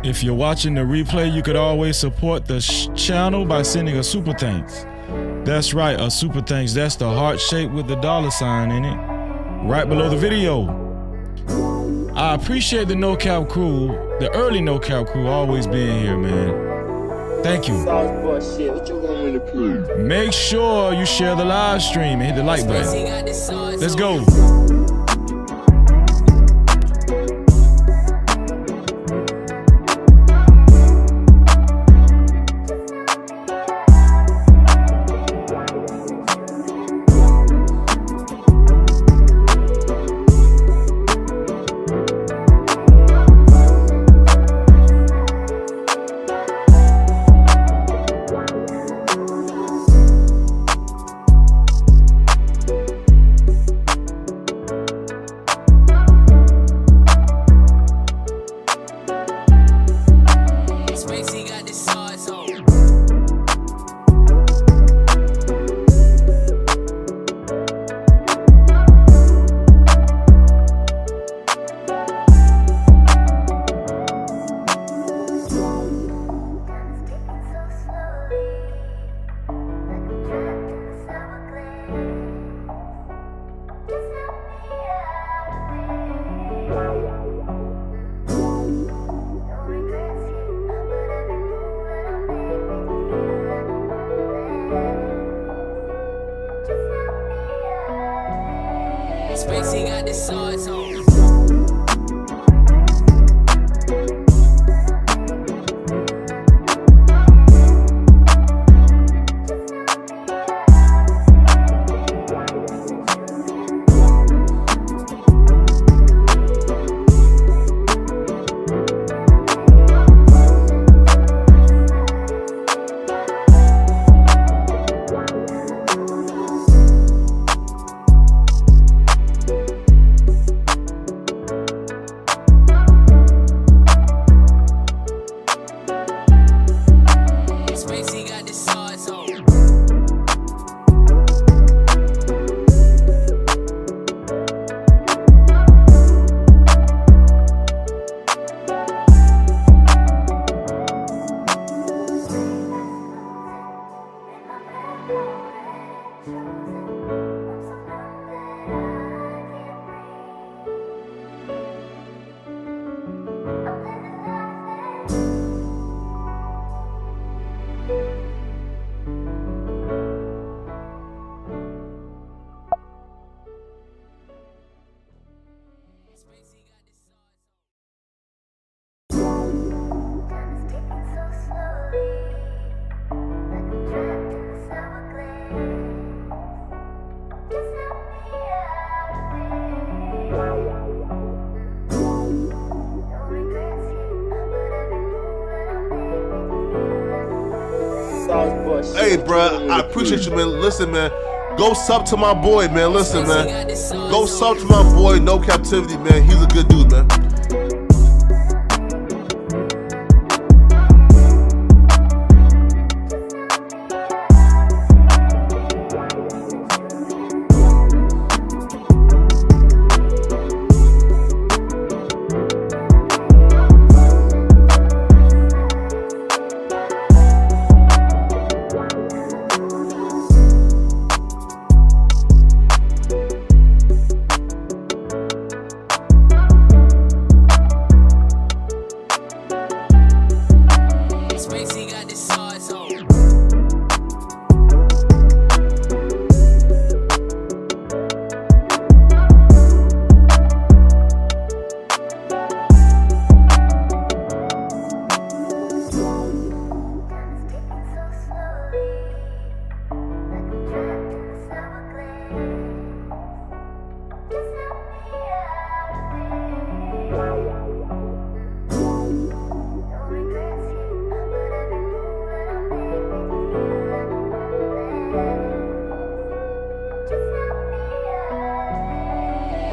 If you're watching the replay, you could always support the channel by sending a super thanks. That's right, a super thanks. That's the heart shape with the $sign in it, right below the video. I appreciate the No Cap crew, the early No Cap crew, always being here, man. Thank you. Make sure you share the live stream and hit the like button. Let's go. Spacey got the sauce on. Hey, bro, I appreciate you, man. Listen, man, go sub to my boy, man. Listen, man, go sub to my boy, No Cap-tivity, man. He's a good dude, man.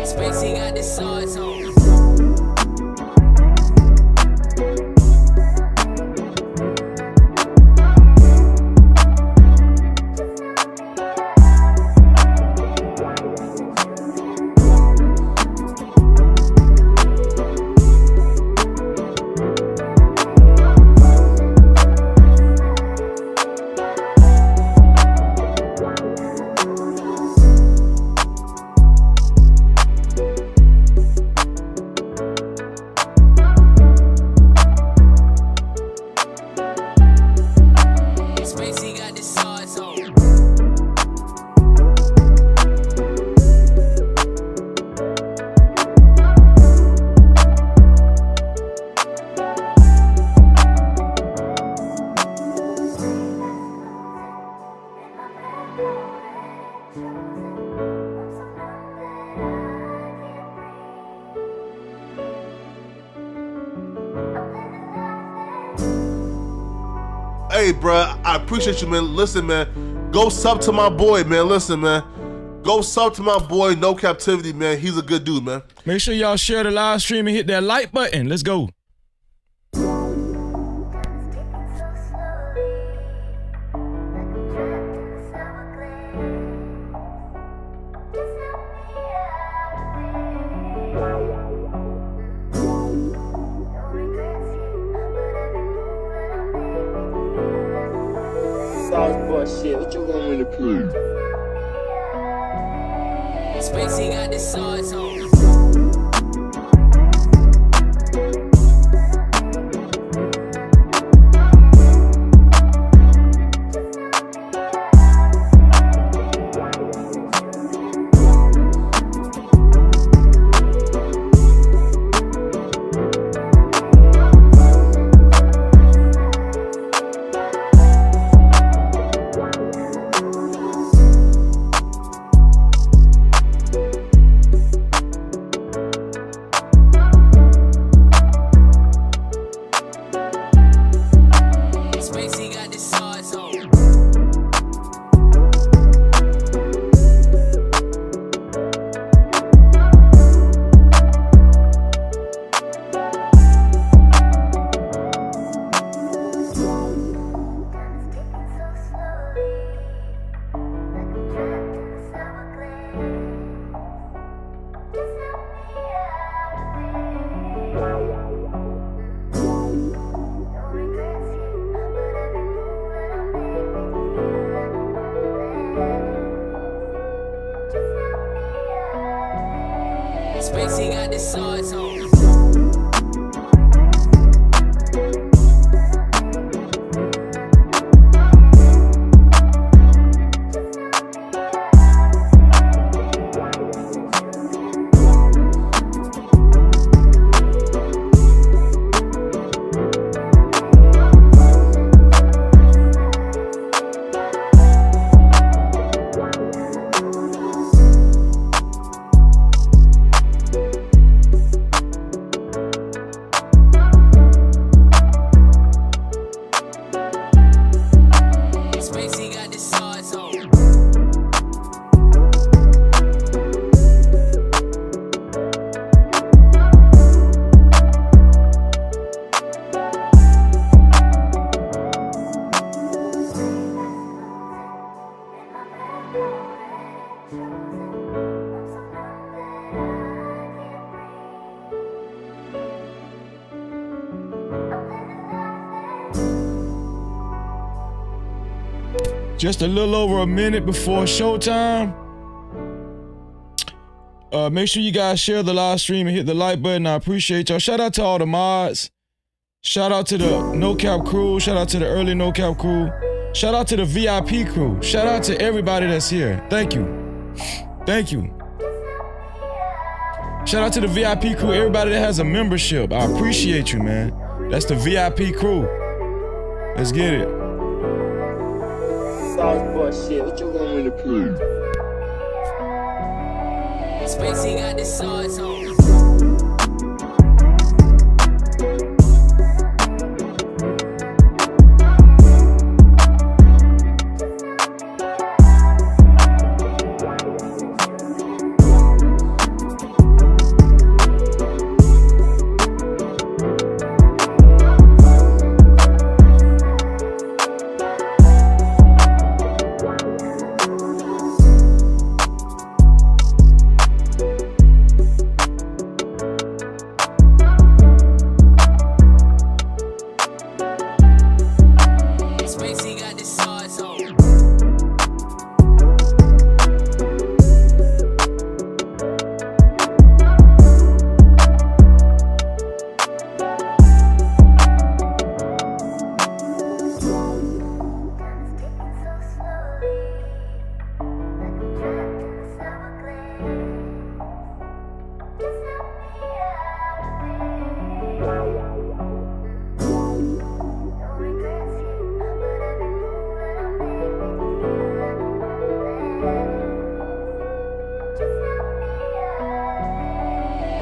Spacey got the sauce on. Hey, bro, I appreciate you, man. Listen, man, go sub to my boy, man. Listen, man, go sub to my boy, No Cap-tivity, man. He's a good dude, man. Make sure y'all share the live stream and hit that like button. Let's go. Shit, what you want me to prove? Spacey got the sauce on. Spacey got the sauce on. Just a little over a minute before showtime. Make sure you guys share the live stream and hit the like button. I appreciate y'all. Shout out to all the mods. Shout out to the No Cap crew. Shout out to the early No Cap crew. Shout out to the VIP crew. Shout out to everybody that's here. Thank you. Thank you. Shout out to the VIP crew. Everybody that has a membership. I appreciate you, man. That's the VIP crew. Let's get it. Shit, what you want me to prove? Spacey got the sauce on.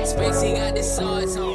Spacey got the sauce on.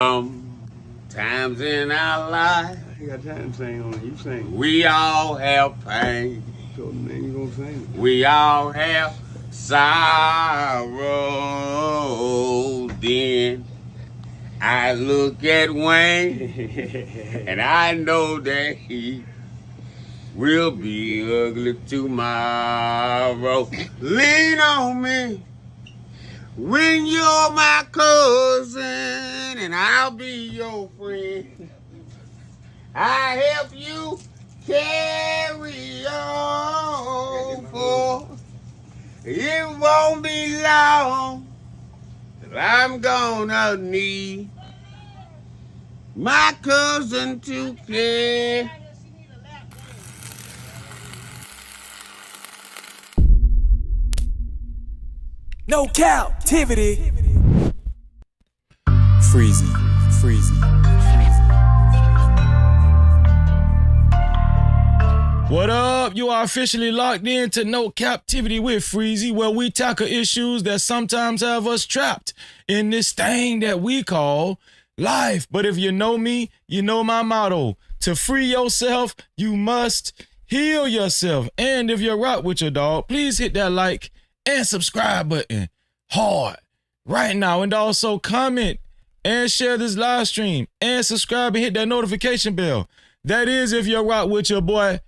Times in our life, I got time to sing on it. You sing. we all have pain. So then you gonna sing. We all have sorrow. Then I look at Wayne and I know that he will be ugly tomorrow. Lean on me when you're my cousin and I'll be your friend. I help you carry on, for it won't be long till I'm gonna need my cousin to care. No Cap-tivity. Freezy. What up? You are officially locked in to No Cap-tivity with Freezy, where we tackle issues that sometimes have us trapped in this thing that we call life. But if you know me, you know my motto. To free yourself, you must heal yourself. And if you're rock with your dog, please hit that like and subscribe button hard right now. And also comment and share this live stream and subscribe and hit that notification bell. That is if you're rock with your boy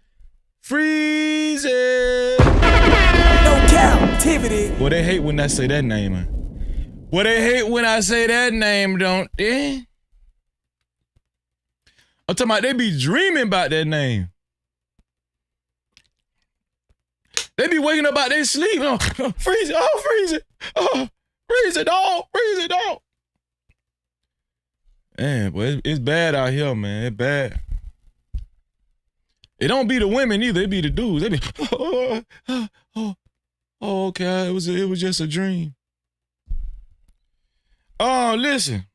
Freezy. No Cap-tivity. Well, they hate when I say that name, man. Well, they hate when I say that name, don't they? I'm talking about they be dreaming about that name. They be waking up out their sleep. Oh, Freezy, oh, Freezy. Oh, Freezy, dog, Freezy, dog. Man, boy, it's bad out here, man. It's bad. It don't be the women either. It be the dudes. They be, okay. It was just a dream. Oh, listen.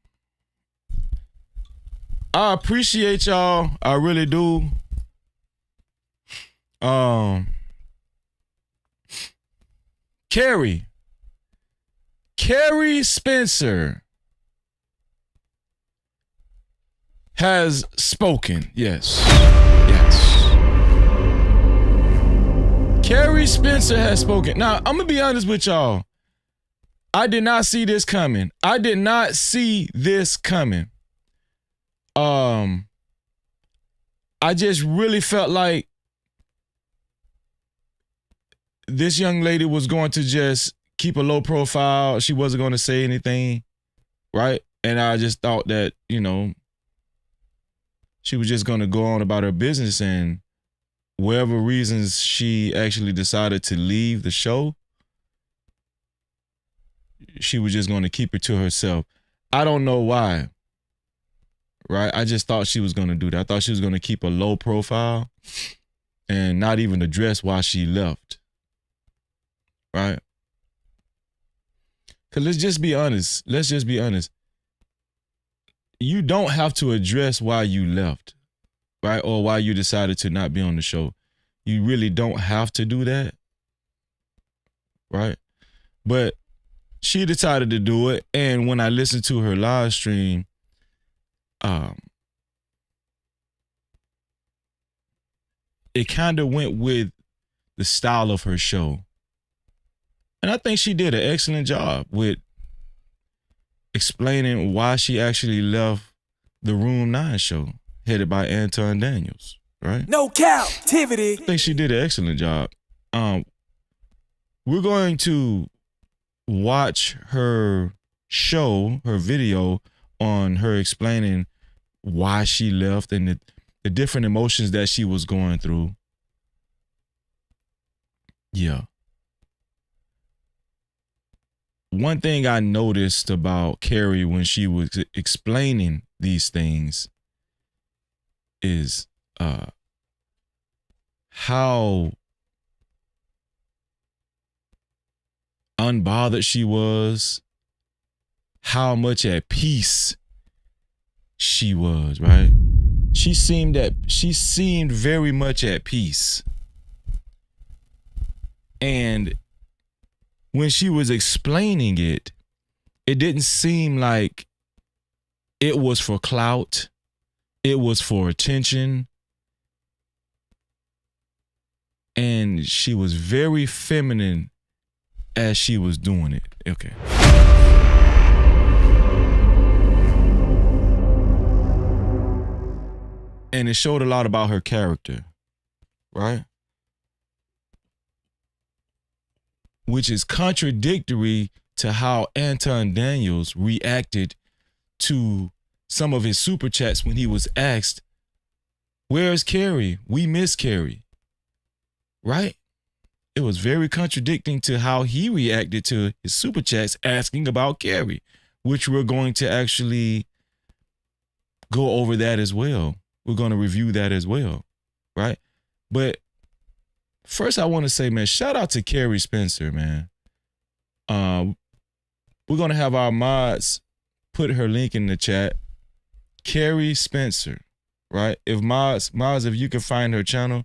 I appreciate y'all. I really do. Carrie Spencer has spoken. Yes. Carrie Spencer has spoken. Now, I'm going to be honest with y'all. I did not see this coming. I just really felt like this young lady was going to just keep a low profile. She wasn't going to say anything, right? And I just thought that, she was just going to go on about her business, and whatever reasons she actually decided to leave the show, she was just going to keep it to herself. I don't know why, right? I just thought she was going to do that. I thought she was going to keep a low profile and not even address why she left, right? Because let's just be honest. You don't have to address why you left, right? Or why you decided to not be on the show. You really don't have to do that, right? But she decided to do it, and when I listened to her live stream, it kind of went with the style of her show. And I think she did an excellent job with explaining why she actually left the Room 9 show, headed by Anton Daniels, right? No Cap-tivity. I think she did an excellent job. We're going to watch her show, her video on her explaining why she left and the different emotions that she was going through. Yeah. One thing I noticed about Keri when she was explaining these things is how unbothered she was, how much at peace she was, right? She seemed very much at peace. And when she was explaining it, it didn't seem like It was for clout. It was for attention. And she was very feminine as she was doing it. Okay. And it showed a lot about her character, right? Which is contradictory to how Anton Daniels reacted to some of his super chats when he was asked, "Where's Keri? We miss Keri." Right? It was very contradicting to how he reacted to his super chats asking about Keri, which we're going to actually go over that as well. We're going to review that as well, right? But first I want to say, man, shout out to Carrie Spencer, man. We're going to have our mods put her link in the chat. Carrie Spencer, right? If mods, if you can find her channel,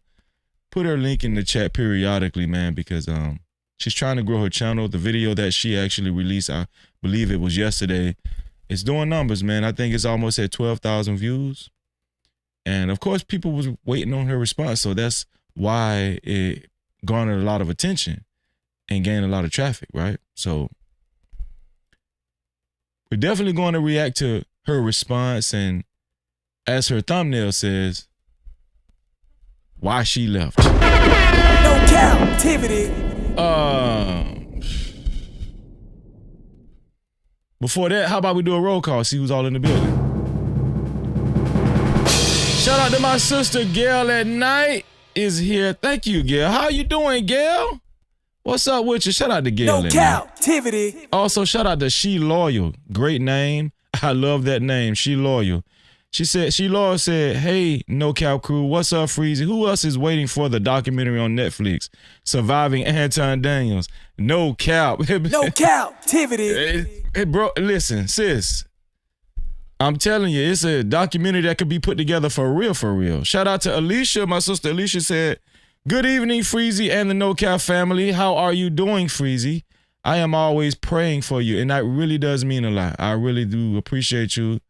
put her link in the chat periodically, man, because she's trying to grow her channel. The video that she actually released, I believe it was yesterday, it's doing numbers, man. I think it's almost at 12,000 views. And of course, people was waiting on her response. So that's why it garnered a lot of attention and gained a lot of traffic, right? So we're definitely going to react to her response. And as her thumbnail says, why she left. No Cap-tivity. Before that, how about we do a roll call, see who's all in the building. Shout out to my sister, Gail at Night is here. Thank you, Gail. How you doing, Gail? What's up with you? Shout out to Gail No at Night. Cap-tivity. Also, shout out to She Loyal. Great name. I love that name, She Loyal. She Loyal said, "Hey, No Cap crew, what's up, Freezy? Who else is waiting for the documentary on Netflix? Surviving Anton Daniels. No Cap." No Cap-tivity. Hey, bro, listen, sis. I'm telling you, it's a documentary that could be put together for real, for real. Shout out to Alicia. My sister Alicia said, "Good evening, Freezy and the No Cap family. How are you doing, Freezy? I am always praying for you." And that really does mean a lot. I really do appreciate you.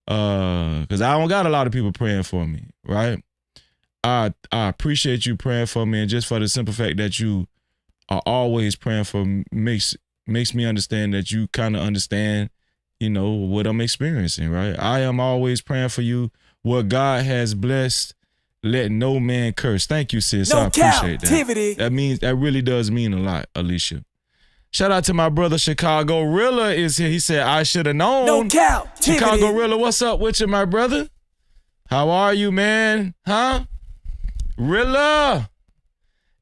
Because I don't got a lot of people praying for me, right? I appreciate you praying for me, and just for the simple fact that you are always praying for me makes me understand that you kind of understand, you know, what I'm experiencing, right? I am always praying for you. What God has blessed, let no man curse. Thank you, sis. I No appreciate Cap-tivity. that really does mean a lot, Alicia. Shout out to my brother Chicago Rilla is here. He said, "I should have known." No Cap-tivity. Chicago Rilla, what's up with you, my brother? How are you, man? Huh? Rilla.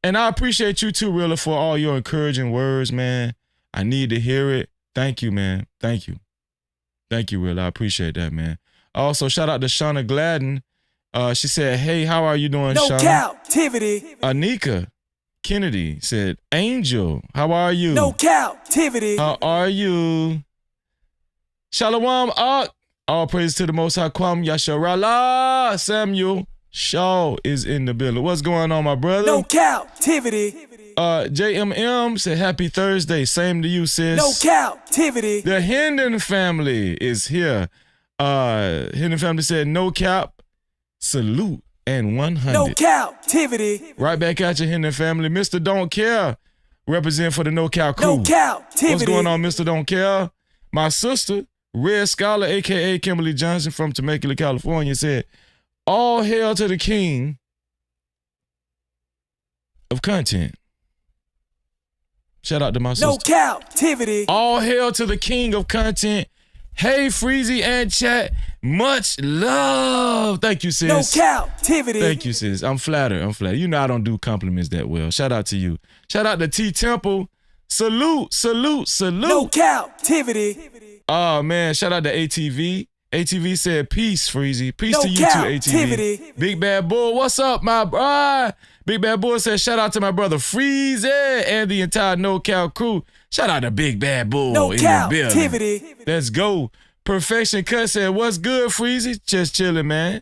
And I appreciate you too, Rilla, for all your encouraging words, man. I need to hear it. Thank you, man. Thank you. Thank you, Rilla. I appreciate that, man. Also, shout out to Shauna Gladden. She said, "Hey, how are you doing, No Shauna?" Cap-tivity. Anika Kennedy said, "Angel, how are you?" No Cap-tivity. How are you? Shalom, all praise to the Most High Kwam Yasharallah. Samuel Shaw is in the building. What's going on, my brother? No Cap-tivity. JMM said, "Happy Thursday." Same to you, sis. No Cap-tivity. The Hendon family is here. Hendon family said, "No Cap, salute and 100. No Cap-tivity. Right back at you, Hendon family. Mr. Don't Care, represent for the No Cap crew. No Cap-tivity. What's going on, Mr. Don't Care? My sister, Red Scholar, a.k.a. Kimberly Johnson from Temecula, California, said, "All hail to the king of content." Shout out to my sister. No Cap-tivity. All hail to the king of content. Hey, Freezy and chat, much love. Thank you, sis. No Cap-tivity. Thank you, sis. I'm flattered. You know I don't do compliments that well. Shout out to you. Shout out to T Temple. Salute, salute, salute. No Cap-tivity. Oh, man. Shout out to ATV. ATV said, "Peace, Freezy." Peace No to you too, Cap-tivity. ATV. Big Bad Bull, what's up, my bro? Big Bad Bull said, "Shout out to my brother Freezy and the entire No Cap crew." Shout out to Big Bad Bull No in the building. Cap-tivity. Let's go. Perfection Cut said, "What's good, Freezy?" Just chilling, man.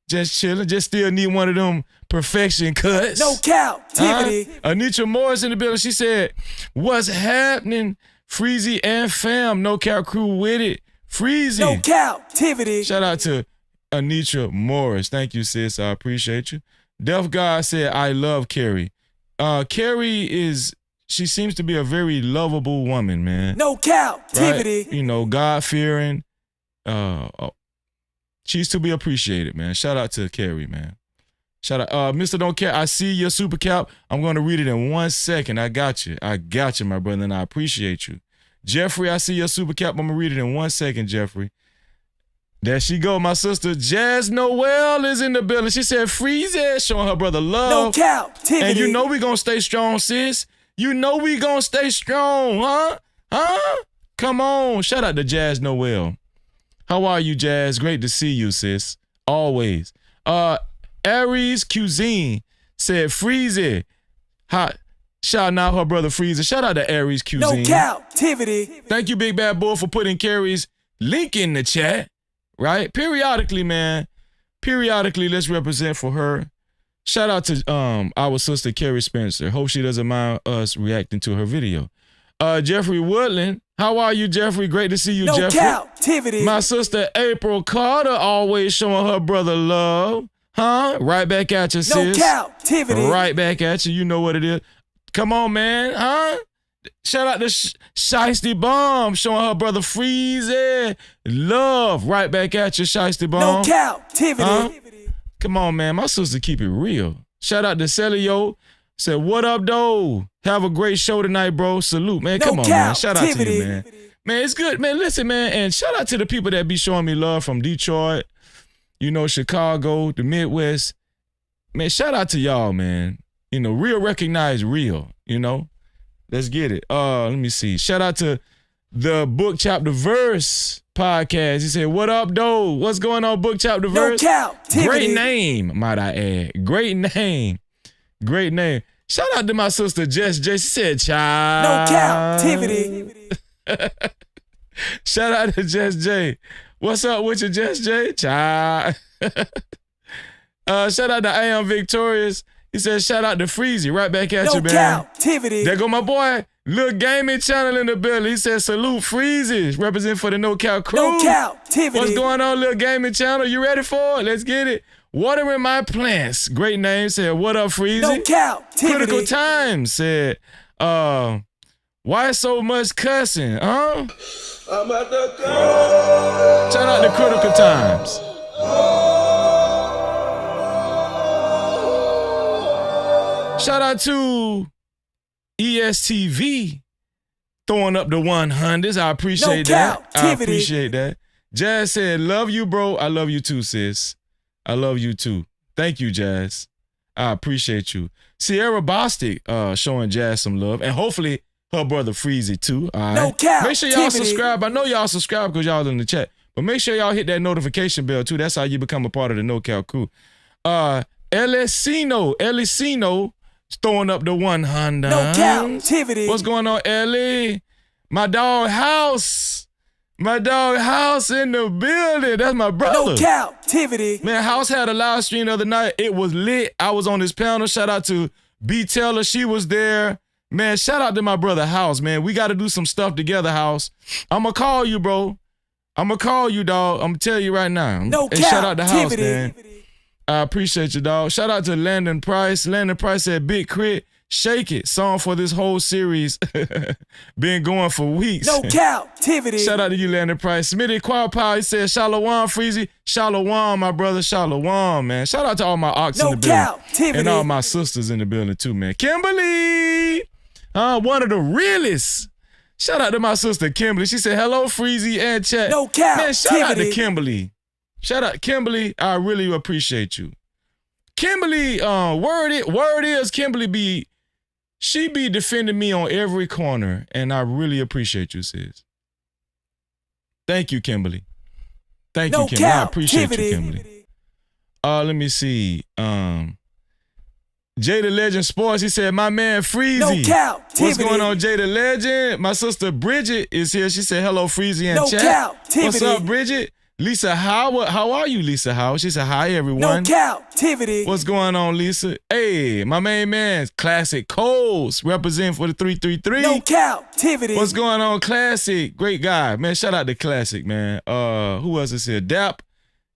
Just chilling. Just still need one of them perfection cuts. No Cap-tivity. Anitra Morris in the building. She said, "What's happening, Freezy and fam? No Cap crew with it. Freezy. No captivity. Shout out to Anitra Morris. Thank you, sis. I appreciate you. Deaf God said, I love Keri. Keri she seems to be a very lovable woman, man. No captivity. Right? You know, God-fearing. She's to be appreciated, man. Shout out to Keri, man. Shout out. Mr. Don't Care, I see your super cap. I'm going to read it in 1 second. I got you, my brother, and I appreciate you. Jeffrey, I see your super cap. I'm going to read it in 1 second, Jeffrey. There she go, my sister Jazz Noel is in the building. She said, freeze it, showing her brother love. No captivity. And you know we going to stay strong, sis. You know we going to stay strong, huh? Huh? Come on. Shout out to Jazz Noel. How are you, Jazz? Great to see you, sis. Always. Aries Cuisine said, Freezy. Hot. Shouting out her brother Freezy. Shout out to Aries Cuisine. No captivity. Thank you, Big Bad Bull, for putting Keri's link in the chat. Right? Periodically, man. Periodically, let's represent for her. Shout out to our sister Carrie Spencer. Hope she doesn't mind us reacting to her video. Jeffrey Woodland. How are you, Jeffrey? Great to see you, no Jeffrey. Captivity. My sister April Carter always showing her brother love. Huh? Right back at you, sis. No captivity. Right back at you. You know what it is. Come on, man. Huh? Shout out to Shiesty Bomb showing her brother Freezy love. Right back at you, Shiesty Bomb. No captivity. Huh? Come on, man. My sister keep it real. Shout out to Celio. Said, what up, though? Have a great show tonight, bro. Salute, man. Come on, man. Shout out to you, man. Man, it's good. Man, listen, man. And shout out to the people that be showing me love from Detroit, you know, Chicago, the Midwest. Man, shout out to y'all, man. You know, real recognize real, you know. Let's get it. Let me see. Shout out to the Book Chapter Verse podcast. He said, what up, though? What's going on, Book Chapter Verse? No captivity. Great name, might I add. Great name. Great name. Shout out to my sister Jess J. She said, child. No captivity. Shout out to Jess J. What's up with you, Jess J? Child. Shout out to I Am Victorious. He said, shout out to Freezy. Right back at you, man. No captivity. There go my boy, Lil Gaming Channel in the building. He said, salute Freezy. Represent for the No Cap crew. No captivity. What's going on, Lil Gaming Channel? You ready for it? Let's get it. Watering My Plants. Great name. Said, what up, Freezy? No captivity. Critical Times said, why so much cussing, huh? I'm at the go. Shout out to Critical Times. Shout out to ESTV throwing up the 100s. I appreciate that. I appreciate that. Jazz said, love you, bro. I love you too, sis. I love you too. Thank you, Jazz. I appreciate you. Sierra Bostic showing Jazz some love. And hopefully her brother Freezy too. All right. No captivity. Make sure y'all subscribe. I know y'all subscribe because y'all in the chat. But make sure y'all hit that notification bell too. That's how you become a part of the No Cap crew. Elicino throwing up the 100. No captivity. What's going on, Ellie? My dog House. My dog House in the building. That's my brother. No captivity. Man, House had a live stream the other night. It was lit. I was on his panel. Shout out to B. Taylor. She was there. Man, shout out to my brother House, man. We got to do some stuff together, House. I'm going to call you, bro. I'm going to call you, dog. I'm going to tell you right now. No and shout out to House, man. captivity. I appreciate you, dog. Shout out to Landon Price. Landon Price said, Big Crit, Shake It. Song for this whole series. Been going for weeks. No captivity. Shout out to you, Landon Price. Smitty Qualpow, he said, Shalom, Freezy. Shalom, my brother. Shalom, man. Shout out to all my ox in No the building. captivity. And all my sisters in the building, too, man. Kimberly, one of the realest. Shout out to my sister, Kimberly. She said, hello, Freezy and chat. No captivity. Man, shout out to Kimberly. Shout out, Kimberly. I really appreciate you. Kimberly, word is Kimberly she be defending me on every corner, and I really appreciate you, sis. Thank you, Kimberly. Thank you, Kimberly. I appreciate you, Kimberly. Let me see. Jada Legend Sports, he said, my man Freezy. No captivity. What's going on, Jada Legend? My sister Bridget is here. She said, hello, Freezy and No chat. captivity. What's up, Bridget? Lisa Howard, how are you, Lisa Howard? She said, hi, everyone. No Cap-tivity. What's going on, Lisa? Hey, my main man, Classic Coles, representing for the 333. No Cap-tivity. What's going on, Classic? Great guy, man. Shout out to Classic, man. Who else is here? Dap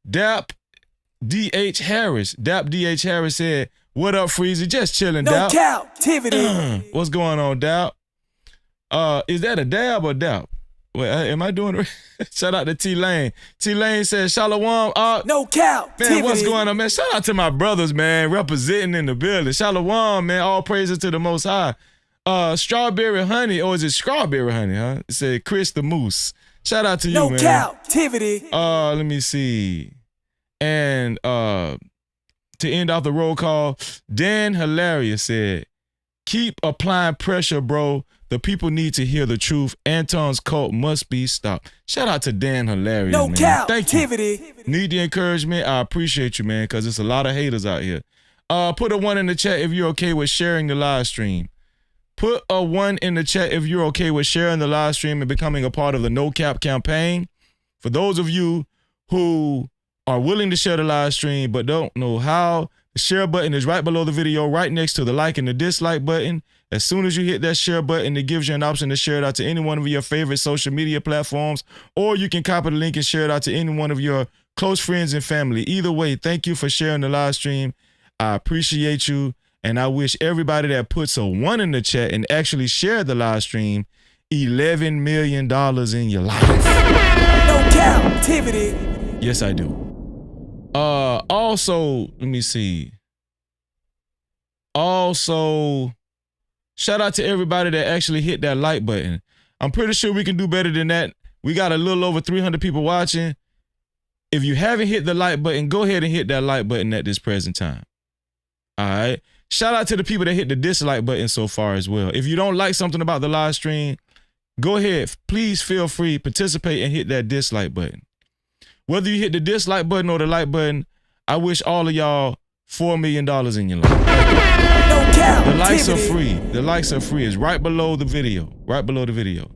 D.H. Harris. Dap D.H. Harris said, what up, Freezy? Just chilling, No Dap. Cap-tivity. What's going on, Dap? Is that a dab or Dap? Wait, am I doing it? Shout out to T-Lane. T-Lane said, Shalom. No Cap-tivity. Man, what's going on, man? Shout out to my brothers, man, representing in the building. Shalom, man. All praises to the Most High. Strawberry Honey, or is it Strawberry Honey, huh? It said Chris the Moose. Shout out to you, No man. Cap-tivity. Let me see. And to end off the roll call, Dan Hilarious said, keep applying pressure, bro. The people need to hear the truth. Anton's cult must be stopped. Shout out to Dan Hilarious, No man. Cap-tivity. Thank you. Need the encouragement. I appreciate you, man, because there's a lot of haters out here. Put a 1 in the chat if you're okay with sharing the live stream. Put a 1 in the chat if you're okay with sharing the live stream and becoming a part of the No Cap campaign. For those of you who are willing to share the live stream but don't know how, the share button is right below the video, right next to the like and the dislike button. As soon as you hit that share button, it gives you an option to share it out to any one of your favorite social media platforms, or you can copy the link and share it out to any one of your close friends and family. Either way, thank you for sharing the live stream. I appreciate you, and I wish everybody that puts a 1 in the chat and actually shared the live stream $11 million in your life. No Cap-tivity. Yes, I do. Also, let me see. Also, shout out to everybody that actually hit that like button. I'm pretty sure we can do better than that. We got a little over 300 people watching. If you haven't hit the like button, go ahead and hit that like button at this present time. All right. Shout out to the people that hit the dislike button so far as well. If you don't like something about the live stream, go ahead. Please feel free, participate and hit that dislike button. Whether you hit the dislike button or the like button, I wish all of y'all $4 million in your life. No Cap-tivity. The likes are free. The likes are free. It's right below the video. Right below the video.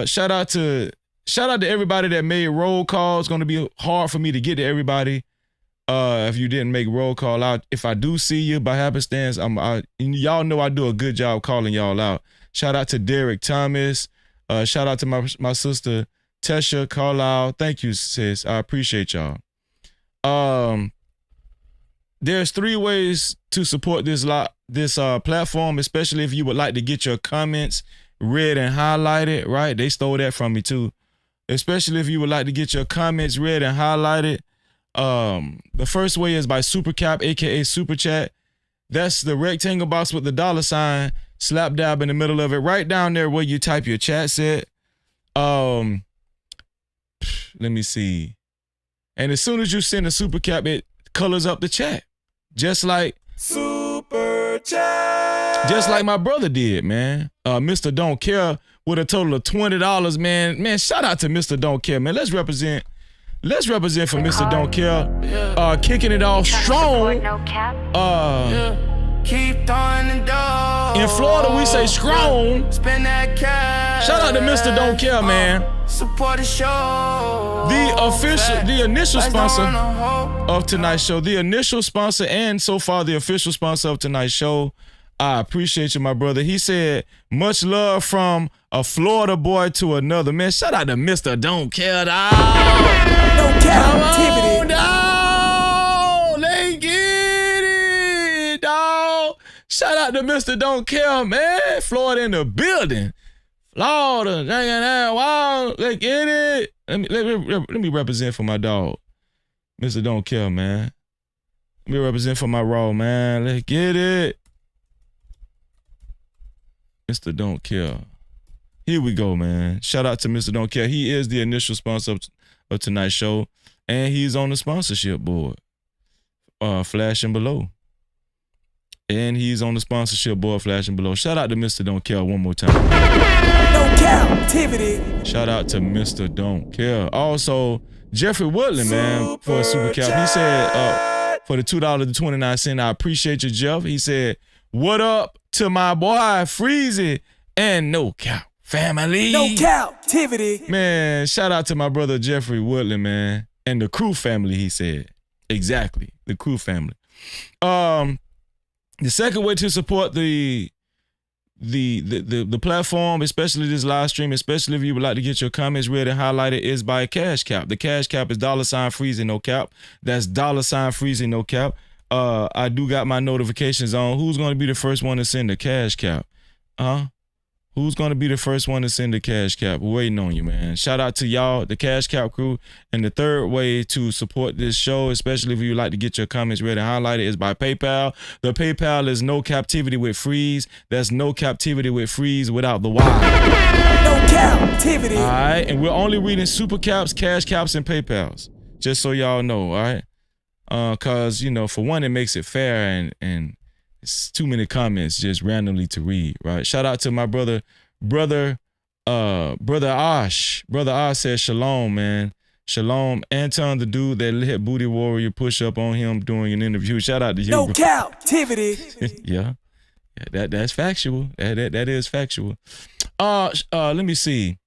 Shout out to everybody that made roll call. It's gonna be hard for me to get to everybody. If you didn't make roll call out. If I do see you by happenstance, y'all know I do a good job calling y'all out. Shout out to Derek Thomas. Shout out to my sister Tesha Carlisle. Thank you, sis. I appreciate y'all. There's 3 ways to support this platform, especially if you would like to get your comments read and highlighted, right? They stole that from me too. Especially if you would like to get your comments read and highlighted. The first way is by Super Cap, aka Super Chat. That's the rectangle box with the $sign slap dab in the middle of it, right down there where you type your chat set. Let me see. And as soon as you send a Super Cap, it colors up the chat. Just like Super Chat. Just like my brother did, man. Mr. Don't Care with a total of $20, man. Man, shout out to Mr. Don't Care, man. Let's represent for Mr. Don't Care. Kicking it off strong. Keep throwing the dough. In Florida, we say strong. Spend that cash. Shout out to Mr. Don't Care, man. Support the show. The initial sponsor of tonight's show. The initial sponsor and so far the official sponsor of tonight's show. I appreciate you, my brother. He said, much love from a Florida boy to another. Man, shout out to Mr. Don't Care, dog. No Cap-tivity. Dog. They get it, dog. Shout out to Mr. Don't Care, man. Florida in the building. Florida, wow, they get it. Let me represent for my dog, Mr. Don't Care, man. Let me represent for my raw, man. Let's get it. Mr. Don't Care. Here we go, man. Shout out to Mr. Don't Care. He is the initial sponsor of tonight's show, and he's on the sponsorship board, flashing below. And he's on the sponsorship board, flashing below. Shout out to Mr. Don't Care one more time. No Cap-tivity. Shout out to Mr. Don't Care. Also, Jeffrey Woodland, man, for a super cap. He said, for the $2.29, I appreciate you, Jeff. He said, what up to my boy Freezy and No Cap family. No captivity. Man, shout out to my brother Jeffrey Woodland, man. And the crew family, he said. Exactly. The crew family. The second way to support the platform, especially this live stream, especially if you would like to get your comments read and highlighted, is by a cash cap. The cash cap is $freezing no cap. That's $freezing no cap. I do got my notifications on. Who's going to be the first one to send the cash cap? Who's going to be the first one to send the cash cap? We're waiting on you, man. Shout out to y'all, the cash cap crew. And the third way to support this show, especially if you would like to get your comments read and highlighted, is by PayPal. The PayPal is No Captivity with Freeze. That's No Captivity with Freeze without the Y. No captivity. All right, and we're only reading super caps, cash caps, and PayPals. Just so y'all know, all right? Cause for one, it makes it fair, and it's too many comments just randomly to read, right? Shout out to my brother Osh. Brother Osh says shalom, man. Shalom. Anton, the dude that let Booty Warrior push up on him during an interview. Shout out to you. No captivity. Yeah, that's factual. That is factual. Let me see.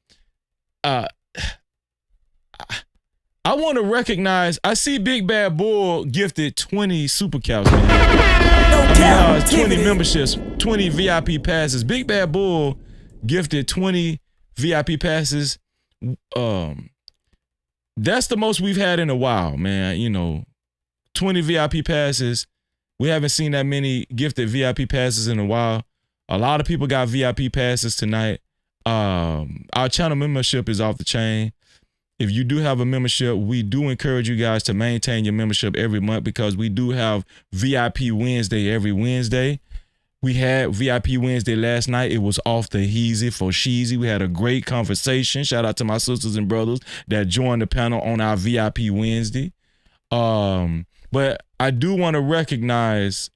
I want to recognize, I see Big Bad Bull gifted 20 super cows, man. 20 memberships, 20 VIP passes. Big Bad Bull gifted 20 VIP passes. That's the most we've had in a while, man. 20 VIP passes. We haven't seen that many gifted VIP passes in a while. A lot of people got VIP passes tonight. Our channel membership is off the chain. If you do have a membership, we do encourage you guys to maintain your membership every month, because we do have VIP Wednesday every Wednesday. We had VIP Wednesday last night. It was off the heezy for sheezy. We had a great conversation. Shout out to my sisters and brothers that joined the panel on our VIP Wednesday. But I do want to recognize,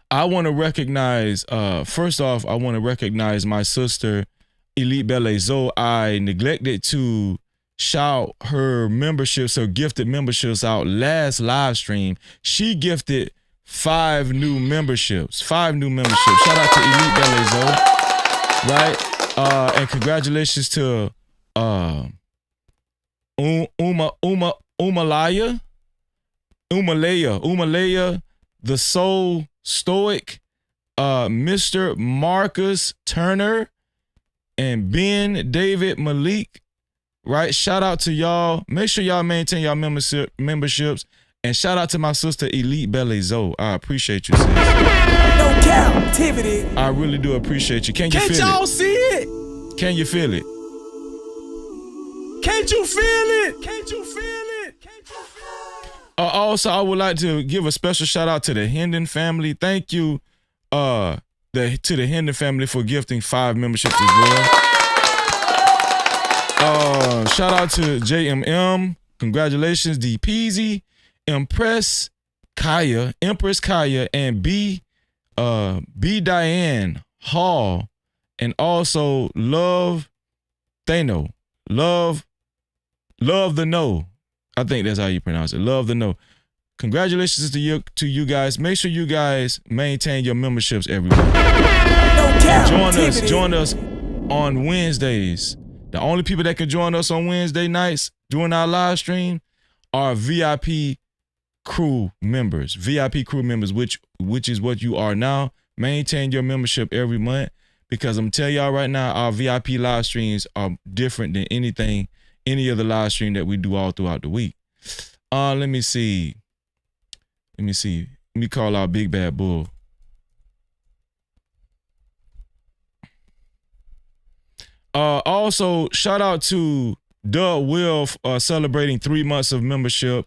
first off, I want to recognize my sister, Elite Belezo. I neglected to shout her memberships, her gifted memberships out last live stream. She gifted 5 new memberships. Shout out to Elite Belezo, right? And congratulations to Umalaya, the Soul Stoic, Mr. Marcus Turner, and Ben David Malik, right? Shout out to y'all. Make sure y'all maintain y'all memberships. And shout out to my sister Elite Belezo. I appreciate you, sis. No captivity. I really do appreciate you. Can you feel it? Can't y'all see it? Can you feel it? Can't you feel it? Can't you feel it? Also, I would like to give a special shout out to the Hendon family. Thank you to the Hendon family for gifting 5 memberships as well. Shout out to JMM. Congratulations, D Peasy, Empress Kaya, and B Diane Hall, and also Love Thano. Love the No. I think that's how you pronounce it. Love the No. Congratulations to you guys. Make sure you guys maintain your memberships every week. Join us on Wednesdays. The only people that can join us on Wednesday nights during our live stream are VIP crew members, which is what you are now. Maintain your membership every month, because I'm telling y'all right now, our VIP live streams are different than any other live stream that we do all throughout the week. Let me see. Let me call our Big Bad Bull. Also, shout out to Doug Will celebrating 3 months of membership.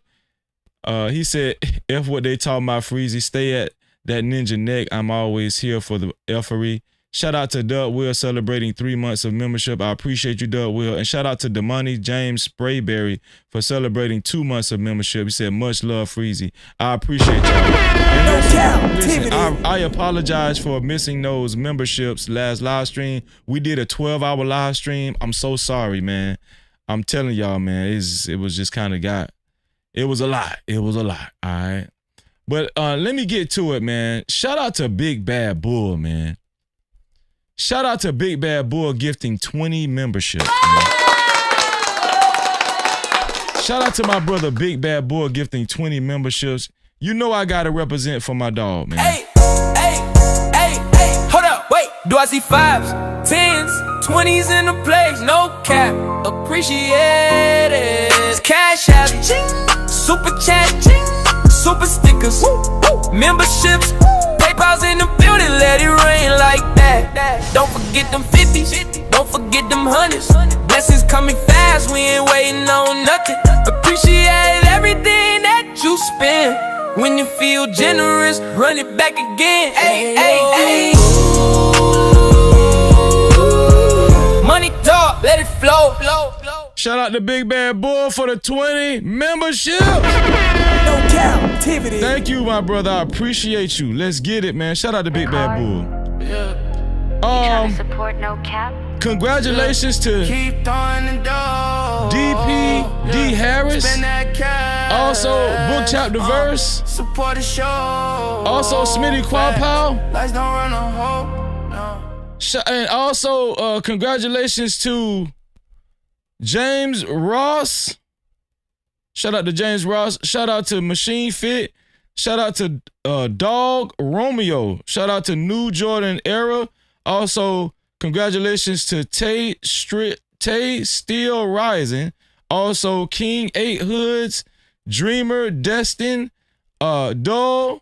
He said, F what they talking about, Freezy. Stay at that ninja neck. I'm always here for the effery. Shout out to Doug Will celebrating 3 months of membership. I appreciate you, Doug Will. And shout out to Damani James Sprayberry for celebrating 2 months of membership. He said, much love, Freezy. I appreciate y'all. And listen, I apologize for missing those memberships last live stream. We did a 12-hour live stream. I'm so sorry, man. I'm telling y'all, man, it was just kind of it was a lot. All right. But let me get to it, man. Shout out to Big Bad Bull, man. Shout out to Big Bad Bull gifting 20 memberships. Shout out to my brother Big Bad Bull gifting 20 memberships. You know I gotta represent for my dog, man. Hey, hold up, wait. Do I see 5s, 10s, 20s in the place? No cap, appreciate it. Cash out, ching, super chat, ching, super stickers, memberships, PayPal's in the building, let it rain like that. Don't forget them 50s, don't forget them 100s. Blessings coming fast, we ain't waiting on nothing. Appreciate everything that you spend. When you feel generous, run it back again. Ay. Money talk, let it flow. Shout out to Big Bad Bull for the 20 memberships. No Cap-tivity. Thank you, my brother. I appreciate you. Let's get it, man. Shout out to Big Bad Bull. Trying to support No Cap? Congratulations to Keep throwing the dough. DP D Harris. Spend that cash. Also, Book Chapter Verse. Support the show. Also, Smitty Quapow. Lights don't run a hole. No. And also, congratulations to James Ross. Shout out to James Ross. Shout out to Machine Fit. Shout out to Dog Romeo. Shout out to New Jordan Era. Also, congratulations to Tay Still Rising. Also, King 8 Hoods, Dreamer, Destin, Dull.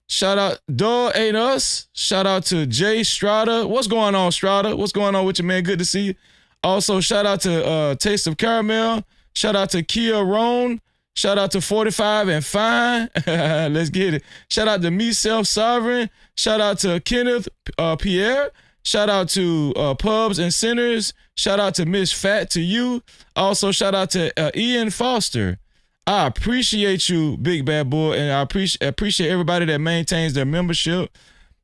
Shout out, Dull Ain't Us. Shout out to Jay Strada. What's going on, Strada? What's going on with you, man? Good to see you. Also, shout out to Taste of Caramel. Shout out to Kia Roan. Shout out to 45 and Fine. Let's get it. Shout out to Me Self Sovereign. Shout out to Kenneth Pierre. Shout out to Pubs and Sinners. Shout out to Miss Fat to you. Also, shout out to Ian Foster. I appreciate you, Big Bad Bull, and I appreciate everybody that maintains their membership.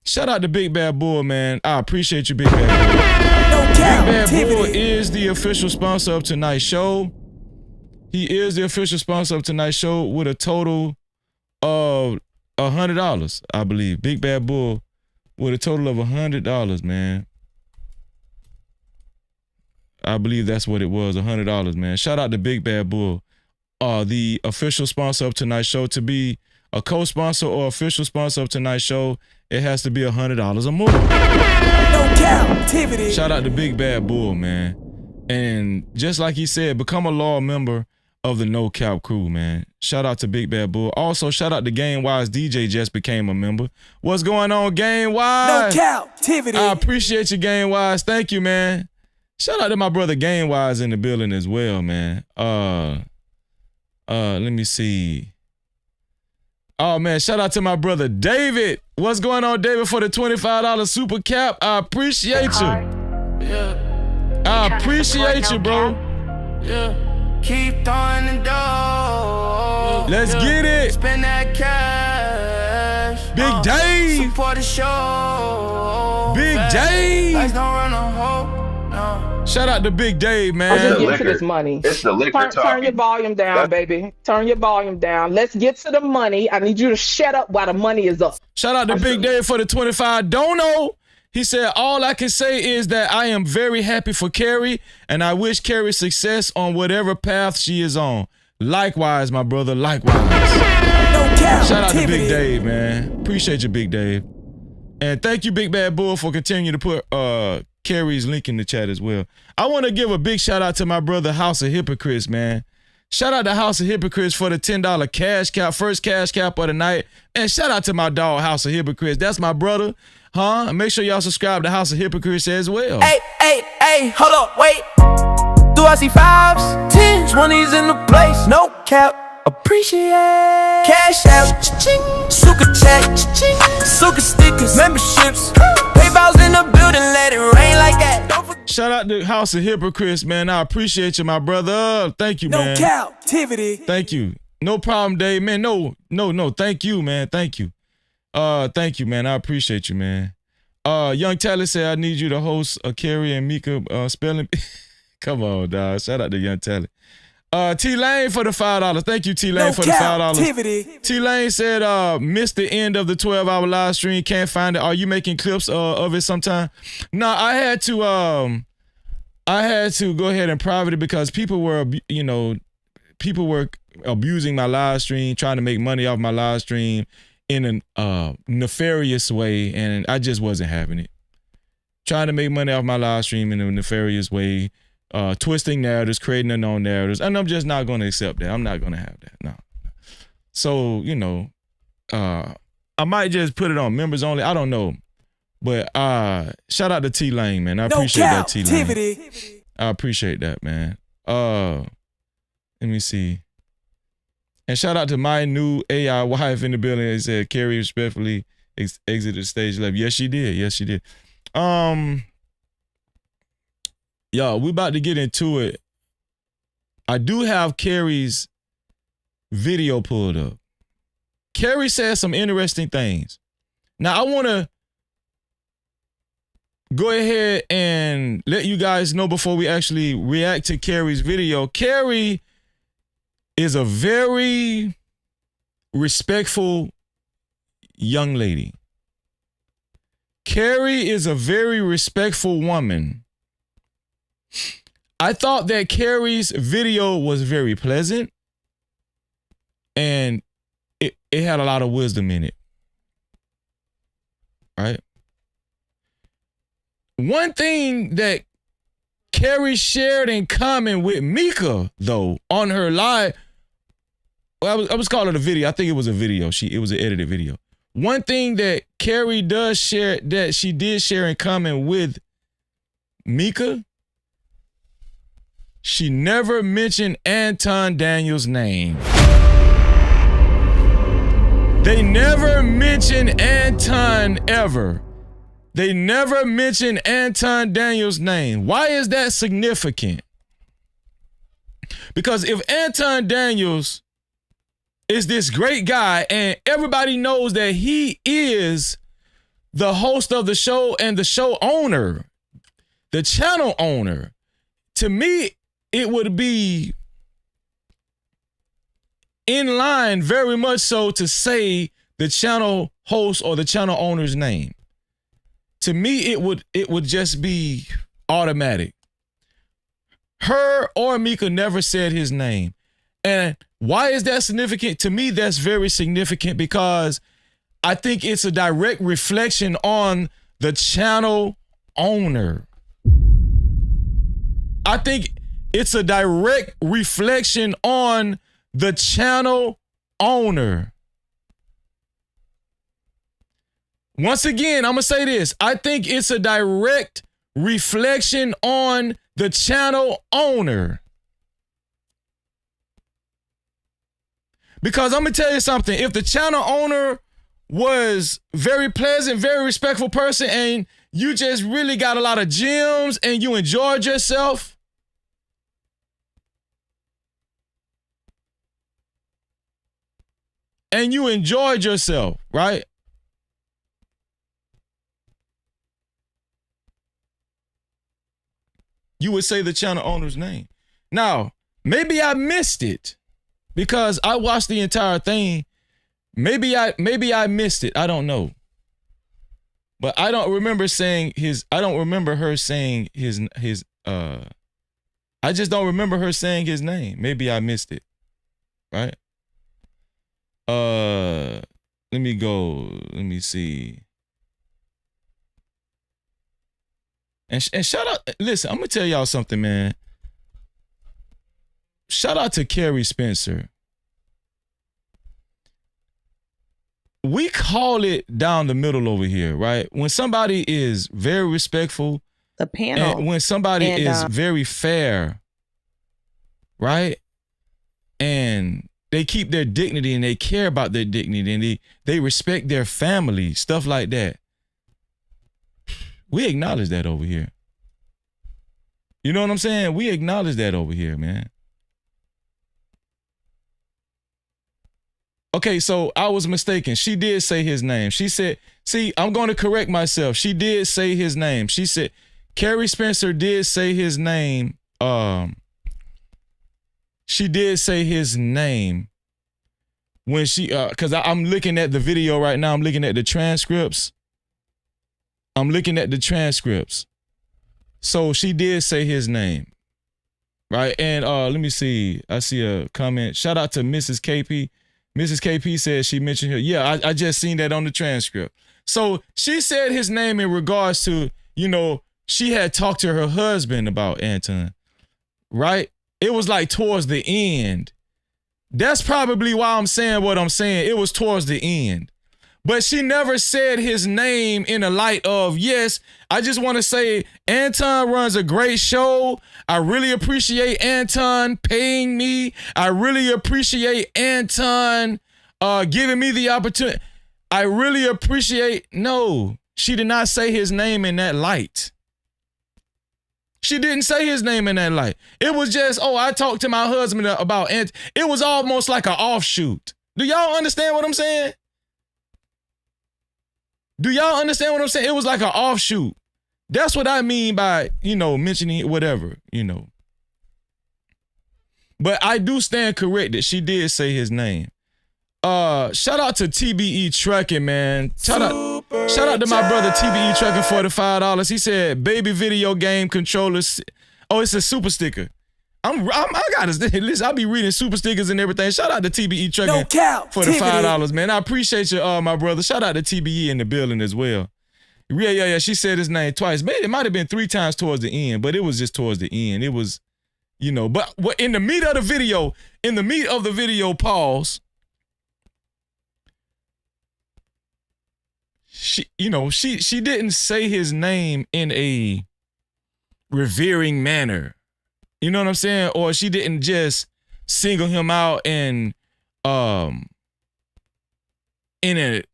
Shout out to Big Bad Bull, man. I appreciate you, Big Bad Bull. No Big Bad Cap-tivity. Bull is the official sponsor of tonight's show. He is the official sponsor of tonight's show with a total of $100, I believe. Big Bad Bull with a total of $100, man. I believe that's what it was, $100, man. Shout out to Big Bad Bull, the official sponsor of tonight's show. To be a co-sponsor or official sponsor of tonight's show, it has to be $100 or more. No Cap-tivity. Shout out to Big Bad Bull, man. And just like he said, become a loyal member of the No Cap crew, man. Shout out to Big Bad Bull. Also, shout out to Game Wise DJ just became a member. What's going on, Game No Wise? Cap-tivity. I appreciate you, Game Wise. Thank you, man. Shout out to my brother Game Wise in the building as well, man. Let me see. Oh man, shout out to my brother David. What's going on, David, for the $25 super cap? I appreciate you. Yeah. I appreciate you, bro. Yeah. Keep throwing the dough. Let's get it. Spend that cash. Big Dave. Support the show. Big Dave. Lights don't run a hole. No. Shout out to Big Dave, I'm man. just getting to this money. It's the liquor Turn your volume down, baby. Turn your volume down. Let's get to the money. I need you to shut up while the money is up. Shout out to Big Dave for the 25. Don't know. He said, all I can say is that I am very happy for Keri, and I wish Keri success on whatever path she is on. Likewise, my brother, likewise. Shout out to Big Dave, man. Appreciate you, Big Dave. And thank you, Big Bad Bull, for continuing to put Keri's link in the chat as well. I want to give a big shout out to my brother, House of Hypocrites, man. Shout out to House of Hypocrites for the $10 cash cap, first cash cap of the night. And shout out to my dog, House of Hypocrites. That's my brother. Huh? And make sure y'all subscribe to House of Hypocrites as well. Hey, hold up, wait. Do I see 5s, 10s, 20s in the place? No cap, appreciate. Cash out, cha-ching. Suka chat, cha-ching. Suka stickers, memberships. PayPal's in the building, let it rain like that. Don't forget. Shout out to House of Hypocrites, man. I appreciate you, my brother. Thank you, man. No Cap-tivity. Thank you. No problem, Dave, man. No. Thank you, man. Thank you. Thank you, man. I appreciate you, man. Young Tally said I need you to host a Keri and Mika spelling. Come on, dog. Shout out to Young Tally. T-Lane for the $5. Thank you, T-Lane, for the $5. T-Lane said, missed the end of the 12-hour live stream. Can't find it. Are you making clips of it sometime? No, I had to go ahead and private it because people were abusing my live stream, trying to make money off my live stream in a nefarious way, and I just wasn't having it. Trying to make money off my live stream in a nefarious way. Twisting narratives, creating unknown narratives, and I'm just not going to accept that. I'm not going to have that. No. So, I might just put it on members only. I don't know. But shout out to T-Lane, man. I appreciate that, T-Lane. I appreciate that, man. Let me see. And shout out to my new AI wife in the building. It said, Keri respectfully exited stage left. Yes, she did. Yes, she did. Yo, we about to get into it. I do have Keri's video pulled up. Keri said some interesting things. Now, I want to go ahead and let you guys know before we actually react to Keri's video. Keri is a very respectful young lady. Keri is a very respectful woman. I thought that Keri's video was very pleasant and it had a lot of wisdom in it. Right? One thing that Keri shared in common with Mika, though, on her live, well, I was calling it a video. I think it was a video. It was an edited video. One thing that Keri does share, that she did share in common with Mika, she never mentioned Anton Daniels' name. They never mentioned Anton ever. They never mentioned Anton Daniels' name. Why is that significant? Because if Anton Daniels is this great guy and everybody knows that he is the host of the show and the show owner, the channel owner, to me, it would be in line very much so to say the channel host or the channel owner's name. To me, it would just be automatic. Her or Mika never said his name. And why is that significant? To me, that's very significant because I think it's a direct reflection on the channel owner. I think it's a direct reflection on the channel owner. Once again, I'm going to say this. I think it's a direct reflection on the channel owner. Because I'm going to tell you something. If the channel owner was very pleasant, very respectful person, and you just really got a lot of gems and you enjoyed yourself, right? You would say the channel owner's name. Now, maybe I missed it because I watched the entire thing. Maybe I missed it. I don't know. But I don't remember her saying his I just don't remember her saying his name. Maybe I missed it. Right? Let me go. Let me see. And shout out, listen, I'm going to tell y'all something, man. Shout out to Carrie Spencer. We call it down the middle over here, right? When somebody is very respectful, the panel, and when somebody is very fair, right? And they keep their dignity and they care about their dignity and they respect their family, stuff like that. We acknowledge that over here. You know what I'm saying? We acknowledge that over here, man. Okay, so I was mistaken. She did say his name. She said, see, I'm going to correct myself. She did say his name. She said, Carrie Spencer did say his name. she did say his name when she, cause I'm looking at the video right now. I'm looking at the transcripts. So she did say his name, right? And let me see. I see a comment. Shout out to Mrs. KP. Mrs. KP said she mentioned her. Yeah, I just seen that on the transcript. So she said his name in regards to, you know, she had talked to her husband about Anton, right? It was like towards the end. That's probably why I'm saying what I'm saying. It was towards the end. But she never said his name in the light of, yes, I just want to say Anton runs a great show. I really appreciate Anton paying me. I really appreciate Anton giving me the opportunity. I really appreciate. No, she did not say his name in that light. She didn't say his name in that light. It was just, oh, I talked to my husband about Anton. It was almost like an offshoot. Do y'all understand what I'm saying? Do y'all understand what I'm saying? It was like an offshoot. That's what I mean by, you know, mentioning whatever, you know. But I do stand corrected. She did say his name. Shout out to TBE Trucking, man. Shout out to my brother TBE Trucking for the $5. He said, baby video game controllers. Oh, it's a super sticker. I gotta listen. I'll be reading super stickers and everything. Shout out to TBE Trucking for the $5, man. I appreciate you, my brother. Shout out to TBE in the building as well. Yeah. She said his name twice. Maybe it might have been 3 times towards the end, but it was just towards the end. It was, you know, but in the meat of the video, pause. She didn't say his name in a revering manner. You know what I'm saying? Or she didn't just single him out in an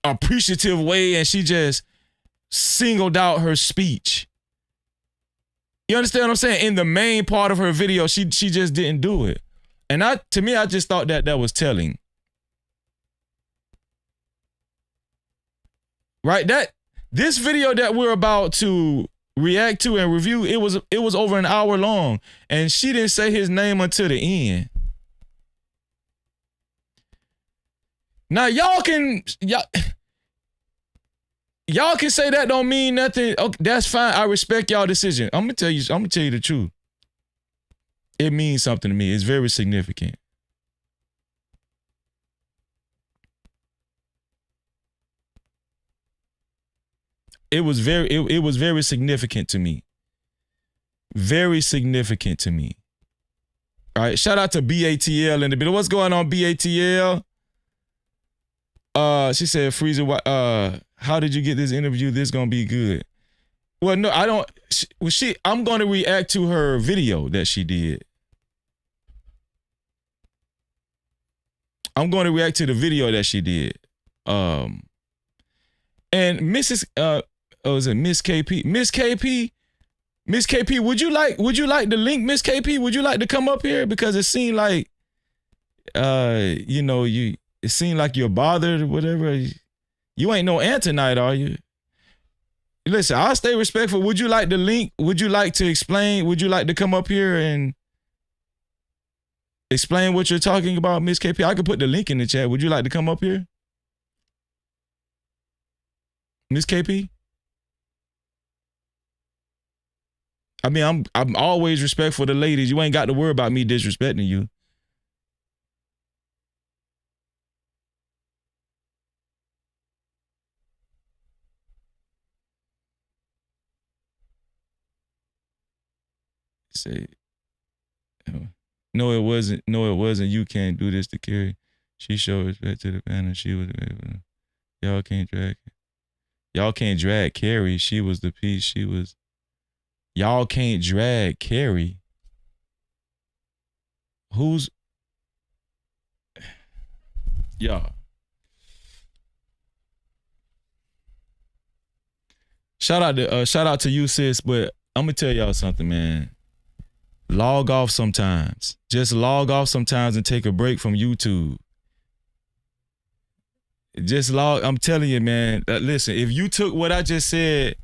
appreciative way, and she just singled out her speech. You understand what I'm saying? In the main part of her video, she just didn't do it. And to me, I just thought that was telling. Right? This video that we're about to react to and review, it was over an hour long, and she didn't say his name until the end. Now y'all can say that don't mean nothing. Okay, that's fine. I respect y'all decision. I'm gonna tell you the truth. It means something to me. It's very significant. It was very significant to me. Very significant to me. All right. Shout out to BATL in the middle. What's going on, BATL? She said, Freezer, how did you get this interview? This gonna be good. Well, no, I don't. I'm gonna react to her video that she did. I'm going to react to the video that she did. And Mrs. Is it Miss KP? Miss KP, would you like the link, Miss KP? Would you like to come up here? Because it seemed like it seemed like you're bothered or whatever. You ain't no Antonite, are you? Listen, I'll stay respectful. Would you like the link? Would you like to explain? Would you like to come up here and explain what you're talking about, Miss KP? I could put the link in the chat. Would you like to come up here? Miss KP? I mean, I'm always respectful to ladies. You ain't got to worry about me disrespecting you. Say, no, it wasn't. No, it wasn't. You can't do this to Keri. She showed respect to the panel. She was. Y'all can't drag. Y'all can't drag Keri. She was the piece. She was. Y'all can't drag Keri. Who's. Y'all. Shout out to you, sis. But I'm gonna tell y'all something, man. Log off sometimes. Just log off sometimes and take a break from YouTube. Just log. I'm telling you, man. Listen, if you took what I just said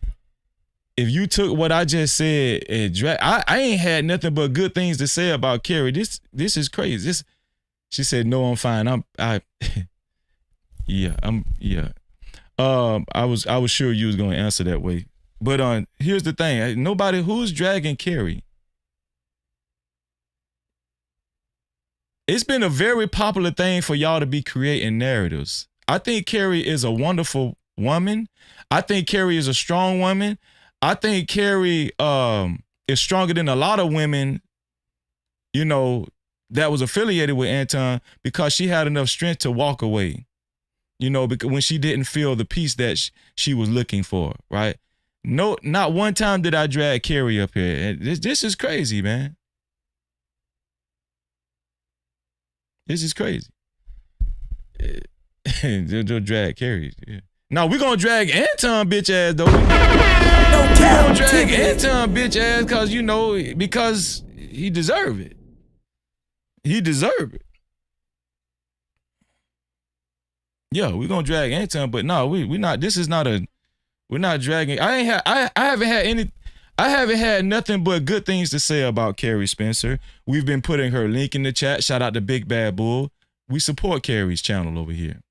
if you took what I just said and I ain't had nothing but good things to say about Keri. This is crazy. She said, no, I'm fine. I was sure you was gonna answer that way. But here's the thing. Nobody who's dragging Keri. It's been a very popular thing for y'all to be creating narratives. I think Keri is a wonderful woman. I think Keri is a strong woman. I think Keri is stronger than a lot of women, you know, that was affiliated with Anton because she had enough strength to walk away, you know, because when she didn't feel the peace that she was looking for, right? No, not one time did I drag Keri up here. And this is crazy, man. This is crazy. They'll drag Keri. Yeah. Now we're gonna drag Anton bitch ass though. We're gonna drag Anton bitch ass because he deserve it. He deserve it. Yeah, we're gonna drag Anton, but no, we're not. We're not dragging. I haven't had nothing but good things to say about Carrie Spencer. We've been putting her link in the chat. Shout out to Big Bad Bull. We support Carrie's channel over here.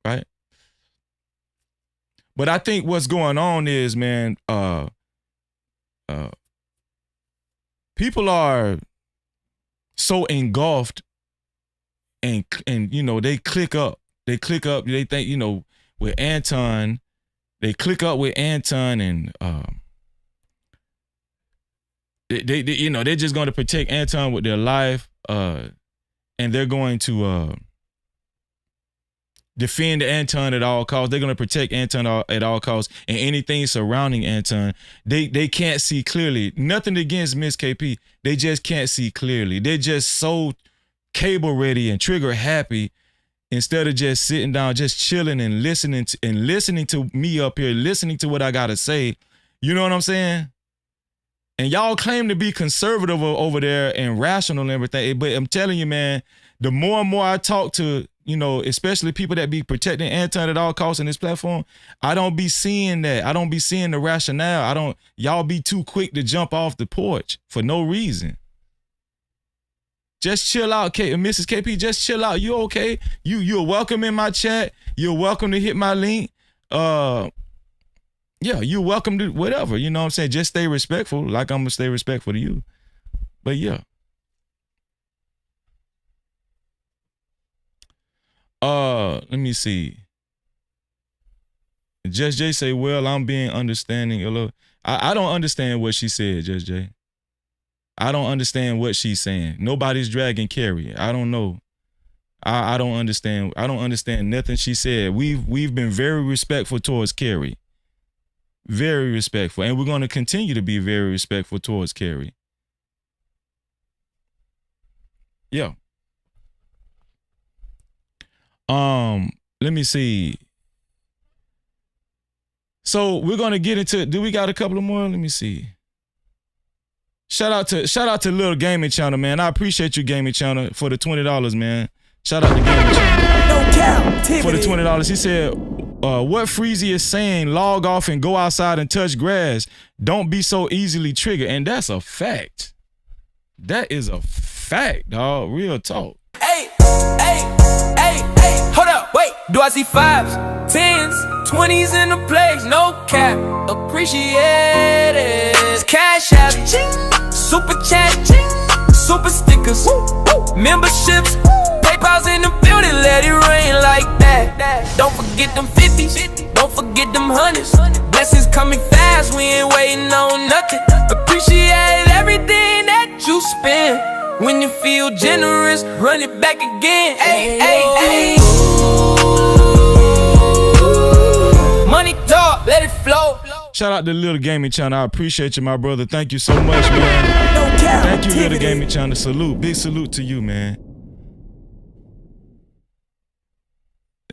Right? But I think what's going on is, man, people are so engulfed and you know, they click up. They think, you know, with Anton, they click up with Anton and they you know, they're just going to protect Anton with their life, and they're going to defend Anton at all costs. They're going to protect Anton at all costs, and anything surrounding Anton, they can't see clearly. Nothing against Miss KP. They just can't see clearly. They're just so cable ready and trigger happy instead of just sitting down, just chilling and listening to me up here, listening to what I got to say. You know what I'm saying? And y'all claim to be conservative over there and rational and everything. But I'm telling you, man, the more and more I talk to, you know, especially people that be protecting Anton at all costs in this platform, I don't be seeing that. I don't be seeing the rationale. Y'all be too quick to jump off the porch for no reason. Just chill out, Mrs. KP, just chill out. You okay? You're welcome in my chat. You're welcome to hit my link. Yeah, you're welcome to whatever. You know what I'm saying? Just stay respectful, like I'm gonna stay respectful to you. But yeah. Let me see. Just Jay say, well, I'm being understanding. I don't understand what she said, Just Jay. I don't understand what she's saying. Nobody's dragging Keri. I don't know. I don't understand. I don't understand nothing she said. We've been very respectful towards Keri. Very respectful. And we're going to continue to be very respectful towards Keri. Yeah. Let me see. So we're going to get into, do we got a couple of more? Let me see. Shout out to Little Gaming Channel, man. I appreciate you, Gaming Channel, for the $20, man. Shout out to Gaming Channel for the $20. He said, what Freezy is saying, log off and go outside and touch grass. Don't be so easily triggered. And that's a fact. That is a fact, dog. Real talk. Hey, hold up, wait. Do I see 5s, 10s, 20s in the place? No cap, appreciate it. Cash app, super chat, super stickers, memberships, PayPal's in the building, let it rain like that. Don't forget them 50s, don't forget them 100s. Blessings coming fast, we ain't waiting on nothing. Appreciate everything that you spend. When you feel generous, run it back again. Ay. Money talk, let it flow. Shout out to Little Gaming Channel. I appreciate you, my brother. Thank you so much, man. Thank you, Little Gaming Channel. Salute. Big salute to you, man.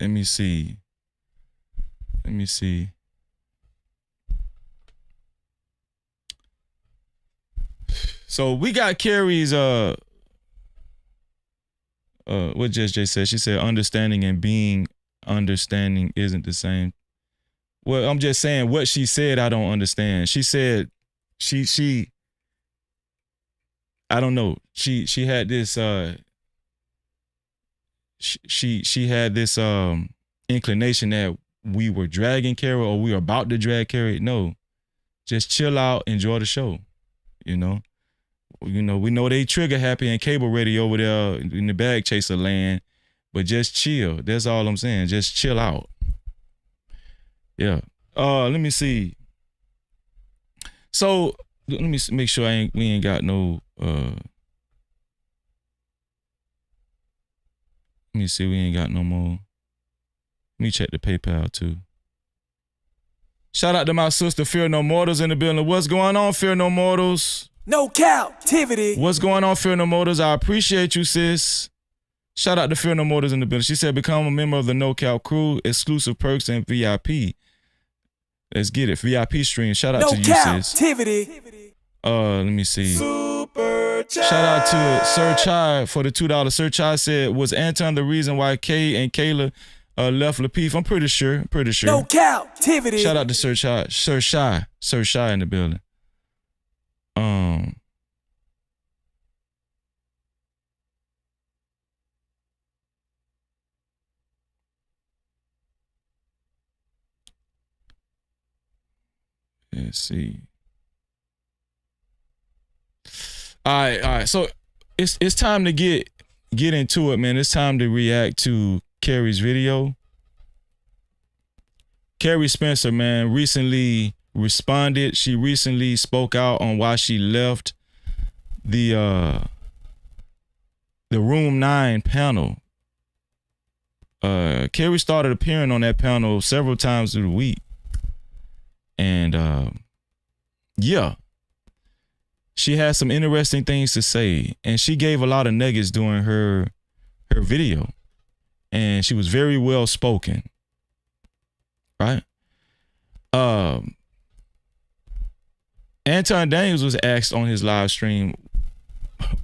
Let me see. So we got Keri's what Just Jay said. She said understanding and being understanding isn't the same. Well, I'm just saying what she said, I don't understand. She said she I don't know. She had this she had this inclination that we were dragging Keri or we were about to drag Keri. No. Just chill out, enjoy the show. You know, we know they trigger happy and cable ready over there in the bag chaser land, but just chill. That's all I'm saying. Just chill out. Yeah. Let me see. So let me make sure we ain't got no. Let me see. We ain't got no more. Let me check the PayPal too. Shout out to my sister Fear No Mortals in the building. What's going on, Fear No Mortals? No Cap-tivity. What's going on, Fear No Mortals? I appreciate you, sis. Shout out to Fear No Mortals in the building. She said, become a member of the No Cap crew, exclusive perks and VIP. Let's get it. VIP stream. Shout out to you, sis. Cap-tivity. Let me see. Super chat. Shout out to Sir Chai for the $2. Sir Chai said, was Anton the reason why Kay and Kayla left Lapeef? I'm pretty sure. No Cap-tivity. Shout out to Sir Shy in the building. Let's see. All right. So it's time to get into it, man. It's time to react to Carrie's video. Carrie Spencer, man, recently responded. She recently spoke out on why she left the Room 9 panel. Keri started appearing on that panel several times through the week. And yeah, she had some interesting things to say. And she gave a lot of nuggets during her video. And she was very well spoken. Right? Anton Daniels was asked on his live stream,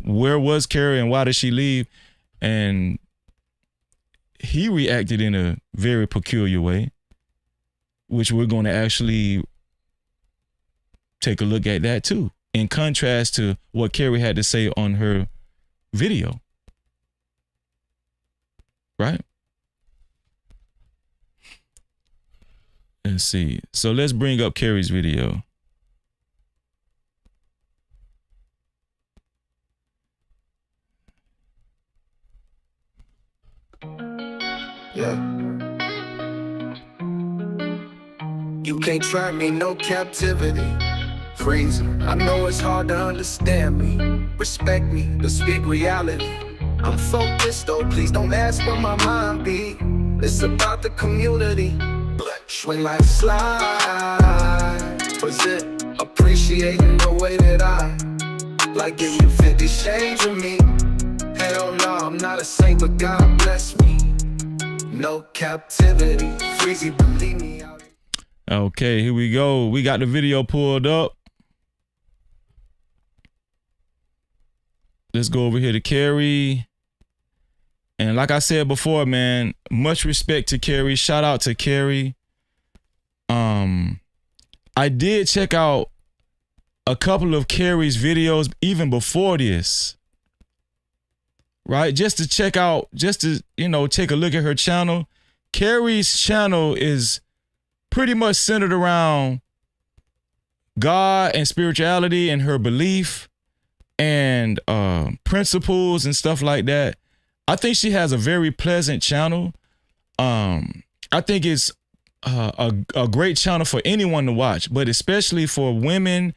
where was Keri and why did she leave? And he reacted in a very peculiar way, which we're going to actually take a look at that too, in contrast to what Keri had to say on her video. Right? Let's see. So let's bring up Keri's video. Yeah. You can't try me, no captivity. Freezing. I know it's hard to understand me. Respect me, to speak reality. I'm focused though, please don't ask where my mind be. It's about the community. Swing like slide. Was it appreciating the way that I like give you 50 shades of me? Hell no, I'm not a saint, but God bless me. No captivity, freezy, believe me. Okay, here we go. We got the video pulled up. Let's go over here to Keri. And like I said before, man, much respect to Keri. Shout out to Keri. I did check out a couple of Keri's videos even before this. Right? Just to check out, just to, take a look at her channel. Keri's channel is pretty much centered around God and spirituality and her belief and principles and stuff like that. I think she has a very pleasant channel. I think it's a great channel for anyone to watch, but especially for women,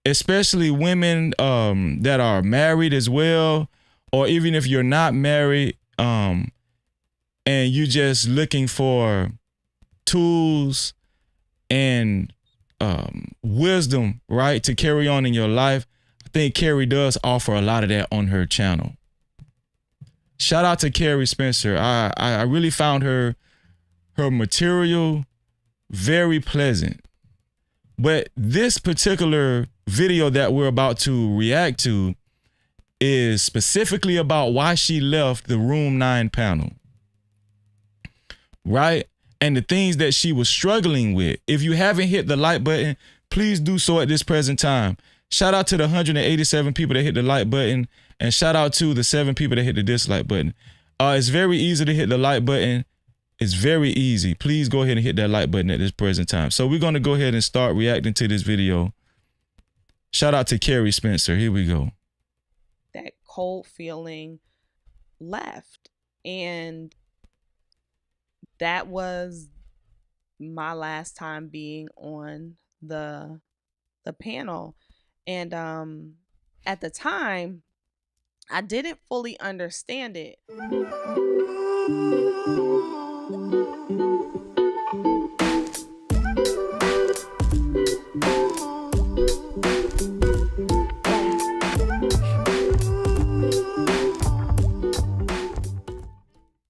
that are married as well, or even if you're not married, and you're just looking for tools and wisdom, right, to carry on in your life. I think Keri does offer a lot of that on her channel. Shout out to Carrie Spencer. I really found her material very pleasant. But this particular video that we're about to react to is specifically about why she left the Room 9 panel. Right? and the things that she was struggling with. If you haven't hit the like button, please do so at this present time. Shout out to the 187 people that hit the like button, and shout out to the 7 people that hit the dislike button. It's very easy to hit the like button. It's very easy. Please go ahead and hit that like button at this present time. So we're going to go ahead and start reacting to this video. Shout out to Carrie Spencer. Here we go. That cold feeling left. And that was my last time being on the panel. And at the time, I didn't fully understand it.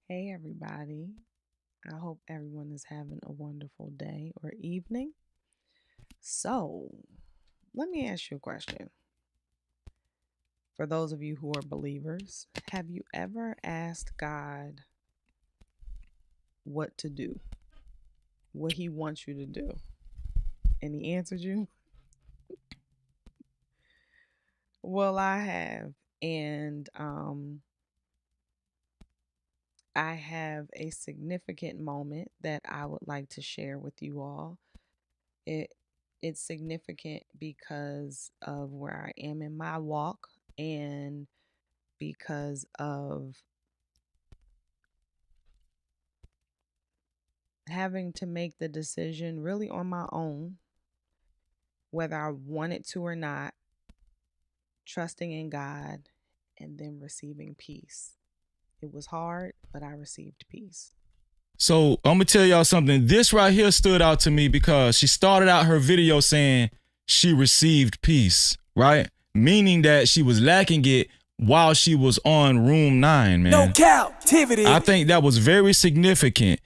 Hey everybody, I hope everyone is having a wonderful day or evening. So, let me ask you a question. For those of you who are believers, have you ever asked God what to do? What he wants you to do? And he answered you? Well, I have. And I have a significant moment that I would like to share with you all. It's significant because of where I am in my walk and because of having to make the decision really on my own, whether I wanted to or not, trusting in God and then receiving peace. It was hard, but I received peace. So I'm going to tell y'all something. This right here stood out to me because she started out her video saying she received peace, right? Meaning that she was lacking it while she was on room 9, man. No Cap-tivity. I think that was very significant.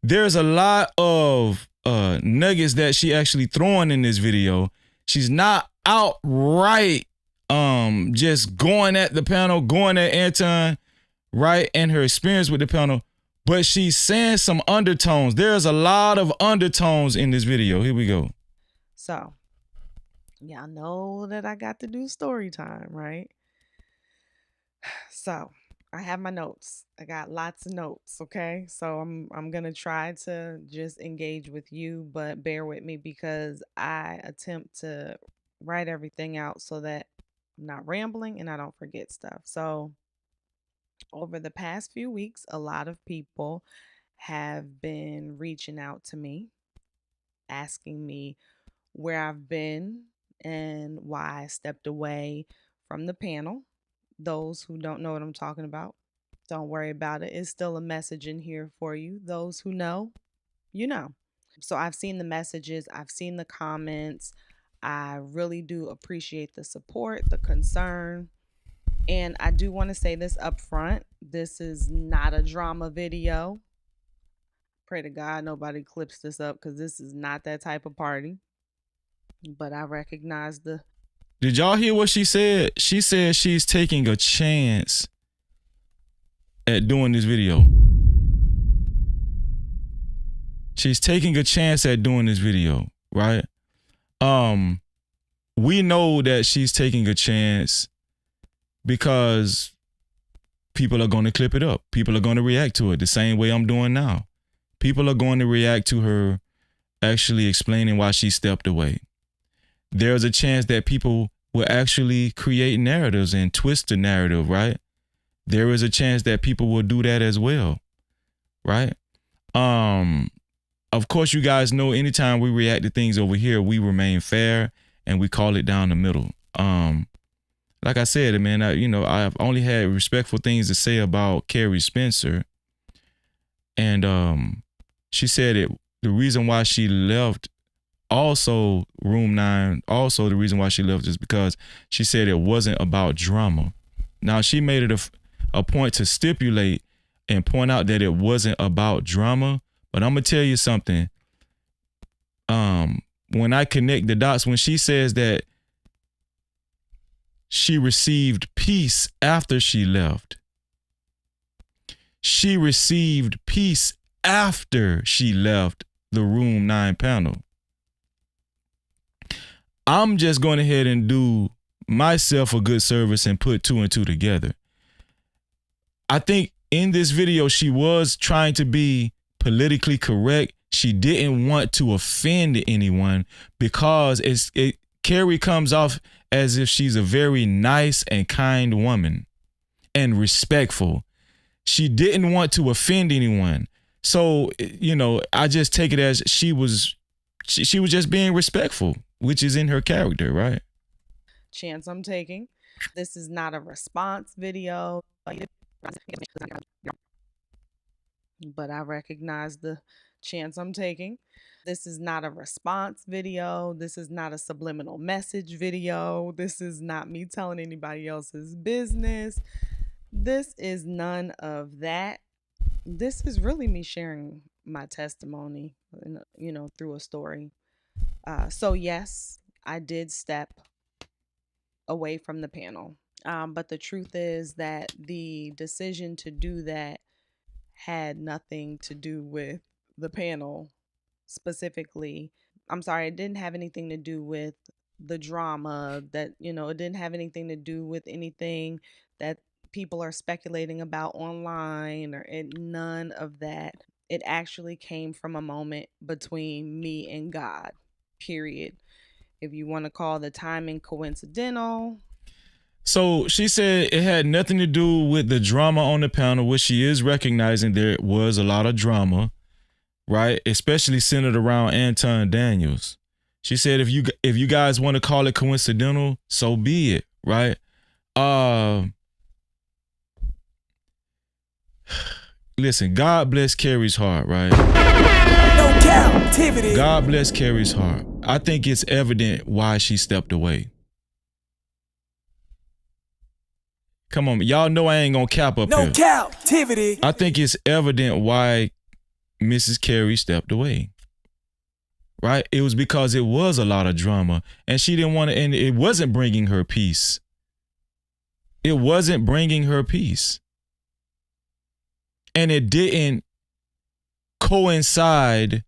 There's a lot of nuggets that she actually throwing in this video. She's not outright just going at the panel, going at Anton, right? And her experience with the panel. But she's saying some undertones. There's a lot of undertones in this video. Here we go. So, y'all know that I got to do story time, right? So, I have my notes. I got lots of notes, okay? So, I'm going to try to just engage with you, but bear with me because I attempt to write everything out so that I'm not rambling and I don't forget stuff. So, over the past few weeks, a lot of people have been reaching out to me, asking me where I've been and why I stepped away from the panel. Those who don't know what I'm talking about, don't worry about it. It's still a message in here for you. Those who know, you know. So I've seen the messages, I've seen the comments. I really do appreciate the support, the concern. And I do want to say this up front. This is not a drama video. Pray to God nobody clips this up because this is not that type of party. But I recognize the... Did y'all hear what she said? She said she's taking a chance at doing this video. She's taking a chance at doing this video, right? We know that she's taking a chance because people are going to clip it up. People are going to react to it the same way I'm doing now. People are going to react to her actually explaining why she stepped away. There's a chance that people will actually create narratives and twist the narrative, right? There is a chance that people will do that as well, right? Of course, you guys know anytime we react to things over here, we remain fair and we call it down the middle. Like I said, man, I've only had respectful things to say about Carrie Spencer. And she said it, the reason why she left also room 9, also the reason why she left is because she said it wasn't about drama. Now, she made it a point to stipulate and point out that it wasn't about drama. But I'm going to tell you something. When I connect the dots, when she says that she received peace after she left, she received peace after she left the Room 9 panel. I'm just going ahead and do myself a good service and put 2 and 2 together. I think in this video, she was trying to be politically correct. She didn't want to offend anyone because Keri comes off as if she's a very nice and kind woman and respectful. She didn't want to offend anyone. So, you know, I just take it as she was just being respectful, which is in her character, right? Chance I'm taking. This is not a response video. But I recognize the chance I'm taking. This is not a response video. This is not a subliminal message video. This is not me telling anybody else's business. This is none of that. This is really me sharing my testimony, you know, through a story. So yes, I did step away from the panel. But the truth is that the decision to do that had nothing to do with the panel specifically. I'm sorry, it didn't have anything to do with the drama that, you know, it didn't have anything to do with anything that people are speculating about online none of that. It actually came from a moment between me and God, period. If you want to call the timing coincidental. So she said it had nothing to do with the drama on the panel, which she is recognizing there was a lot of drama, right? Especially centered around Anton Daniels. She said if you guys want to call it coincidental, so be it, right? Listen, God bless Keri's heart, right? No Cap-tivity. God bless Keri's heart. I think it's evident why she stepped away. Come on, y'all know I ain't gonna cap up here. No Cap-tivity. I think it's evident why Mrs. Keri stepped away. Right? It was because it was a lot of drama and she didn't want to, and it wasn't bringing her peace. It wasn't bringing her peace. And it didn't coincide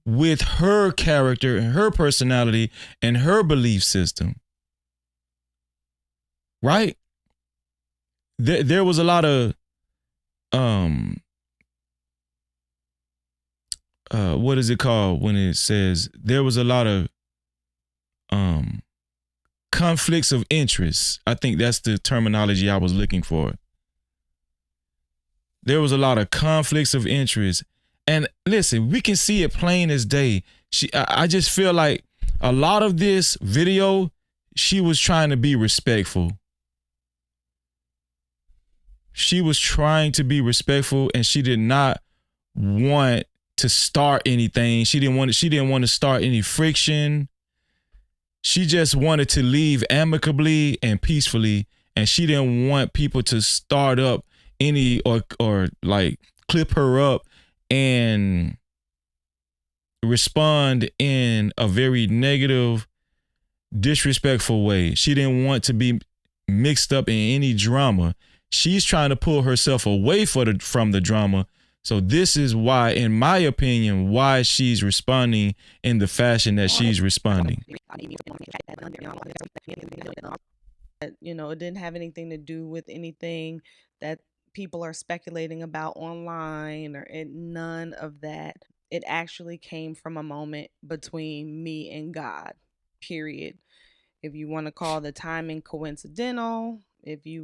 with her character and her personality and her belief system. Right? There was a lot of what is it called when it says there was a lot of conflicts of interest. I think that's the terminology I was looking for. There was a lot of conflicts of interest. And listen, we can see it plain as day. I just feel like a lot of this video, she was trying to be respectful. She was trying to be respectful and she did not want to start anything. She didn't want to start any friction. She just wanted to leave amicably and peacefully, and she didn't want people to start up any or like clip her up and respond in a very negative, disrespectful way. She didn't want to be mixed up in any drama. She's trying to pull herself away from the drama. So this is why, in my opinion, why she's responding in the fashion that she's responding. You know, it didn't have anything to do with anything that people are speculating about online none of that. It actually came from a moment between me and God, period. If you want to call the timing coincidental,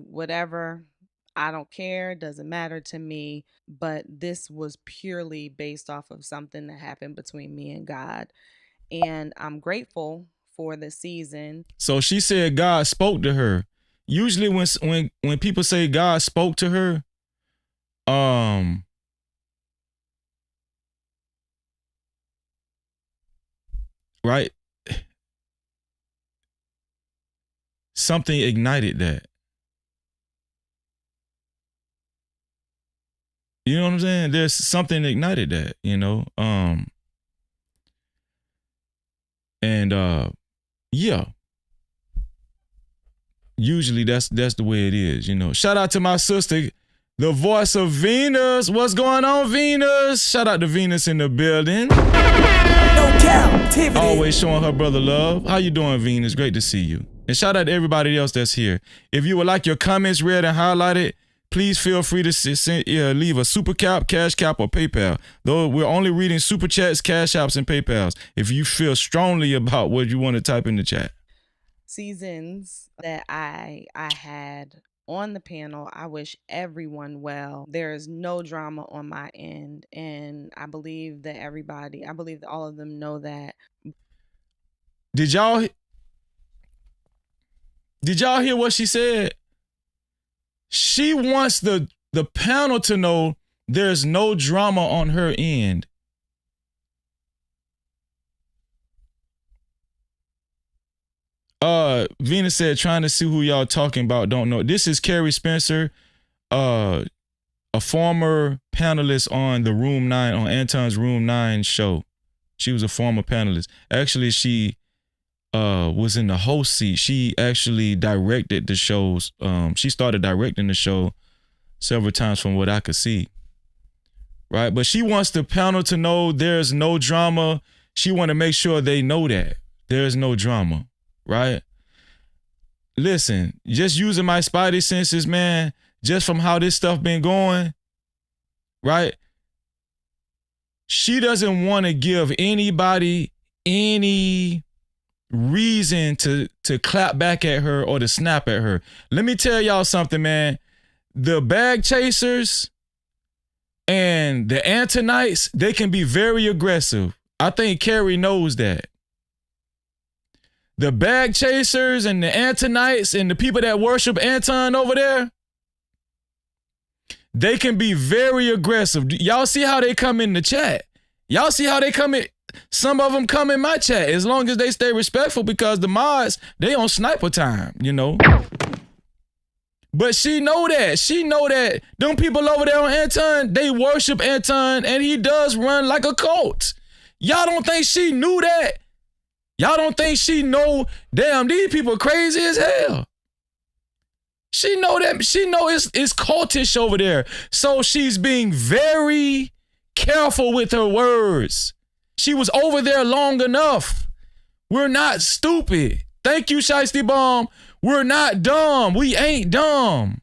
whatever, I don't care, doesn't matter to me, but this was purely based off of something that happened between me and God. And I'm grateful for the season. So she said God spoke to her. Usually when people say God spoke to her, right? Something ignited that. You know what I'm saying? There's something that ignited that, you know? Yeah. Usually that's the way it is, you know. Shout out to my sister, The voice of Venus. What's going on, Venus? Shout out to Venus in the building. No Cap-tivity. Always showing her brother love. How you doing, Venus? Great to see you. And shout out to everybody else that's here. If you would like your comments read and highlighted, please feel free to leave a super cap, cash cap, or PayPal. Though we're only reading super chats, cash apps, and PayPals. If you feel strongly about what you want to type in the chat. Seasons that I had on the panel, I wish everyone well. There is no drama on my end, and I believe that all of them know that. Did y'all hear what she said? She wants the panel to know there's no drama on her end. Venus said, trying to see who y'all talking about, don't know. This is Carrie Spencer, a former panelist on the Room 9, on Anton's Room 9 show. She was a former panelist. Actually, she was in the host seat. She actually directed the shows. She started directing the show several times from what I could see. Right? But she wants the panel to know there's no drama. She want to make sure they know that there's no drama. Right? Listen, just using my spidey senses, man, just from how this stuff been going, right? She doesn't want to give anybody any reason to clap back at her or to snap at her. Let me tell y'all something, man. The bag chasers and the Antonites, they can be very aggressive. I think Keri knows that. The bag chasers and the Antonites and the people that worship Anton over there, they can be very aggressive. Y'all see how they come in the chat? Y'all see how they come in? Some of them come in my chat as long as they stay respectful, because the mods, they on sniper time, you know. But she know that. She know that them people over there on Anton, they worship Anton, and he does run like a cult. Y'all don't think she knew that? Y'all don't think she know, damn, these people crazy as hell. She know that. She know it's cultish over there. So she's being very careful with her words. She was over there long enough. We're not stupid. Thank you, Shiesty Bomb. We're not dumb. We ain't dumb.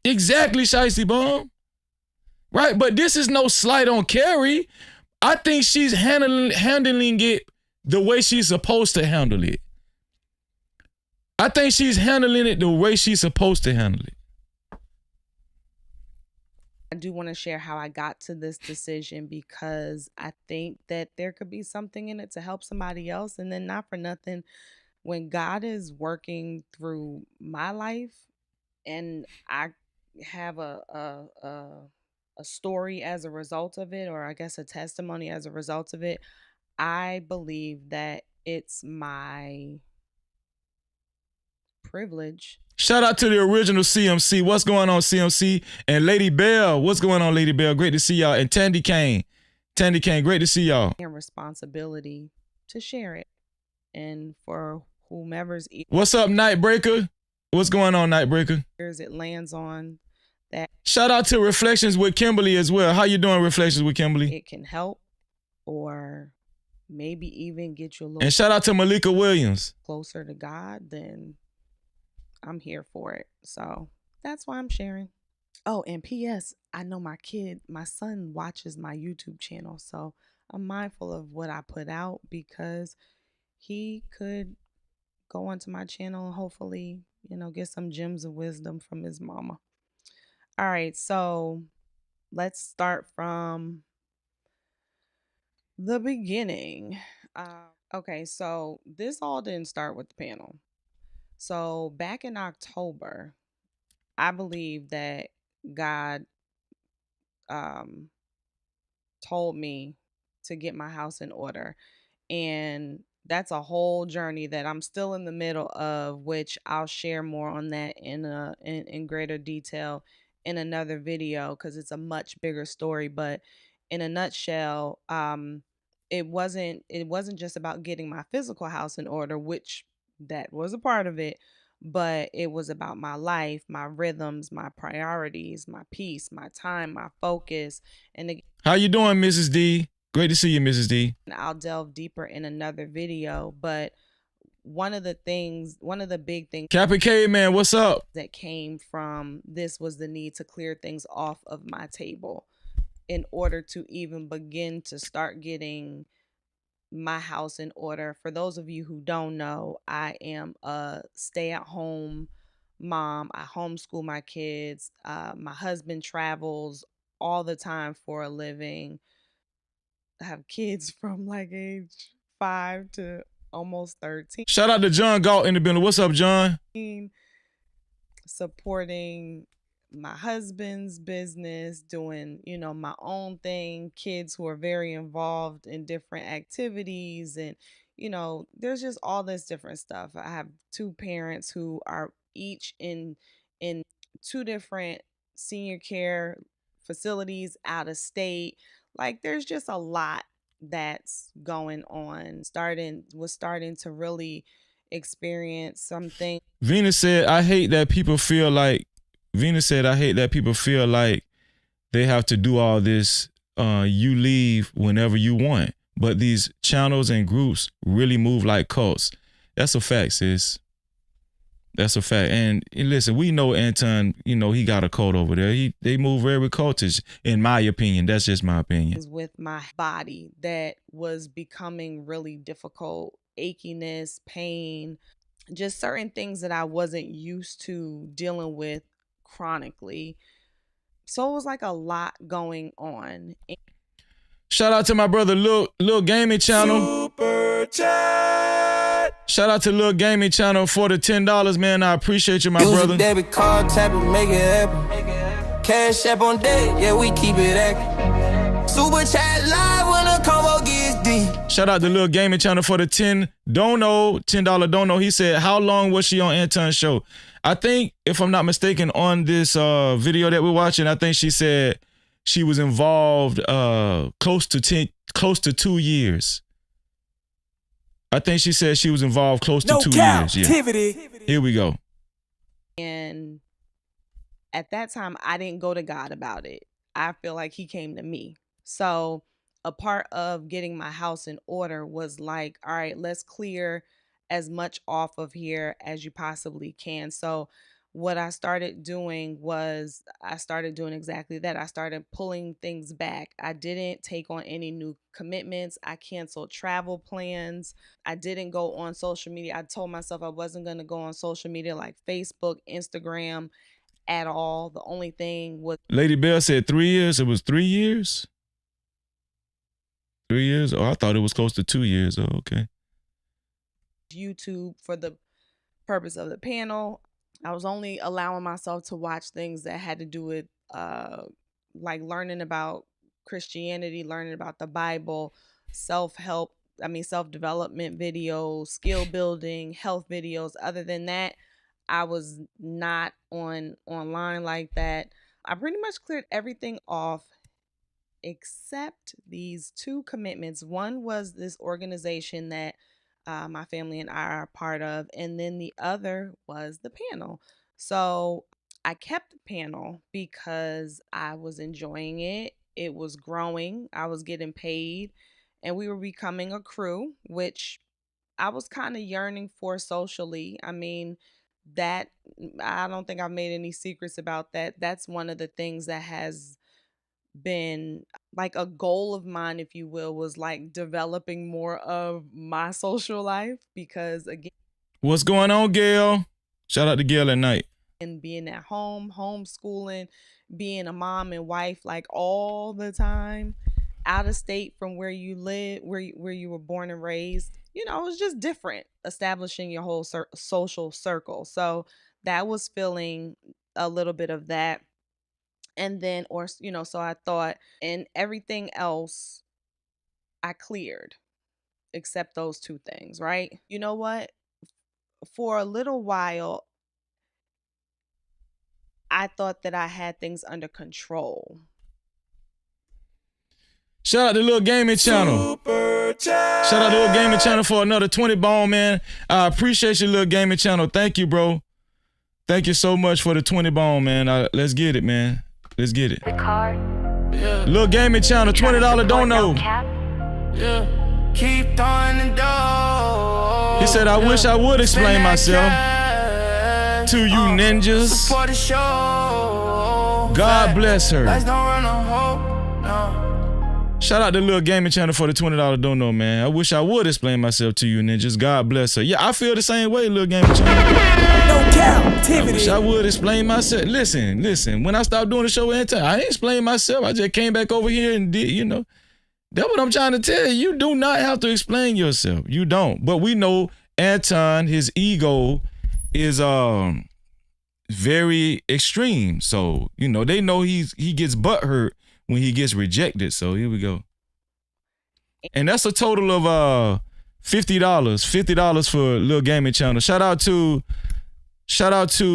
Exactly, Shiesty Bomb. Right? But this is no slight on Keri. I think she's handling it the way she's supposed to handle it. I think she's handling it the way she's supposed to handle it. I do want to share how I got to this decision, because I think that there could be something in it to help somebody else. And then, not for nothing, when God is working through my life and I have a story as a result of it, or I guess a testimony as a result of it, I believe that it's my privilege. Shout out to the original CMC. What's going on, CMC? And Lady Bell. What's going on, Lady Bell? Great to see y'all. And Tandy Kane. Tandy Kane, great to see y'all. And responsibility to share it. And for whomever's ears. What's up, Nightbreaker? What's going on, Nightbreaker? It lands on that. Shout out to Reflections with Kimberly as well. How you doing, Reflections with Kimberly? It can help, or maybe even get you a little. And shout out to Malika Williams. Closer to God, then I'm here for it. So that's why I'm sharing. Oh, and P.S. I know my son watches my YouTube channel, so I'm mindful of what I put out, because he could go onto my channel and hopefully, get some gems of wisdom from his mama. All right, so let's start from the beginning. Okay, so this all didn't start with the panel. So back in October, I believe that God told me to get my house in order. And that's a whole journey that I'm still in the middle of, which I'll share more on that in greater detail in another video, because it's a much bigger story. But in a nutshell, it wasn't just about getting my physical house in order, which that was a part of it, but it was about my life, my rhythms, my priorities, my peace, my time, my focus. And how you doing, Mrs. D? Great to see you, Mrs. D. I'll delve deeper in another video, but one of the big things, Cappy K, man, what's up? That came from this was the need to clear things off of my table in order to even begin to start getting my house in order. For those of you who don't know, I am a stay-at-home mom. I homeschool my kids. My husband travels all the time for a living. I have kids from like age 5 to almost 13. Shout out to John Galt in the building. What's up, John? Supporting my husband's business, doing, my own thing, kids who are very involved in different activities. And, there's just all this different stuff. I have 2 parents who are each in 2 different senior care facilities out of state. Like, there's just a lot that's going on. Was starting to really experience something. Venus said, I hate that people feel like they have to do all this. You leave whenever you want. But these channels and groups really move like cults. That's a fact, sis. That's a fact. And listen, we know Anton, he got a cult over there. They move very cultish, in my opinion. That's just my opinion. With my body that was becoming really difficult, achiness, pain, just certain things that I wasn't used to dealing with chronically. So it was like a lot going on. Shout out to my brother Lil Gaming Channel. Super chat. Shout out to Lil Gaming Channel for the $10, man. I appreciate you, my brother. Use a debit card, tap it, make it happen. Cash app on deck, yeah, we keep it active. Super chat live when the combo gets deep. Shout out to Lil Gaming Channel for the $10 dono. He said, how long was she on Anton's show? I think, if I'm not mistaken, on this video that we're watching, I think she said she was involved close to 2 years. I think she said she was involved close to 2 years. Yeah. Here we go. And at that time, I didn't go to God about it. I feel like he came to me. So a part of getting my house in order was like, all right, let's clear as much off of here as you possibly can. So what I started doing was exactly that. I started pulling things back. I didn't take on any new commitments. I canceled travel plans. I didn't go on social media. I told myself I wasn't going to go on social media like Facebook, Instagram at all. The only thing was... Lady Bell said 3 years. It was 3 years? 3 years? Oh, I thought it was close to 2 years. Oh, okay. YouTube for the purpose of the panel. I was only allowing myself to watch things that had to do with like learning about Christianity, learning about the Bible, self-development videos, skill building, health videos. Other than that, I was not online like that. I pretty much cleared everything off except these 2 commitments. One was this organization that my family and I are a part of, and then the other was the panel. So I kept the panel because I was enjoying it. It was growing. I was getting paid, and we were becoming a crew, which I was kind of yearning for socially. I mean, that I don't think I've made any secrets about that. That's one of the things that has been like a goal of mine, if you will, was like developing more of my social life, because again, what's going on, Gail? Shout out to Gail at night. And being at home, homeschooling, being a mom and wife like all the time, out of state from where you live, where you were born and raised, it was just different, establishing your whole social circle. So that was feeling a little bit of that. And then, so I thought, and everything else I cleared except those 2 things, right? You know what? For a little while, I thought that I had things under control. Shout out to Lil Gaming Channel. Shout out to Lil Gaming Channel for another 20 bone, man. I appreciate you, Lil Gaming Channel. Thank you, bro. Thank you so much for the 20 bone, man. Let's get it, man. Let's get it. The card. Yeah. Little gaming channel, $20 don't know. Yeah. Keep throwing the dough. He said, I wish I would explain myself to you ninjas. Support the show. God bless her. Lights don't run on hope. No. Shout out to Little Gaming Channel for the $20 don't know, man. I wish I would explain myself to you ninjas. God bless her. Yeah, I feel the same way, Little Gaming Channel. No Cap-tivity. I wish I would explain myself. Listen. When I stopped doing the show with Anton, I didn't explain myself. I just came back over here and did, That's what I'm trying to tell you. You do not have to explain yourself. You don't. But we know Anton, his ego is very extreme. So, they know he gets butthurt when he gets rejected. So here we go. And that's a total of $50. $50 for Lil Gaming Channel. Shout out to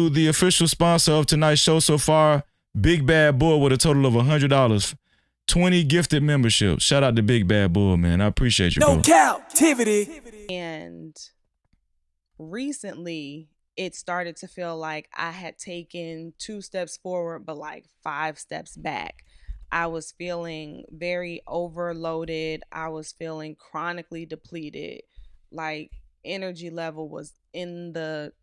the official sponsor of tonight's show so far, Big Bad Bull, with a total of $100. 20 gifted memberships. Shout out to Big Bad Bull, man. I appreciate you, bro. No Cap-tivity. And recently, it started to feel like I had taken 2 steps forward, but like 5 steps back. I was feeling very overloaded. I was feeling chronically depleted. Like energy level was in the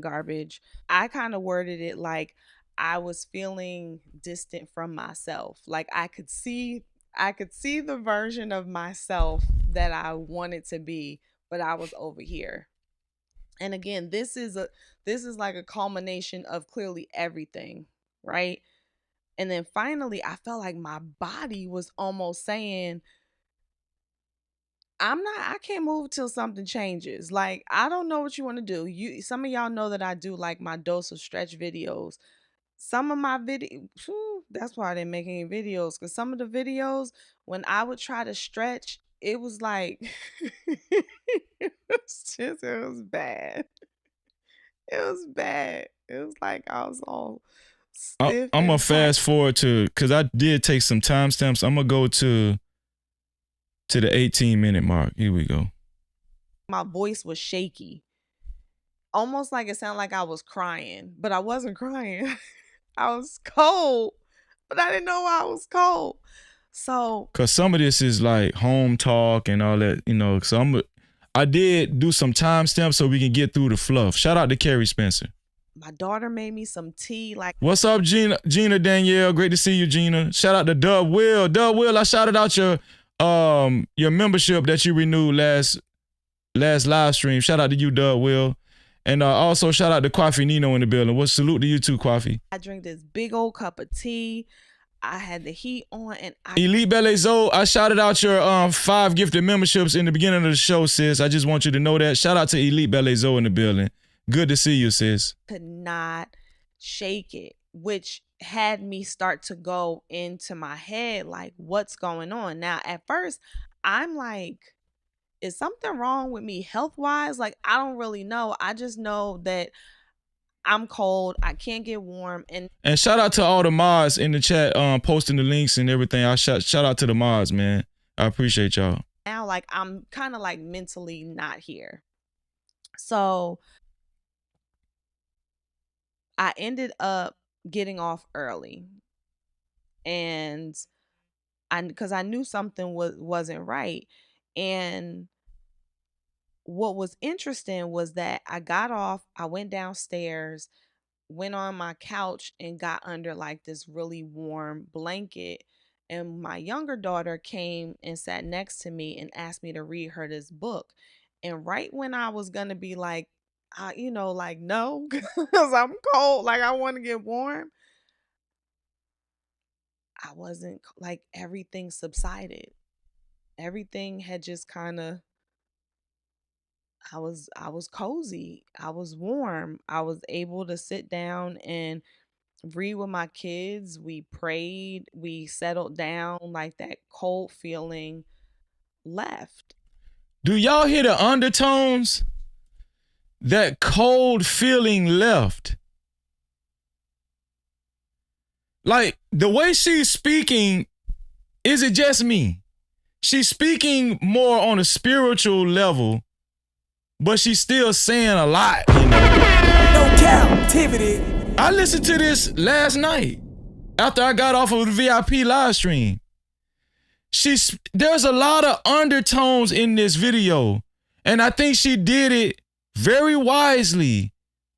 garbage. I kind of worded it like I was feeling distant from myself. Like I could see the version of myself that I wanted to be, but I was over here. And again, this is like a culmination of clearly everything, right? And then finally, I felt like my body was almost saying, I can't move till something changes. Like, I don't know what you want to do. Some of y'all know that I do like my dose of stretch videos. Some of my that's why I didn't make any videos, because some of the videos, when I would try to stretch, it was like, it was bad. It was bad. It was like I was all stiff. I'm going to fast forward to, because I did take some timestamps. I'm going to go to the 18-minute mark. Here we go. My voice was shaky. Almost like it sounded like I was crying, but I wasn't crying. I was cold, but I didn't know why I was cold. So, because some of this is like home talk and all that, so I did do some timestamps so we can get through the fluff. Shout out to Carrie Spencer. My daughter made me some tea. Like, what's up, Gina Danielle? Great to see you, Gina. Shout out to Dub Will. Dub Will, I shouted out your membership that you renewed last live stream. Shout out to you, Dub Will. And also shout out to Coffee Nino in the building. Well, salute to you too, Coffee. I drink this big old cup of tea. I had the heat on, and Elite Belezo, I shouted out your 5 gifted memberships in the beginning of the show, sis. I just want you to know that. Shout out to Elite Belezo in the building. Good to see you, sis. Could not shake it, which had me start to go into my head like, what's going on? Now, at first, I'm like, is something wrong with me health-wise? Like, I don't really know. I just know that I'm cold. I can't get warm. And shout out to all the mods in the chat, posting the links and everything. I shout out to the mods, man. I appreciate y'all. Now, like, I'm kind of like mentally not here. So I ended up getting off early, and because I knew something wasn't right. And what was interesting was that I got off, I went downstairs, went on my couch and got under like this really warm blanket. And my younger daughter came and sat next to me and asked me to read her this book. And right when I was going to be like, like, no, because I'm cold, like I want to get warm, I wasn't, like, everything subsided. Everything had just kind of, I was cozy. I was warm. I was able to sit down and read with my kids. We prayed. We settled down. Like, that cold feeling left. Do y'all hear the undertones? That cold feeling left. Like, the way she's speaking, is it just me? She's speaking more on a spiritual level, but she's still saying a lot, Cap-tivity. I listened to this last night after I got off of the VIP live stream. There's a lot of undertones in this video, and I think she did it very wisely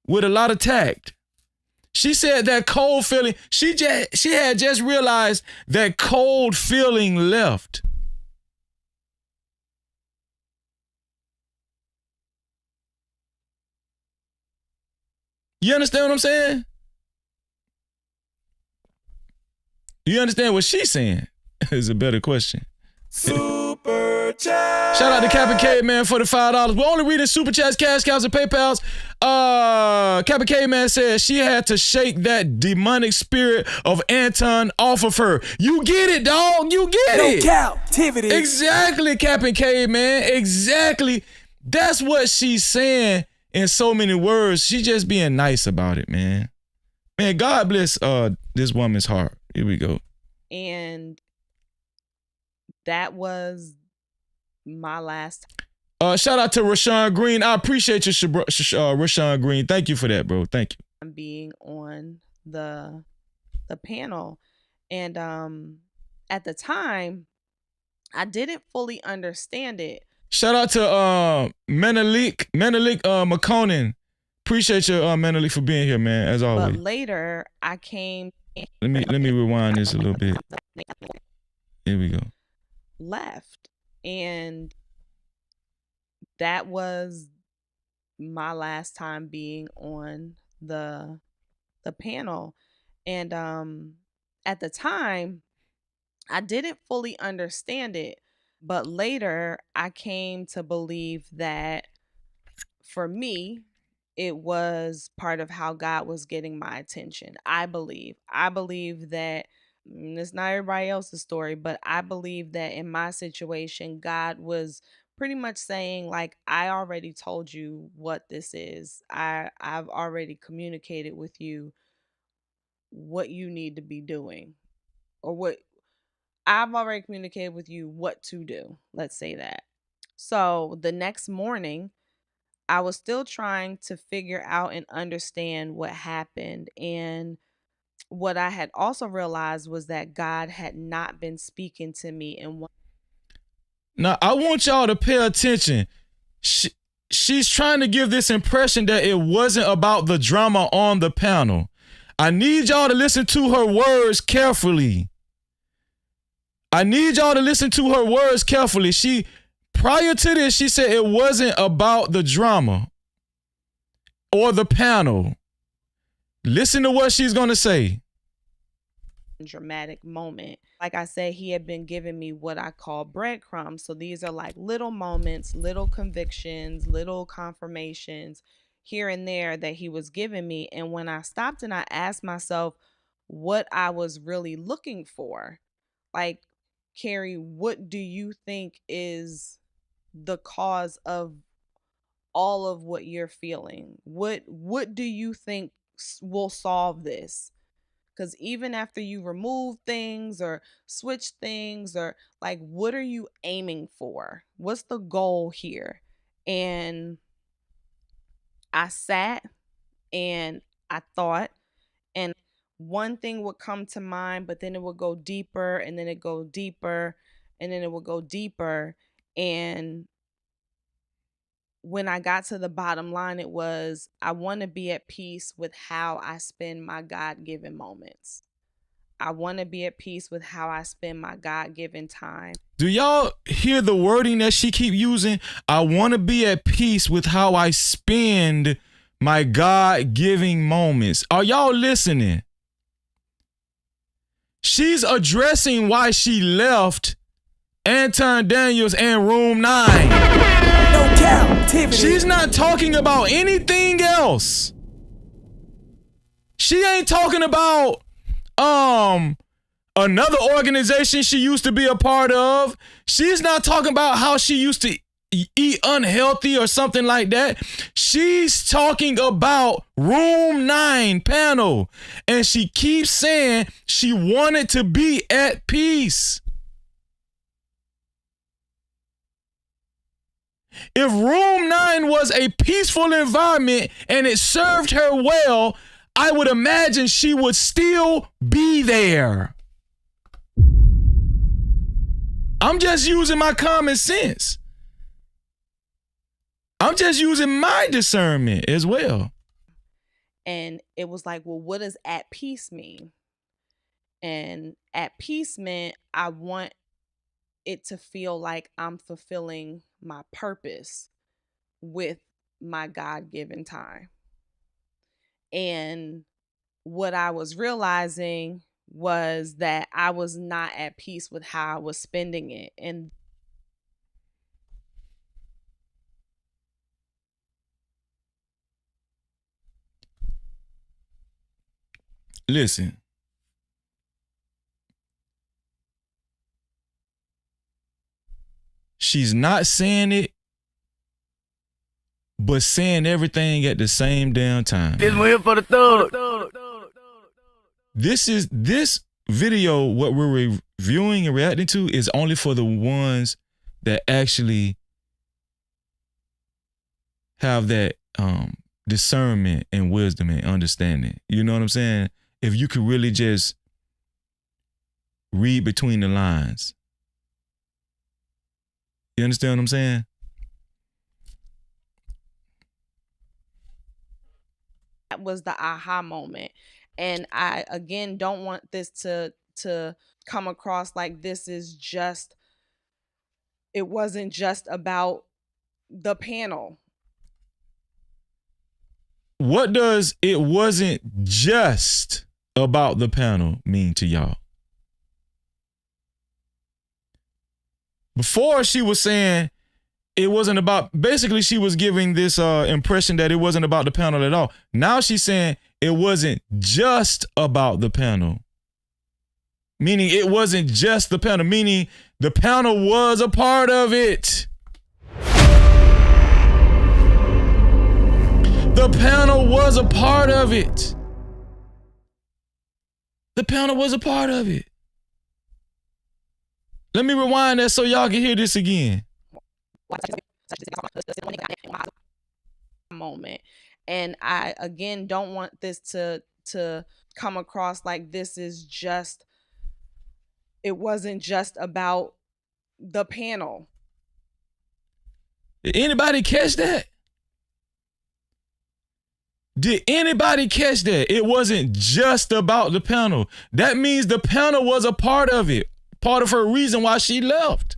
with a lot of tact. She said that cold feeling, she had just realized that cold feeling left. You understand what I'm saying? Do you understand what she's saying? Is a better question. Super chat. Shout out to Cap and Caveman for the $5. We're only reading super chats, cash cows, and PayPals. Cap and Caveman says she had to shake that demonic spirit of Anton off of her. You get it, dog. You get it. Cap-tivity. Exactly, Cap and Caveman. Exactly. That's what she's saying in so many words. She just being nice about it, man. Man, God bless this woman's heart. Here we go. And that was my last. Shout out to Rashawn Green. I appreciate you, Rashawn Green. Thank you for that, bro. Thank you. I'm being on the panel, and at the time, I didn't fully understand it. Shout out to Menelik McConan. Appreciate you, Menelik, for being here, man. As always. But later, I came. Let me rewind this a little bit. Here we go. Left, and that was my last time being on the panel, and at the time I didn't fully understand it, but later I came to believe that for me it was part of how God was getting my attention. I believe that it's not everybody else's story, but I believe that in my situation, God was pretty much saying, like, I already told you what this is. I've already communicated with you what you need to be doing, or what I've already communicated with you what to do. Let's say that. So the next morning, I was still trying to figure out and understand what happened. And what I had also realized was that God had not been speaking to me in one. Now, I want y'all to pay attention. She's trying to give this impression that it wasn't about the drama on the panel. I need y'all to listen to her words carefully. Prior to this, she said it wasn't about the drama or the panel. Listen to what she's going to say. Dramatic moment. Like I said, he had been giving me what I call breadcrumbs. So these are like little moments, little convictions, little confirmations here and there that he was giving me. And when I stopped and I asked myself what I was really looking for, like, Keri, what do you think is the cause of all of what you're feeling? What do you think will solve this? Because even after you remove things or switch things, or like, what are you aiming for? What's the goal here? And I sat and I thought, and one thing would come to mind, but then it would go deeper, and then it go deeper, and then it would go deeper. And when I got to the bottom line, it was, I want to be at peace with how I spend my God-given moments. I want to be at peace with how I spend my God-given time. Do y'all hear the wording that she keep using? I want to be at peace with how I spend my God-giving moments. Are y'all listening? She's addressing why she left Anton Daniels and Room 9. No Cap-tivity. She's not talking about anything else. She ain't talking about another organization she used to be a part of. She's not talking about how she used to eat unhealthy or something like that. She's talking about Room 9 panel. And she keeps saying she wanted to be at peace. If room 9 was a peaceful environment and it served her well, I would imagine she would still be there. I'm just using my common sense. I'm just using my discernment as well. And it was like, well, what does at peace mean? And at peace meant I want it to feel like I'm fulfilling my purpose with my God-given time. And what I was realizing was that I was not at peace with how I was spending it. And listen. She's not saying it, but saying everything at the same damn time. This one here for the thug. This video, what we're reviewing and reacting to, is only for the ones that actually have that discernment and wisdom and understanding. You know what I'm saying? If you could really just read between the lines. You understand what I'm saying? that was the aha moment. And I, again, don't want this to come across like this is just, it wasn't just about the panel. What does "it wasn't just about the panel" mean to y'all? Before, she was saying it wasn't about, basically she was giving this impression that it wasn't about the panel at all. Now she's saying it wasn't just about the panel. Meaning it wasn't just the panel, meaning the panel was a part of it. The panel was a part of it. The panel was a part of it. Let me rewind that so y'all can hear this again. Moment. And I, again, don't want this to come across like this is just, it wasn't just about the panel. Did anybody catch that? Did anybody catch that? It wasn't just about the panel. That means the panel was a part of it. Part of her reason why she left.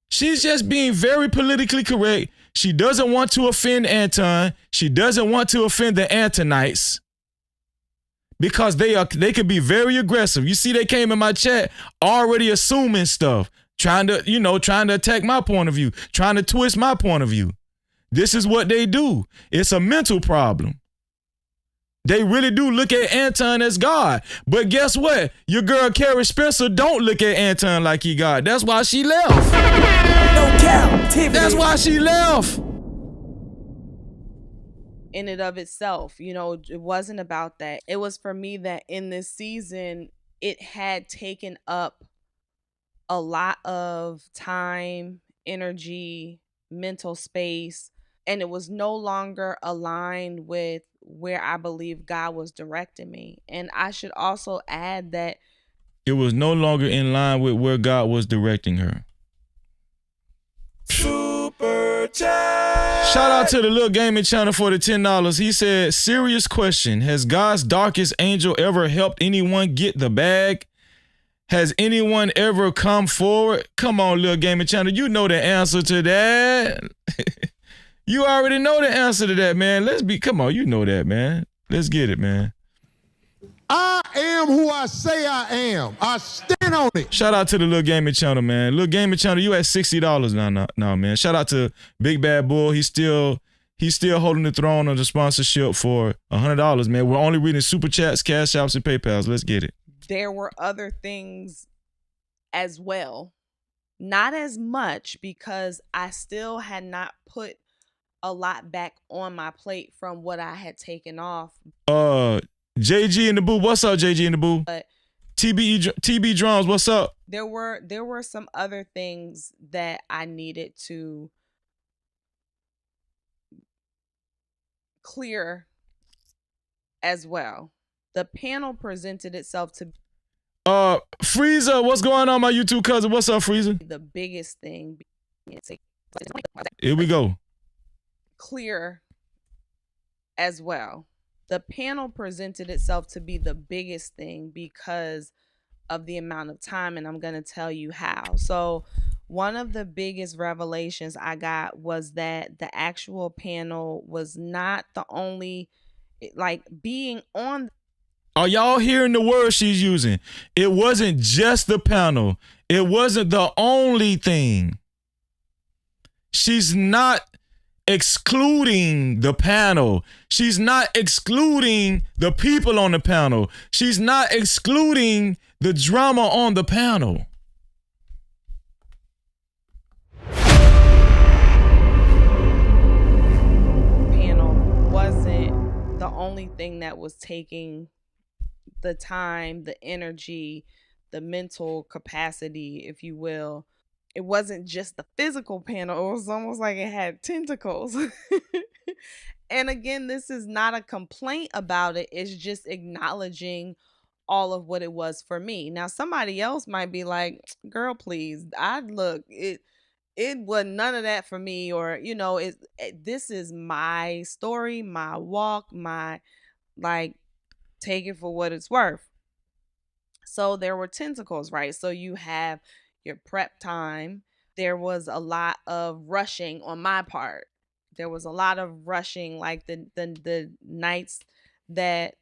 She's just being very politically correct. She doesn't want to offend Anton. She doesn't want to offend the Antonites. Because they could be very aggressive. You see, they came in my chat already assuming stuff, trying to attack my point of view, trying to twist my point of view. This is what they do. It's a mental problem. They really do look at Anton as God. But guess what? Your girl Carrie Spencer don't look at Anton like he God. That's why she left. No Cap-tivity. That's why she left. In and of itself, it wasn't about that. It was for me that in this season, it had taken up a lot of time, energy, mental space, and it was no longer aligned with where I believe God was directing me. And I should also add that it was no longer in line with where God was directing her. Super chat. Shout out to the Little Gaming Channel for the $10. He said, serious question. Has God's darkest angel ever helped anyone get the bag? Has anyone ever come forward? Come on, Little Gaming Channel. You know the answer to that. You already know the answer to that, man. Come on, you know that, man. Let's get it, man. I am who I say I am. I stand on it. Shout out to the Little Gaming Channel, man. Little Gaming Channel, you at $60 now, man. Shout out to Big Bad Bull. He's still holding the throne of the sponsorship for $100, man. We're only reading super chats, cash apps, and PayPals. Let's get it. There were other things as well. Not as much, because I still had not put a lot back on my plate from what I had taken off. JG in the boo. What's up, JG in the boo? But TB Drums, what's up? There were some other things that I needed to clear as well. The panel presented itself to Freezer, what's going on, my YouTube cousin? What's up, Freezer? the biggest thing. Here we go. Clear as well. The panel presented itself to be the biggest thing because of the amount of time, and I'm going to tell you how. So one of the biggest revelations I got was that the actual panel was not the only, like, being on. Are y'all hearing the word she's using? It wasn't just the panel. It wasn't the only thing. She's not excluding the panel. She's not excluding the people on the panel. She's not excluding the drama on the panel. Panel wasn't the only thing that was taking the time, the energy, the mental capacity, if you will. It wasn't just the physical panel. It was almost like it had tentacles. And again, this is not a complaint about it. It's just acknowledging all of what it was for me. Now, somebody else might be like, girl, please, it wasn't none of that for me. Or, this is my story, my walk, my, like, take it for what it's worth. So there were tentacles, right? So you have your prep time. There was a lot of rushing on my part. There was a lot of rushing, like the nights that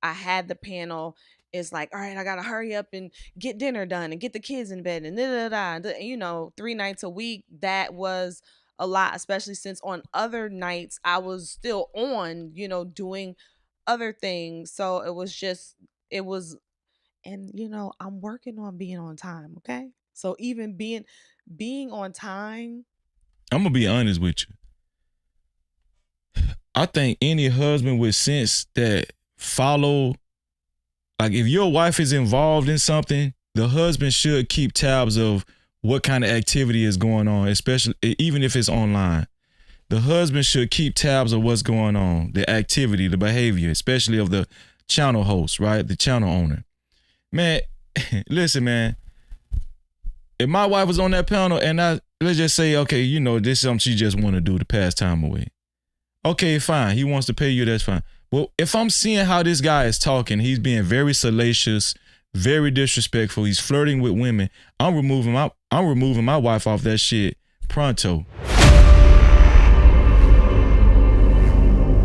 I had the panel. It's like, all right, I gotta hurry up and get dinner done and get the kids in bed and da. 3 nights a week. That was a lot, especially since on other nights I was still on, doing other things. So I'm working on being on time, okay? So even being on time. I'm gonna be honest with you. I think any husband with sense that follow, like, if your wife is involved in something, the husband should keep tabs of what kind of activity is going on, especially even if it's online. The husband should keep tabs of what's going on, the activity, the behavior, especially of the channel host, right? The channel owner. Man, listen, man. If my wife was on that panel and let's just say, okay, this is something she just want to do to pass time away. Okay, fine. He wants to pay you, that's fine. Well, if I'm seeing how this guy is talking, he's being very salacious, very disrespectful. He's flirting with women. I'm removing my wife off that shit pronto.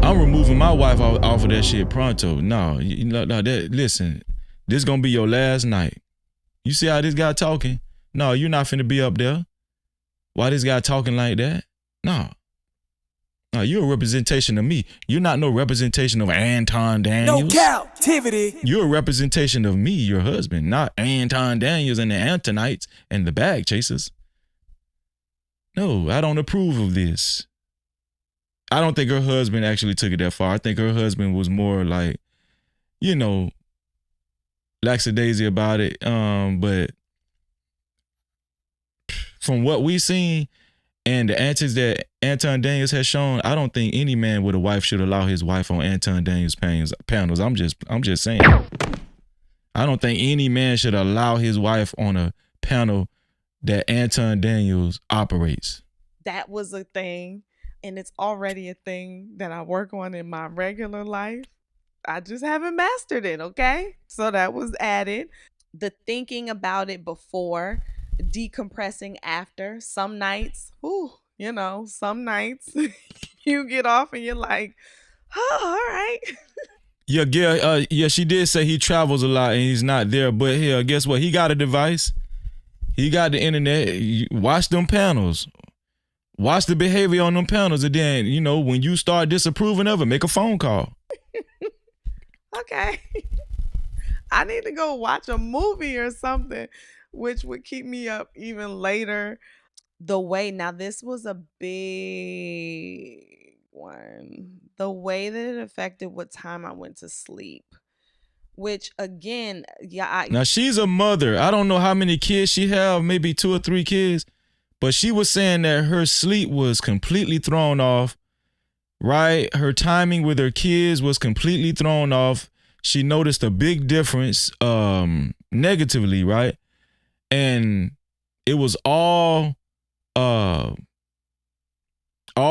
I'm removing my wife off of that shit pronto. No, listen, this gonna be your last night. You see how this guy talking? No, you're not finna be up there. Why this guy talking like that? No, you're a representation of me. You're not no representation of Anton Daniels. No Cap-tivity. You're a representation of me, your husband, not Anton Daniels and the Antonites and the bag chasers. No, I don't approve of this. I don't think her husband actually took it that far. I think her husband was more like, lackadaisy about it. But from what we seen and the antics that Anton Daniels has shown, I don't think any man with a wife should allow his wife on Anton Daniels panels. I'm just saying. I don't think any man should allow his wife on a panel that Anton Daniels operates. That was a thing, and it's already a thing that I work on in my regular life. I just haven't mastered it, okay? So that was added. The thinking about it before, decompressing after. Some nights, some nights you get off and you're like, oh, all right. Yeah, she did say he travels a lot and he's not there. But here, guess what? He got a device. He got the internet. Watch them panels. Watch the behavior on them panels. And then, when you start disapproving of it, make a phone call. Okay. I need to go watch a movie or something, which would keep me up even later. Now this was a big one. The way that it affected what time I went to sleep which again, yeah. Now she's a mother. I don't know how many kids she have, maybe 2 or 3 kids, but she was saying that her sleep was completely thrown off, right? Her timing with her kids was completely thrown off. She noticed a big difference negatively, right? And it was all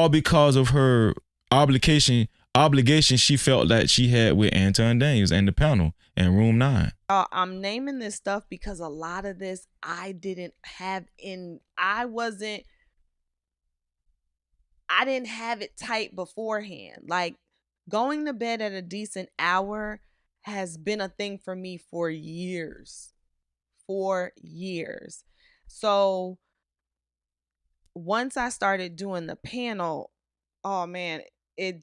because of her obligation she felt that she had with Anton Daniels and the panel and Room 9. I'm naming this stuff because a lot of this I didn't have I didn't have it tight beforehand. Like, going to bed at a decent hour has been a thing for me for years. So once I started doing the panel, oh man, it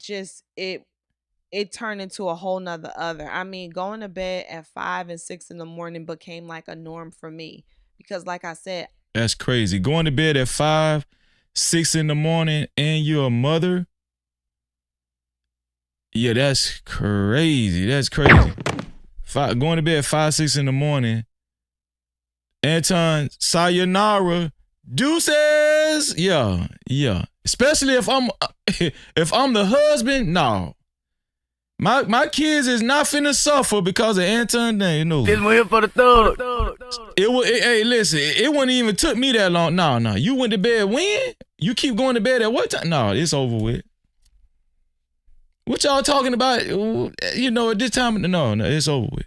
turned into a whole nother other. I mean, going to bed at 5 and 6 in the morning became like a norm for me because, like I said, that's crazy. Going to bed at 5, 6 in the morning and you're a mother. Yeah, that's crazy. Going to bed at 5, 6 in the morning. Anton, sayonara, deuces. Yeah. Especially if I'm the husband. No, my kids is not finna suffer because of Anton. No. This one here for the third. Hey, listen, it wouldn't even took me that long. No. You went to bed when? You keep going to bed at what time? No, it's over with. What y'all talking about? You know, at this time? No, it's over with.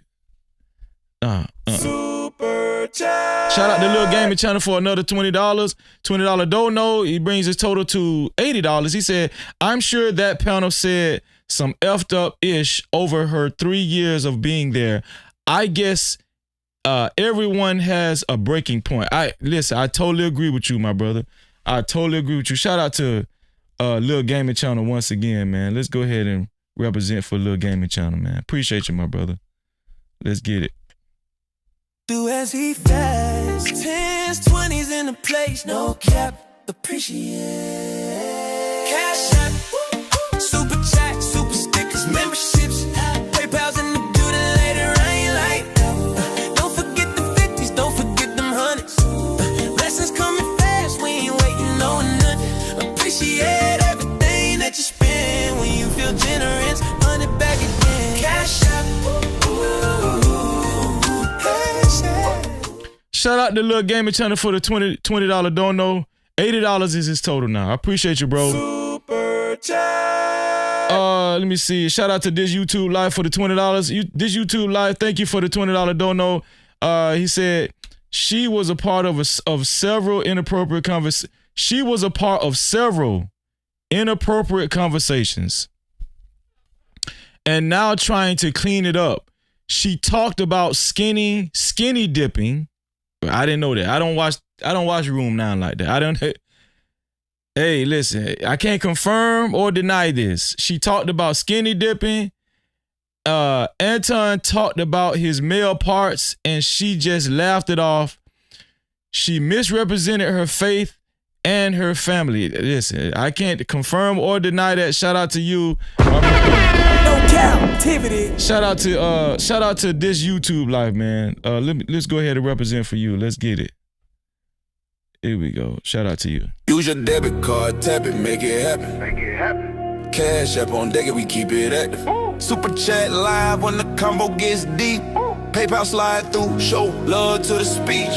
Super chat. Shout out to Lil Gaming Channel for another $20. $20 dono. He brings his total to $80. He said, I'm sure that panel said some effed up ish over her 3 years of being there. I guess everyone has a breaking point. I totally agree with you, my brother. I totally agree with you. Shout out to Lil Gaming Channel once again, man. Let's go ahead and represent for Lil Gaming Channel, man. Appreciate you, my brother. Let's get it. Do as he fast, 10s, 20s in the place, no cap, appreciate. Cash app, super chat, super stickers, memberships, PayPal's in the building later, I ain't like that. Don't forget the 50s, don't forget them hundreds. Blessings coming fast, we ain't waiting on nothing. Appreciate everything that you spend when you feel generous. Run it back again. Cash app, Shout out to Lil Gaming Channel for the $20 dono. $80 is his total now. I appreciate you, bro. Super chat. Let me see. Shout out to This YouTube Live for the $20. This YouTube Live, thank you for the $20 dono. He said she was a part of several inappropriate conversations. She was a part of several inappropriate conversations, and now trying to clean it up. She talked about skinny dipping. I didn't know that. I don't watch Room 9 like that. I don't. Hey, listen, I can't confirm or deny this. She talked about skinny dipping. Anton talked about his male parts, and she just laughed it off. She misrepresented her faith and her family. Listen, I can't confirm or deny that. Shout out to you. No Cap-tivity. Shout out to This YouTube Live, man. Let's go ahead and represent for you. Let's get it. Here we go. Shout out to you. Use your debit card, tap it, make it happen. Cash app on deck, we keep it active. Super chat live when the combo gets deep. PayPal slide through, show love to the speech.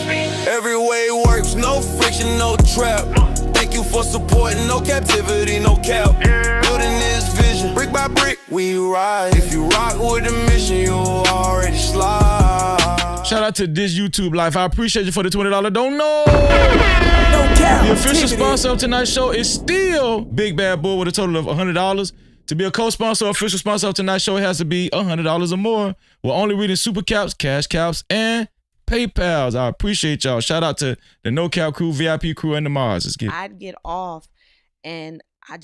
Every way works, no friction, no trap. Thank you for supporting, no captivity, no cap. Building this vision, brick by brick, we ride. If you rock with the mission, you already slide. Shout out to This YouTube Live. I appreciate you for the $20 dono. The official sponsor of tonight's show is still Big Bad Bull with a total of $100. To be a co-sponsor or official sponsor of tonight's show, it has to be $100 or more. We're only reading Super Caps, Cash Caps, and PayPals. I appreciate y'all. Shout out to the No Cap crew, VIP crew, and the Mars. Let's get it. I'd get off and I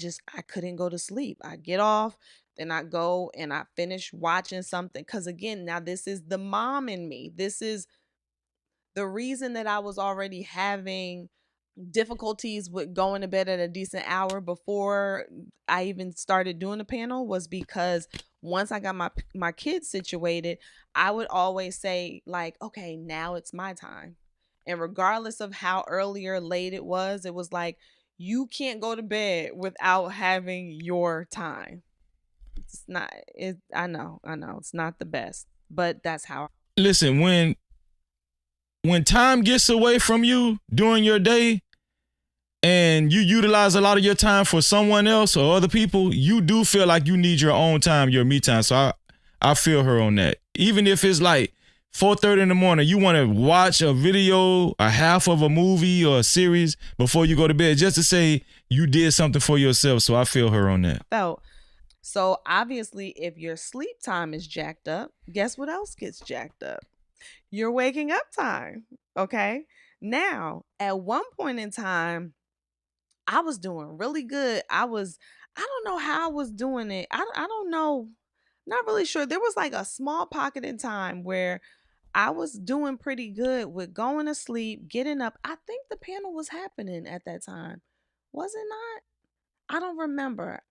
couldn't go to sleep. I get off, then I go and I finish watching something. Because again, now this is the mom in me. This is the reason that I was already having difficulties with going to bed at a decent hour before I even started doing the panel, was because once I got my kids situated, I would always say like, okay, now it's my time. And regardless of how early or late it was like, you can't go to bed without having your time. It's not it I know it's not the best, but that's how. Listen, when time gets away from you during your day and you utilize a lot of your time for someone else or other people, you do feel like you need your own time, your me time. So I feel her on that. Even if it's like 4:30 in the morning, you want to watch a video, a half of a movie or a series before you go to bed, just to say you did something for yourself. So I feel her on that. So obviously, if your sleep time is jacked up, guess what else gets jacked up? Your waking up time. Okay. Now, at one point in time, I was doing really good. I don't know how I was doing it. I don't know. Not really sure. There was like a small pocket in time where I was doing pretty good with going to sleep, getting up. I think the panel was happening at that time. Was it not? I don't remember.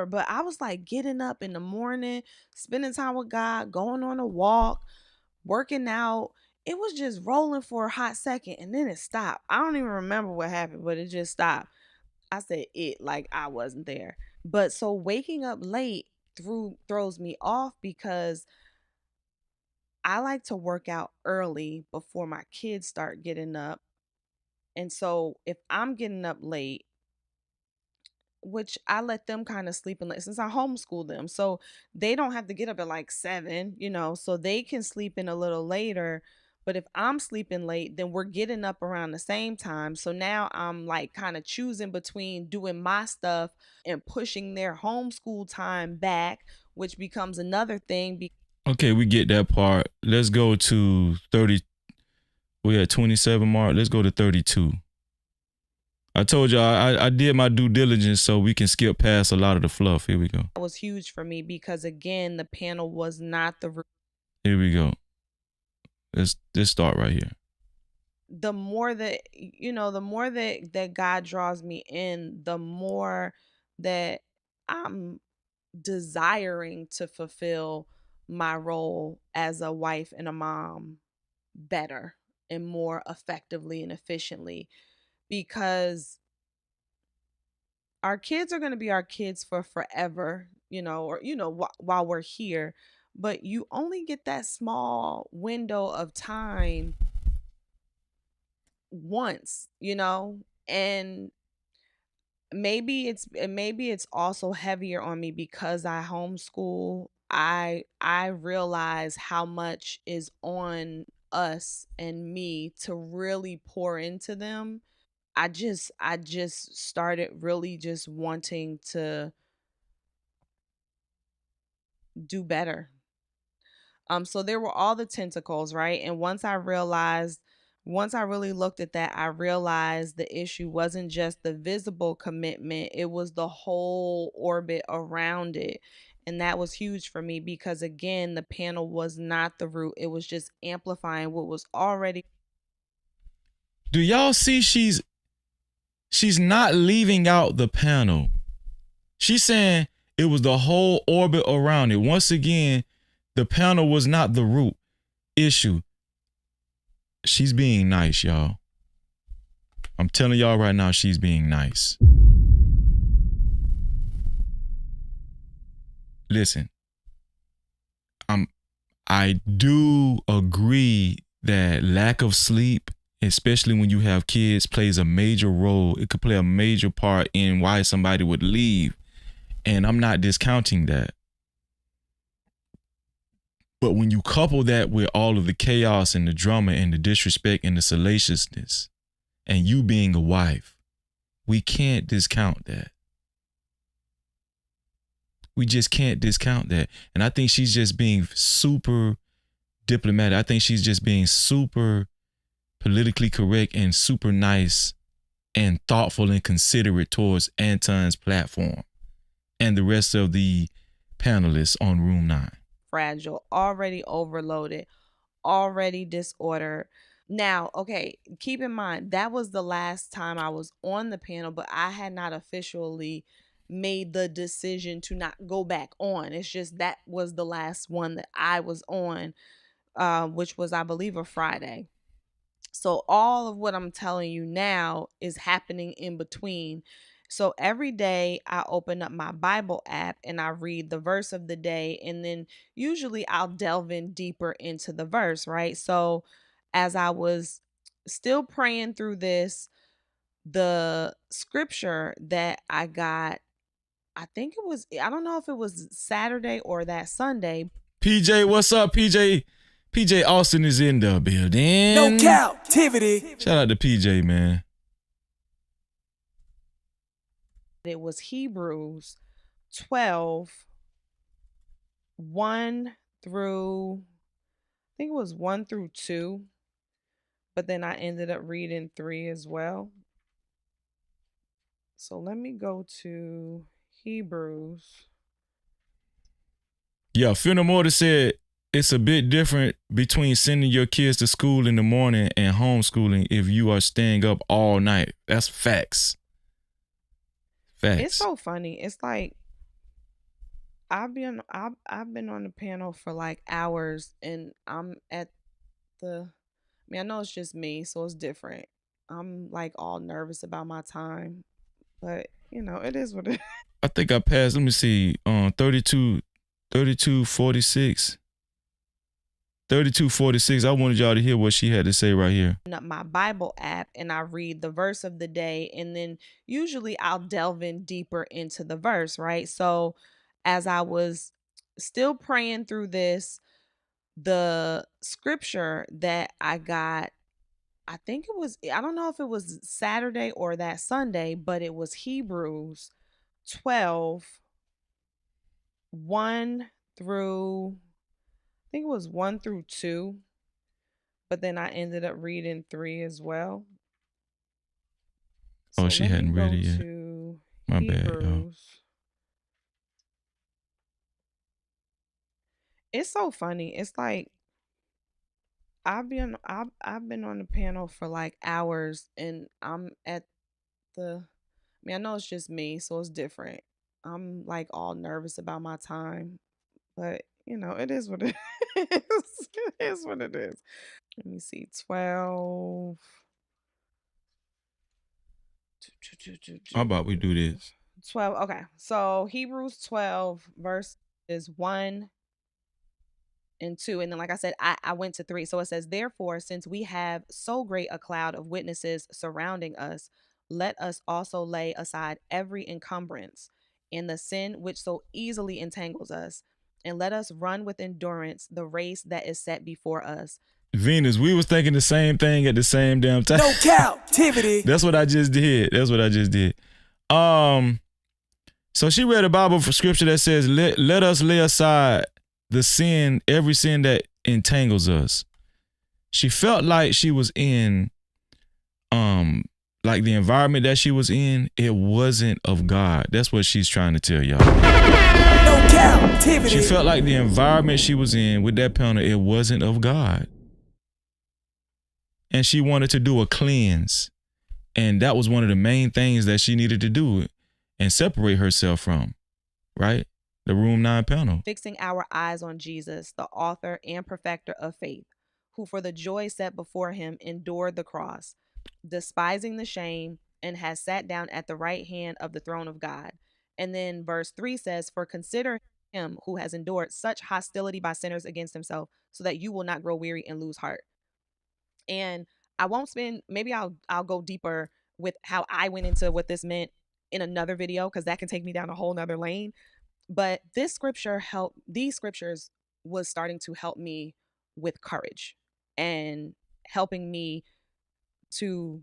But I was like getting up in the morning, spending time with God, going on a walk, working out. It was just rolling for a hot second and then it stopped. I don't even remember what happened, but it just stopped. I said it like I wasn't there. But so waking up late throws me off because I like to work out early before my kids start getting up. And so if I'm getting up late, which I let them kind of sleep in late since I homeschool them. So they don't have to get up at like 7, so they can sleep in a little later. But if I'm sleeping late, then we're getting up around the same time. So now I'm like kind of choosing between doing my stuff and pushing their homeschool time back, which becomes another thing. Okay, we get that part. Let's go to 30. We're at 27 mark. Let's go to 32. I told you I did my due diligence so we can skip past a lot of the fluff. Here we go. That was huge for me because, again, the panel was not the root. Here we go. Let's start right here. The more that, that God draws me in, the more that I'm desiring to fulfill my role as a wife and a mom better and more effectively and efficiently, because our kids are going to be our kids for forever, while we're here, but you only get that small window of time once, and maybe it's also heavier on me because I homeschool. I realize how much is on us and me to really pour into them. I just started really just wanting to do better. So there were all the tentacles, right? And once I really looked at that, I realized the issue wasn't just the visible commitment, it was the whole orbit around it. And that was huge for me because, again, the panel was not the root. It was just amplifying what was already. Do y'all see she's not leaving out the panel? She's saying it was the whole orbit around it. Once again, the panel was not the root issue. She's being nice, y'all. I'm telling y'all right now, she's being nice. Listen, I do agree that lack of sleep, especially when you have kids, plays a major role. It could play a major part in why somebody would leave. And I'm not discounting that. But when you couple that with all of the chaos and the drama and the disrespect and the salaciousness and you being a wife, we can't discount that. We just can't discount that. And I think she's just being super diplomatic. I think she's just being super politically correct and super nice and thoughtful and considerate towards Anton's platform and the rest of the panelists on Room 9. Fragile, already overloaded, already disordered. Now, okay, keep in mind, that was the last time I was on the panel, but I had not officially made the decision to not go back on. It's just that was the last one that I was on, which was, I believe, a Friday. So all of what I'm telling you now is happening in between. So every day I open up my Bible app and I read the verse of the day, and then usually I'll delve in deeper into the verse, right? So as I was still praying through this, the scripture that I got, I think it was, I don't know if it was Saturday or that Sunday. PJ, what's up, PJ? PJ Austin is in the building. No Cap-tivity. Shout out to PJ, man. It was Hebrews 12, 1 through, I think it was 1 through 2. But then I ended up reading 3 as well. So let me go to Hebrews. Yeah, Finamorta said it's a bit different between sending your kids to school in the morning and homeschooling if you are staying up all night. That's facts. Facts. It's so funny. It's like I've been on the panel for like hours, and I'm at the, I mean, I know it's just me, so it's different. I'm like all nervous about my time, but you know, it is what it is. I think I passed, let me see, 3246. 3246. I wanted y'all to hear what she had to say right here. Up my Bible app and I read the verse of the day, and then usually I'll delve in deeper into the verse, right? So as I was still praying through this, the scripture that I got, I think it was, I don't know if it was Saturday or that Sunday, but it was Hebrews 12, 1 through, I think it was 1 through 2, but then I ended up reading 3 as well. So she hadn't read it yet. My bad, y'all. It's so funny. It's like I've been on the panel for like hours, and I'm at the, I mean, I know it's just me, so it's different. I'm like all nervous about my time, but you know, it is what it is. It is what it is. Let me see, 12. How about we do this? 12. Okay. So Hebrews 12 verse is 1 and 2. And then, like I said, I went to 3. So it says, therefore, since we have so great a cloud of witnesses surrounding us, let us also lay aside every encumbrance and the sin which so easily entangles us, and let us run with endurance the race that is set before us. Venus, we was thinking the same thing at the same damn time. No Cap-tivity. That's what I just did. So she read a Bible for scripture that says, let us lay aside the sin, every sin that entangles us. She felt like she was in, like the environment that she was in, it wasn't of God. That's what she's trying to tell y'all. No Cap-tivity. She felt like the environment she was in with that panel, it wasn't of God. And she wanted to do a cleanse. And that was one of the main things that she needed to do and separate herself from, right? The Room 9 panel. Fixing our eyes on Jesus, the author and perfecter of faith, who for the joy set before him endured the cross, despising the shame, and has sat down at the right hand of the throne of God. And then verse 3 says, for consider him who has endured such hostility by sinners against himself, so that you will not grow weary and lose heart. And I won't spend, maybe I'll go deeper with how I went into what this meant in another video, because that can take me down a whole nother lane. But these scriptures was starting to help me with courage and helping me to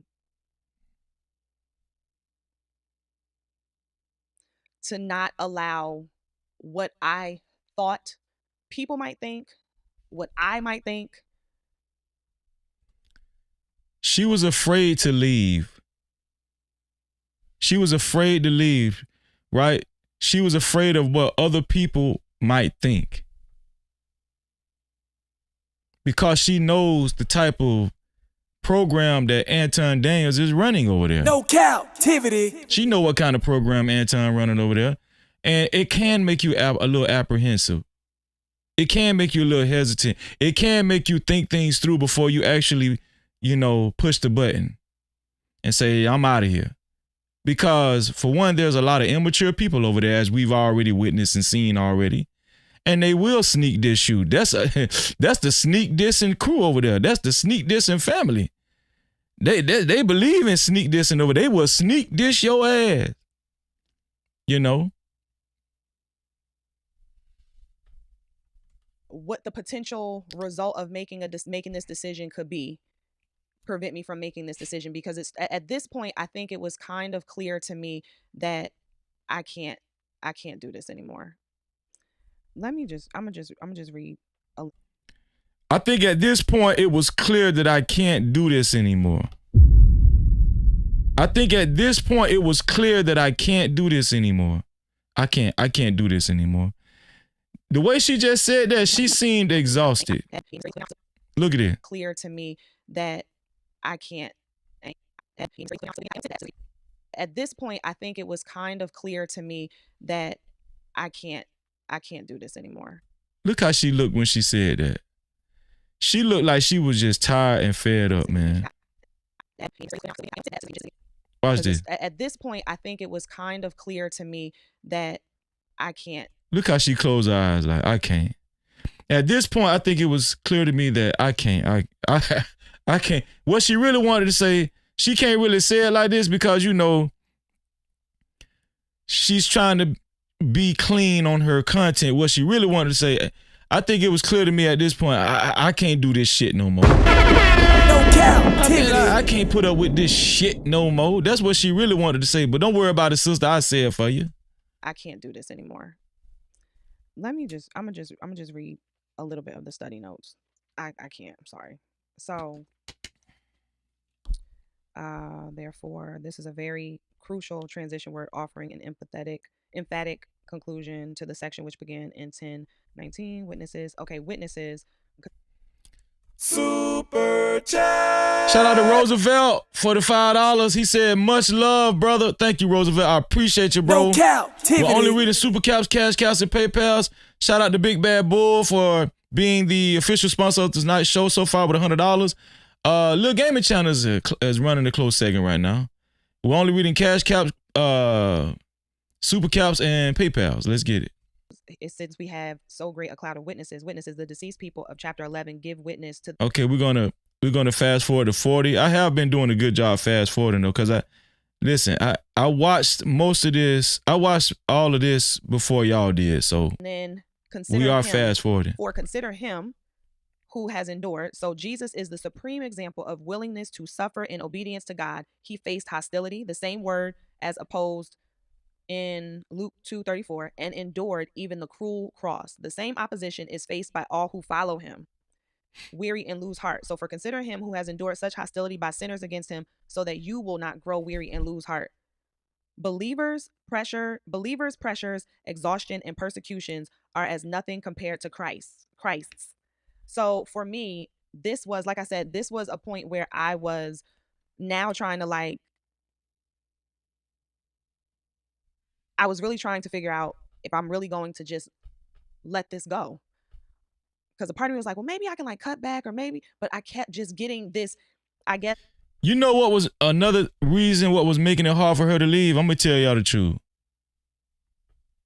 not allow what I thought people might think, what I might think. She was afraid to leave. She was afraid to leave, right? She was afraid of what other people might think. Because she knows the type of program that Anton Daniels is running over there. No Cap-tivity. She know what kind of program Anton running over there. And it can make you a little apprehensive. It can make you a little hesitant. It can make you think things through before you actually, push the button and say, I'm out of here. Because for one, there's a lot of immature people over there, as we've already witnessed and seen already. And they will sneak diss you. That's the sneak dissing crew over there. That's the sneak dissing family. They believe in sneak dissing over there. They will sneak diss your ass. What the potential result of making this decision could be prevent me from making this decision, because it's at this point I think it was kind of clear to me that I can't do this anymore. I'm gonna just read. I think at this point it was clear that I can't do this anymore. I think at this point it was clear that I can't do this anymore. I can't do this anymore. The way she just said that, she seemed exhausted. Look at it. Clear to me that I can't. At this point, I think it was kind of clear to me that I can't do this anymore. Look how she looked when she said that. She looked like she was just tired and fed up, man. Watch this. At this point, I think it was kind of clear to me that I can't. Look how she closed her eyes like, I can't. At this point, I think it was clear to me that I can't. I can't. What she really wanted to say, she can't really say it like this because, she's trying to be clean on her content. What she really wanted to say, I think it was clear to me at this point, I can't do this shit no more. I can't put up with this shit no more. That's what she really wanted to say. But don't worry about it, sister. I say it for you. I can't do this anymore. I'm gonna just read a little bit of the study notes. I can't. I'm sorry. So, therefore, this is a very crucial transition word offering an emphatic conclusion to the section which began in 10:19. Witnesses. Okay, witnesses. Super chat. Shout out to Roosevelt for the $5. He said, much love, brother. Thank you, Roosevelt. I appreciate you, bro. We're only reading Super Caps, Cash Caps, and PayPals. Shout out to Big Bad Bull for being the official sponsor of tonight's show so far with $100. Lil Gaming Channel is running the closed segment right now. We're only reading Cash Caps, Super Caps, and PayPals. Let's get it. Since we have so great a cloud of witnesses, the deceased people of chapter 11 give witness to. Okay, we're gonna fast forward to 40. I have been doing a good job fast forwarding though, because I watched most of this. I watched all of this before y'all did, so and then we are fast forwarding. For consider him who has endured. So Jesus is the supreme example of willingness to suffer in obedience to God. He faced hostility, the same word as opposed in Luke 2:34, and endured even the cruel cross. The same opposition is faced by all who follow him, weary and lose heart. So for consider him who has endured such hostility by sinners against him, so that you will not grow weary and lose heart. Believers' pressures, exhaustion, and persecutions are as nothing compared to Christ's. So for me, this was, like I said, this was a point where I was now trying to I was really trying to figure out if I'm really going to just let this go. Because a part of me was like, well, maybe I can cut back or maybe, but I kept just getting this, I guess. You know what was another reason what was making it hard for her to leave? I'm going to tell y'all the truth.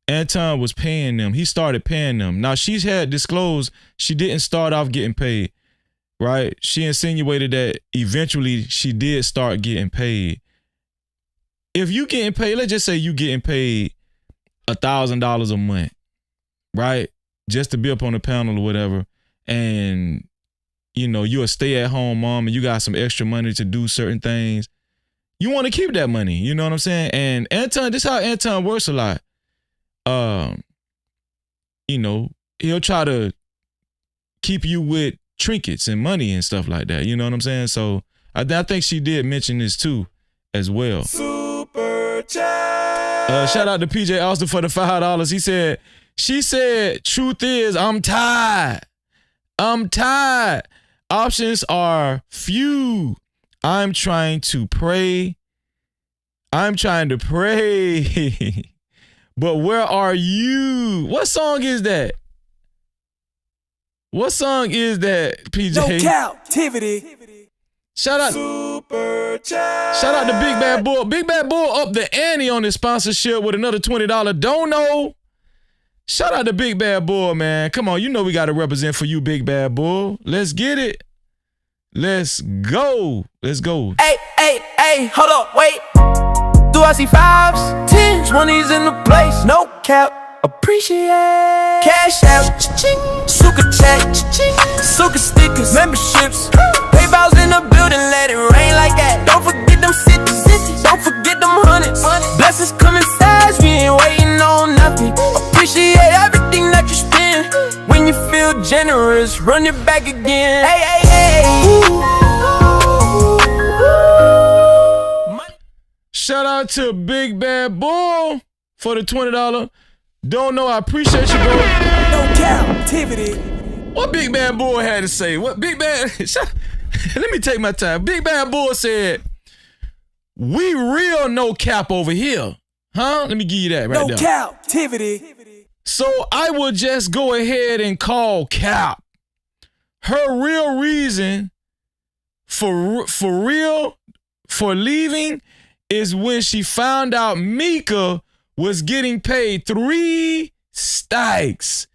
Anton was paying them. He started paying them. Now, she's had disclosed she didn't start off getting paid, right? She insinuated that eventually she did start getting paid. If you getting paid, let's just say you getting paid $1,000 a month, right? Just to be up on the panel or whatever. And, you're a stay-at-home mom and you got some extra money to do certain things. You want to keep that money. You know what I'm saying? And Anton, this is how Anton works a lot. He'll try to keep you with trinkets and money and stuff like that. You know what I'm saying? So I think she did mention this too as well. Shout out to PJ Austin for the $5. She said, truth is, I'm tired. Options are few. I'm trying to pray. I'm trying to pray. But where are you? What song is that? What song is that, PJ? No Cap-tivity. Shout out. Super chat. Shout out to Big Bad Bull. Big Bad Bull up the ante on his sponsorship with another $20 dono. Shout out to Big Bad Bull, man. Come on, you know we got to represent for you, Big Bad Bull. Let's get it. Let's go. Let's go. Hey, hold up, wait. Do I see 5s, 10s, 20s in the place? No cap. Appreciate. Cash out, cha-ching. Super chat, cha-ching. Super stickers, memberships. PayPal's in the building, let it rain like that. Don't forget them cities, don't forget them hundreds. Blessings coming fast, we ain't waiting on nothing. Appreciate everything that you spend. When you feel generous, run it back again. Hey. Shout out to Big Bad Bull for the $20. Don't know, I appreciate you, bro. No Cap-tivity. What Big Bad Bull had to say? What Big Bad... Let me take my time. Big Bad Bull said, we real no cap over here. Huh? Let me give you that right there. No Cap-tivity. So I will just go ahead and call Cap. Her real reason for leaving is when she found out Mika was getting paid 3 stacks,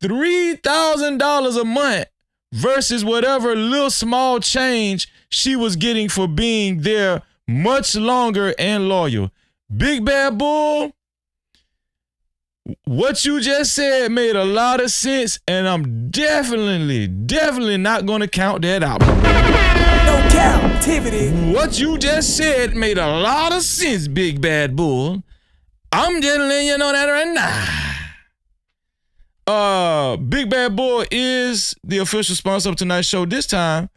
$3,000 a month versus whatever little small change she was getting for being there much longer and loyal. Big Bad Bull, what you just said made a lot of sense, and I'm definitely not going to count that out. No Cap-tivity. What you just said made a lot of sense, Big Bad Bull. I'm just letting you know that right now. Big Bad Bull is the official sponsor of tonight's show. This time,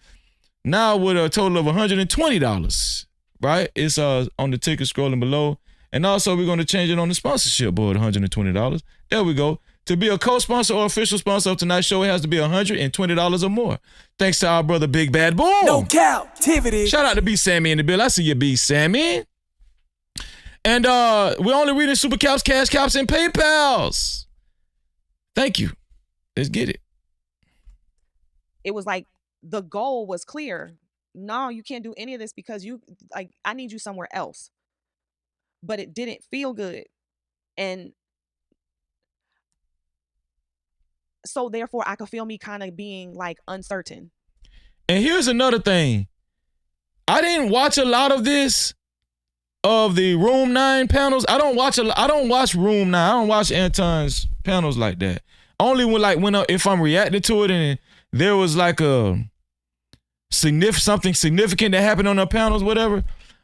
now with a total of $120, right? It's on the ticket scrolling below. And also, we're going to change it on the sponsorship board, $120. There we go. To be a co-sponsor or official sponsor of tonight's show, it has to be $120 or more. Thanks to our brother Big Bad Bull. No Cap-tivity. Shout out to B Sammy in the bill. I see you, B Sammy. And we're only reading Super Caps, Cash Caps, and PayPals. Thank you. Let's get it. It was like the goal was clear. No, you can't do any of this because I need you somewhere else. But it didn't feel good. And so therefore I could feel me kind of being like uncertain. And here's another thing. I didn't watch a lot of this. Of the Room 9 panels, I don't watch Room 9. I don't watch Anton's panels like that. Only if I'm reacting to it and there was like a something significant that happened on her panels, whatever.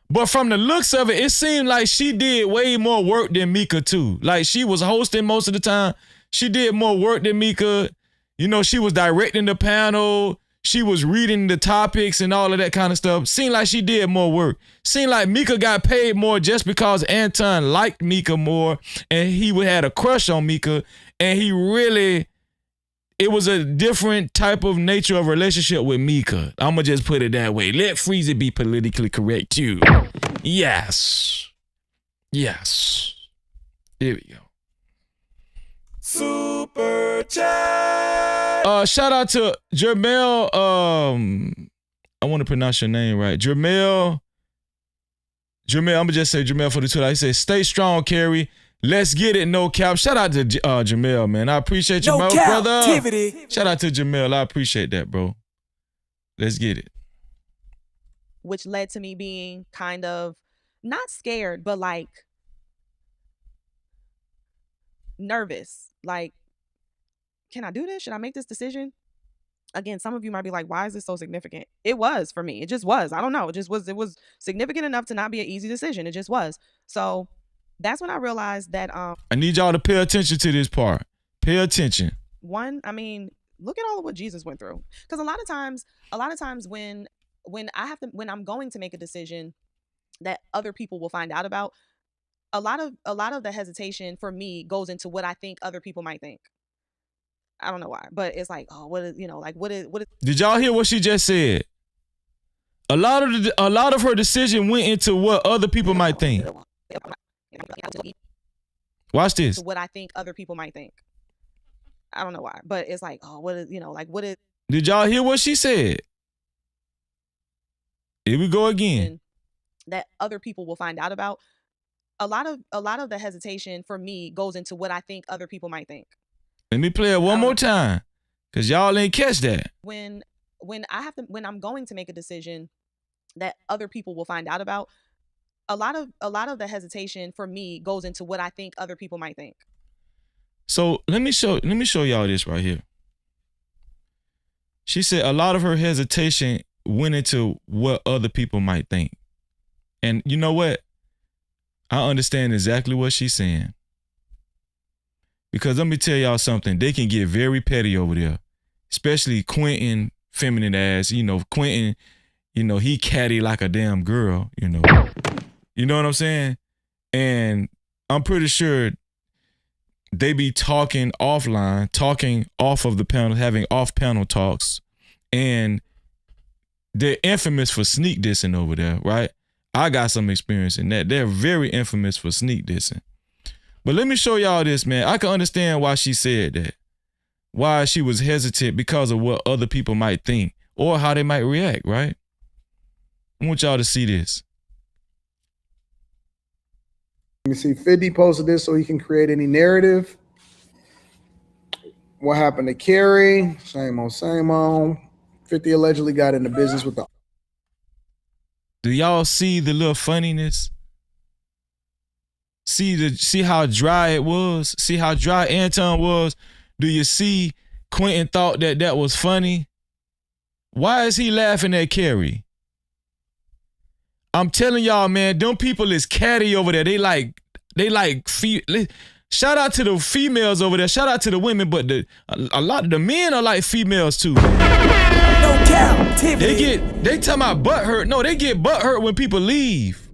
But from the looks of it, it seemed like she did way more work than Mika too. Like she was hosting most of the time. She did more work than Mika. You know, she was directing the panel. She was reading the topics and all of that kind of stuff. Seemed like she did more work. Seemed like Mika got paid more just because Anton liked Mika more and he had a crush on Mika. And it was a different type of nature of relationship with Mika. I'm going to just put it that way. Let Freezy be politically correct too. Yes. Here we go. Super chat. Shout out to Jermel. I want to pronounce your name right. Jermel, I'm gonna just say Jermel for the Twitter. He says, "Stay strong, Keri. Let's get it. No cap." Shout out to Jermel, man. I appreciate you, no my brother. Cap-tivity. Shout out to Jermel. I appreciate that, bro. Let's get it. Which led to me being kind of not scared, but like nervous. Like, can I do this? Should I make this decision? Again, some of you might be like, why is this so significant? It was for me. It just was. I don't know. It was significant enough to not be an easy decision. It just was. So that's when I realized that I need y'all to pay attention to this part. Pay attention. One, I mean, look at all of what Jesus went through. Because a lot of times when I'm going to make a decision that other people will find out about, a lot of the hesitation for me goes into what I think other people might think. I don't know why, but it's like, oh, what is. Did y'all hear what she just said? A lot of her decision went into what other people might think. Watch this. What I think other people might think. I don't know why, but it's like, oh, what is, what is. Did y'all hear what she said? Here we go again. That other people will find out about. A lot of the hesitation for me goes into what I think other people might think. Let me play it one more time, cause y'all ain't catch that. When I'm going to make a decision that other people will find out about, a lot of the hesitation for me goes into what I think other people might think. So let me show y'all this right here. She said a lot of her hesitation went into what other people might think. And you know what? I understand exactly what she's saying. Because let me tell y'all something. They can get very petty over there. Especially Quentin, feminine ass. Quentin, he catty like a damn girl, You know what I'm saying? And I'm pretty sure they be talking offline, talking off of the panel, having off-panel talks. And they're infamous for sneak dissing over there, right? I got some experience in that. They're very infamous for sneak dissing. But let me show y'all this, man. I can understand why she said that. Why she was hesitant because of what other people might think or how they might react, right? I want y'all to see this. Let me see. 50 posted this so he can create any narrative. What happened to Keri? Same on. 50 allegedly got into business with the. Do y'all see the little funniness? See how dry it was? See how dry Anton was? Do you see Quentin thought that was funny? Why is he laughing at Keri? I'm telling y'all, man, them people is catty over there. They like shout out to the females over there. Shout out to the women, but a lot of the men are like females too. No Cap-tivity. They talking about butt hurt. No, they get butt hurt when people leave.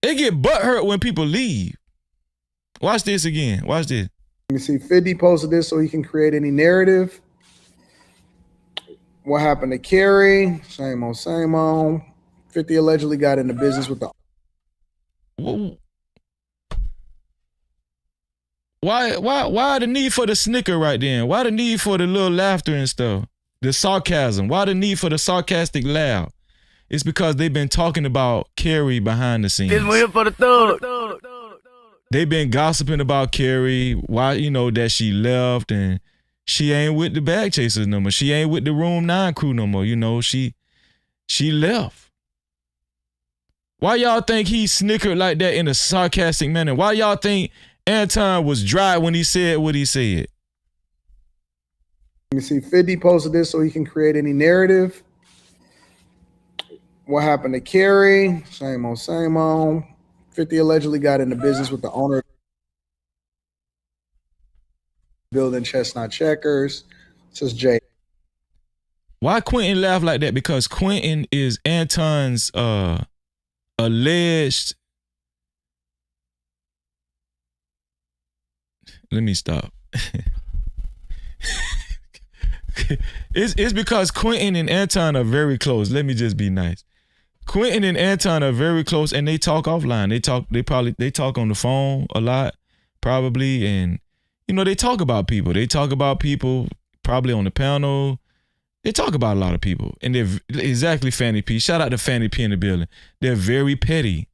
They get butt hurt when people leave. Watch this again. Watch this. Let me see. 50 posted this so he can create any narrative. What happened to Keri? Same on. 50 allegedly got into business with the. Why the need for the snicker right then? Why the need for the little laughter and stuff? The sarcasm. Why the need for the sarcastic laugh? It's because they've been talking about Keri behind the scenes. This one here for the thug. They've been gossiping about Keri, why, that she left and she ain't with the bag chasers no more. She ain't with the Room 9 crew no more. She left. Why y'all think he snickered like that in a sarcastic manner? Why y'all think Anton was dry when he said what he said? Let me see. 50 posted this so he can create any narrative. What happened to Keri? Same on. 50 allegedly got into business with the owner building Chestnut Checkers. Says Jay. Why Quentin laugh like that? Because Quentin is Anton's alleged. Let me stop. It's because Quentin and Anton are very close. Let me just be nice. Quentin and Anton are very close, and they talk offline. They talk on the phone a lot, probably, and they talk about people. They talk about people probably on the panel. They talk about a lot of people, and they're exactly Fanny P. Shout out to Fanny P in the building. They're very petty.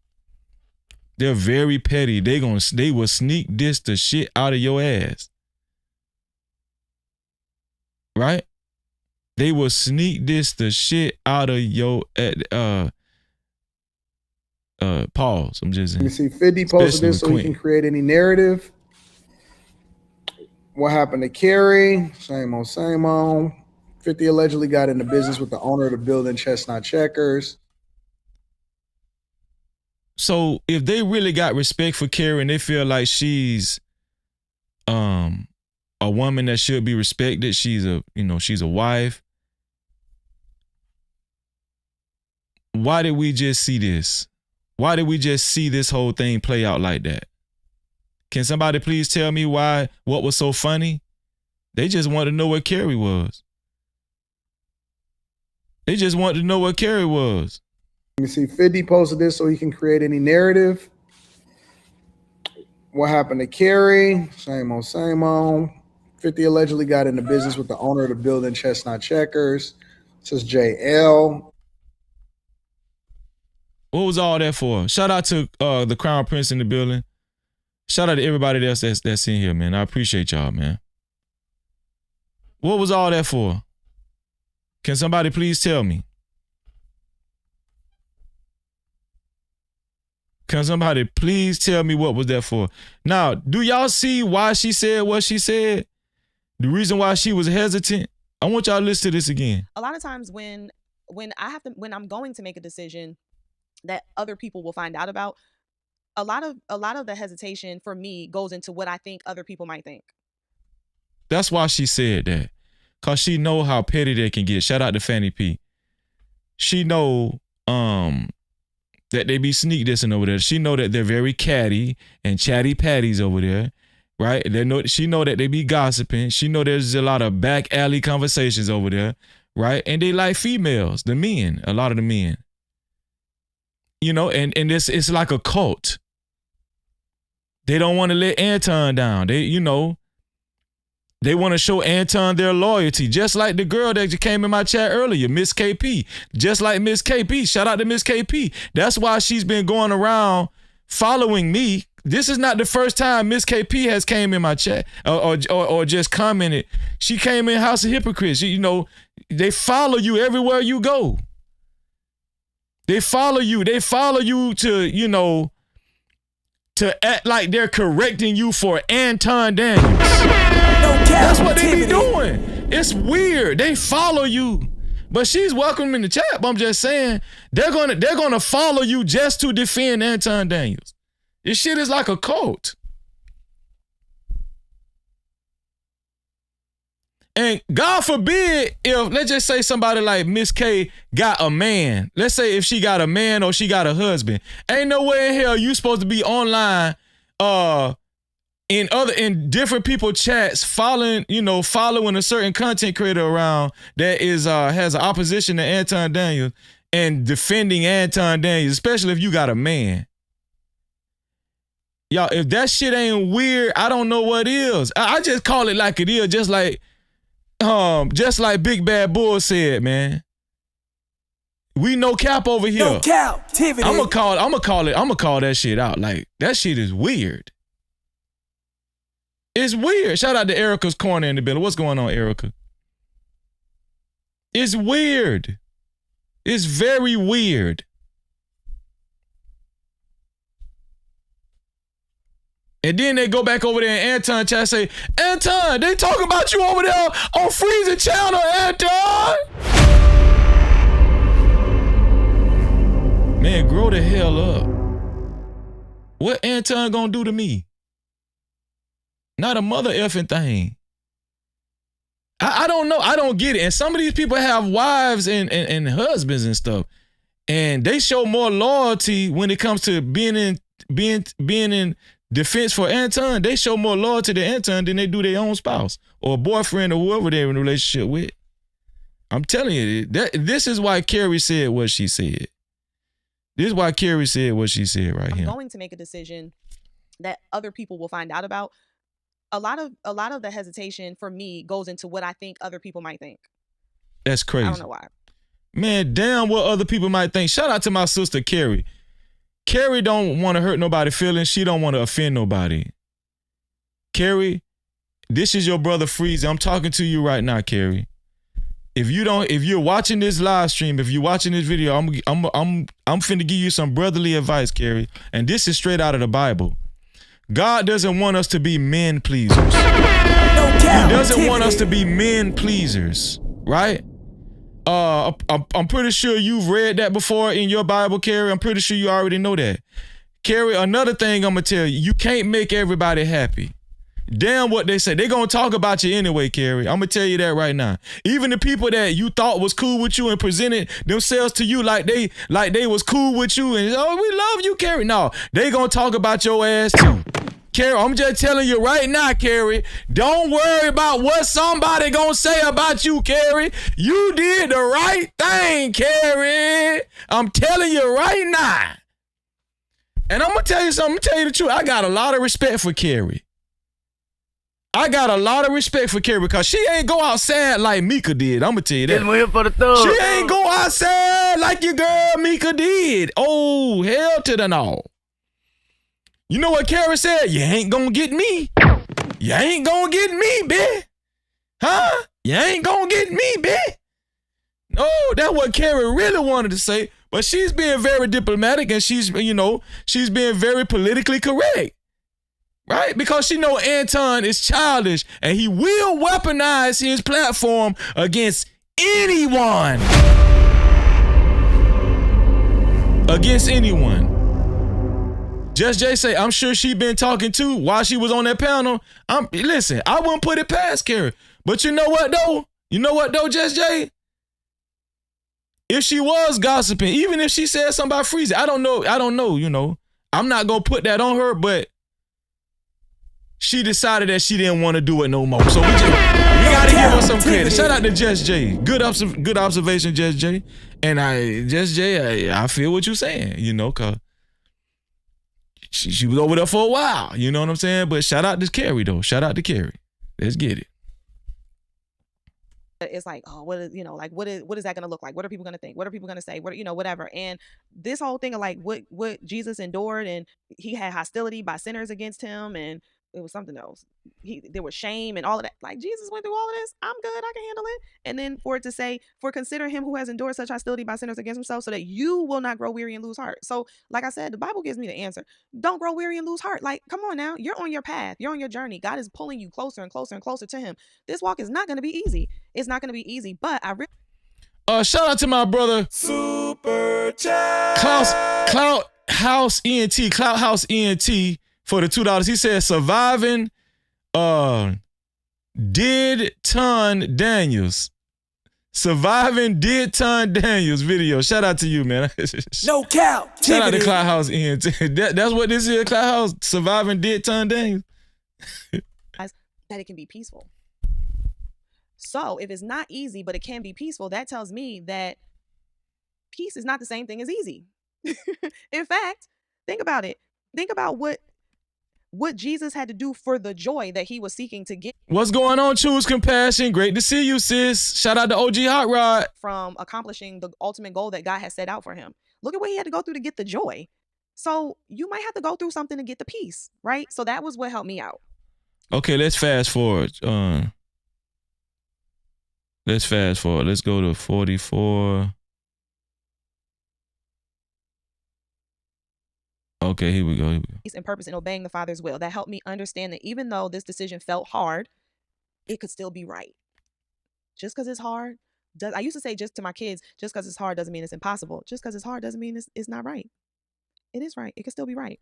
They're very petty. They will sneak diss the shit out of your ass. Right? They will sneak diss the shit out of your pause. I'm just saying. Let me see. 50 posted this so he can create any narrative. What happened to Keri? Same on. 50 allegedly got into business with the owner of the building Chestnut Checkers. So if they really got respect for Keri and they feel like she's a woman that should be respected, she's a wife. Why did we just see this? Why did we just see this whole thing play out like that? Can somebody please tell me what was so funny? They just want to know where Keri was. They just wanted to know what Keri was. Let me see. 50 posted this so he can create any narrative. What happened to Keri? Same old, same old. 50 allegedly got into business with the owner of the building, Chestnut Checkers. This is JL. What was all that for? Shout out to the Crown Prince in the building. Shout out to everybody else that's in here, man. I appreciate y'all, man. What was all that for? Can somebody please tell me? Can somebody please tell me what was that for? Now, do y'all see why she said what she said? The reason why she was hesitant? I want y'all to listen to this again. A lot of times when I'm going to make a decision that other people will find out about, a lot of the hesitation for me goes into what I think other people might think. That's why she said that. Cause she know how petty they can get. Shout out to Fanny P. She know that they be sneak dissing over there. She know that they're very catty and chatty patties over there, right? She know that they be gossiping. She know there's a lot of back alley conversations over there, right? And they like females, the men, a lot of the men. You know, and it's like a cult. They don't want to let Anton down. They want to show Anton their loyalty, just like the girl that came in my chat earlier, Miss KP. Just like Miss KP. Shout out to Miss KP. That's why she's been going around following me. This is not the first time Miss KP has came in my chat or just commented. She came in House of Hypocrites. They follow you everywhere you go. They follow you. They follow you to act like they're correcting you for Anton Daniels. That's what they be doing. It's weird. They follow you. But she's welcome in the chat. But I'm just saying, they're gonna follow you just to defend Anton Daniels. This shit is like a cult. And God forbid if, let's just say somebody like Miss K got a man. Let's say if she got a man or she got a husband. Ain't no way in hell you supposed to be online in different people chats following a certain content creator around that has an opposition to Anton Daniels and defending Anton Daniels, especially if you got a man. Y'all, if that shit ain't weird, I don't know what is. I just call it like it is, just like Big Bad Bull said, man. We no cap over here. No Cap-tivity. I'ma call that shit out. Like, that shit is weird. It's weird. Shout out to Erica's Corner in the building. What's going on, Erica? It's weird. It's very weird. And then they go back over there and Anton chat say, Anton, they talking about you over there on Freezing Channel, Anton. Man, grow the hell up. What Anton gonna do to me? Not a mother effing thing. I don't know. I don't get it. And some of these people have wives and husbands and stuff. And they show more loyalty when it comes to being in defense for Anton. They show more loyalty to Anton than they do their own spouse or boyfriend or whoever they're in a relationship with. I'm telling you, this is why Keri said what she said. This is why Keri said what she said right here. I'm going to make a decision that other people will find out about. A lot of the hesitation for me goes into what I think other people might think. That's crazy. I don't know why. Man, damn what other people might think. Shout out to my sister, Keri. Keri don't want to hurt nobody's feelings. She don't want to offend nobody. Keri, this is your brother Freeze. I'm talking to you right now, Keri. If you're watching this live stream, if you're watching this video, I'm finna give you some brotherly advice, Keri. And this is straight out of the Bible. God doesn't want us to be men pleasers. He doesn't want us to be men pleasers, right? I'm pretty sure you've read that before in your Bible, Keri. I'm pretty sure you already know that. Keri, another thing I'm gonna tell you, you can't make everybody happy. Damn what they say. They're gonna talk about you anyway, Keri. I'm gonna tell you that right now. Even the people that you thought was cool with you and presented themselves to you like they was cool with you and we love you, Keri. No, they gonna talk about your ass too. Keri, I'm just telling you right now, Keri. Don't worry about what somebody gonna say about you, Keri. You did the right thing, Keri. I'm telling you right now. And I'm gonna tell you something. I'm gonna tell you the truth. I got a lot of respect for Keri. I got a lot of respect for Keri because she ain't go outside like Mika did. I'm gonna tell you that. Here for the thug. She ain't go outside like your girl Mika did. Oh, hell to the no. You know what Keri said? You ain't gonna get me. You ain't gonna get me, bitch. Huh? You ain't gonna get me, bitch. No, that's what Keri really wanted to say. But she's being very diplomatic and she's being very politically correct. Right? Because she know Anton is childish and he will weaponize his platform against anyone. Against anyone. Just Jay say, I'm sure she been talking too while she was on that panel. Listen, I wouldn't put it past Keri. But you know what though? Just Jay? If she was gossiping, even if she said something about Freezy, I don't know, I'm not gonna put that on her, but she decided that she didn't want to do it no more. So we gotta give her some credit. Shout out to Just Jay. Good observation, Just Jay. And I feel what you're saying, cause she was over there for a while. You know what I'm saying? But shout out to Keri though. Shout out to Keri. Let's get it. It's like, oh, what is that gonna look like? What are people gonna think? What are people gonna say? Whatever. And this whole thing of like what Jesus endured, and he had hostility by sinners against him, and it was something else. There was shame and all of that. Like Jesus went through all of this. I'm good. I can handle it. And then for it to say, for consider him who has endured such hostility by sinners against himself, so that you will not grow weary and lose heart. So, like I said, the Bible gives me the answer. Don't grow weary and lose heart. Like, come on now. You're on your path. You're on your journey. God is pulling you closer and closer and closer to him. This walk is not going to be easy. It's not going to be easy. But I really shout out to my brother Super Chat Clout House ENT for the $2. He said surviving Did Ton Daniels. Surviving Did Ton Daniels video. Shout out to you, man. No cap. Shout out to Clout House ENT. That's what this is, Clout House. Surviving Did Ton Daniels. that it can be peaceful. So if it's not easy, but it can be peaceful, that tells me that peace is not the same thing as easy. In fact, think about it. Think about what Jesus had to do for the joy that he was seeking to get. What's going on, Choose Compassion? Great to see you, sis. Shout out to OG Hot Rod. From accomplishing the ultimate goal that God has set out for him. Look at what he had to go through to get the joy. So you might have to go through something to get the peace, right? So that was what helped me out. Okay, let's fast forward. Let's go to 44. Okay, here we go. Peace and purpose in obeying the Father's will. That helped me understand that even though this decision felt hard, it could still be right. Just because it's hard, I used to say just to my kids, just because it's hard doesn't mean it's impossible. Just because it's hard doesn't mean it's not right. It is right. It could still be right.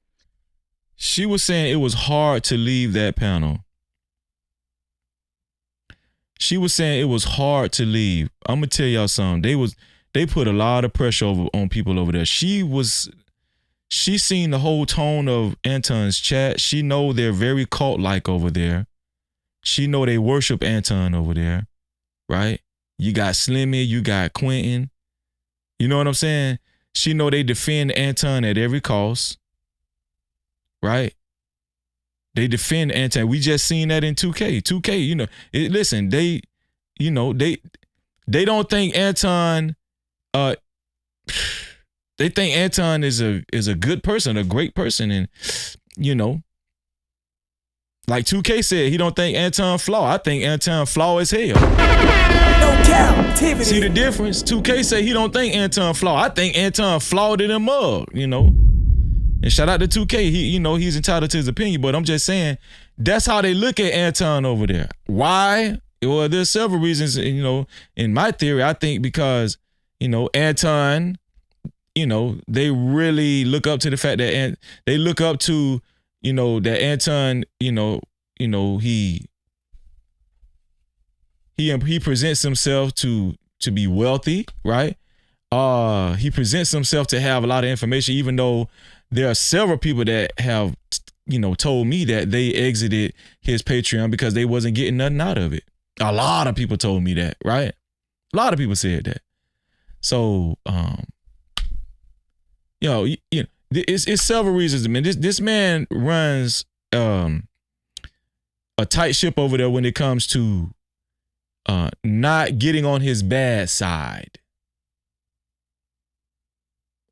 She was saying it was hard to leave that panel. She was saying it was hard to leave. I'm gonna tell y'all something. They put a lot of pressure on people over there. She seen the whole tone of Anton's chat. She know they're very cult-like over there. She know they worship Anton over there, right? You got Slimmy, you got Quentin. You know what I'm saying? She know they defend Anton at every cost, right? They defend Anton. We just seen that in 2K. 2K, listen, they don't think Anton, they think Anton is a good person, a great person. And, like 2K said, he don't think Anton flaw. I think Anton flaw as hell. No Cap-tivity. See the difference? 2K say he don't think Anton flaw. I think Anton flawed in a mug, And shout out to 2K. He's entitled to his opinion, but I'm just saying that's how they look at Anton over there. Why? Well, there's several reasons, in my theory. I think because, Anton, they really look up to the fact that they look up to, that Anton, he presents himself to be wealthy, right? He presents himself to have a lot of information, even though there are several people that have, told me that they exited his Patreon because they wasn't getting nothing out of it. A lot of people told me that, right? A lot of people said that. So, it's several reasons. I mean, this man runs a tight ship over there when it comes to not getting on his bad side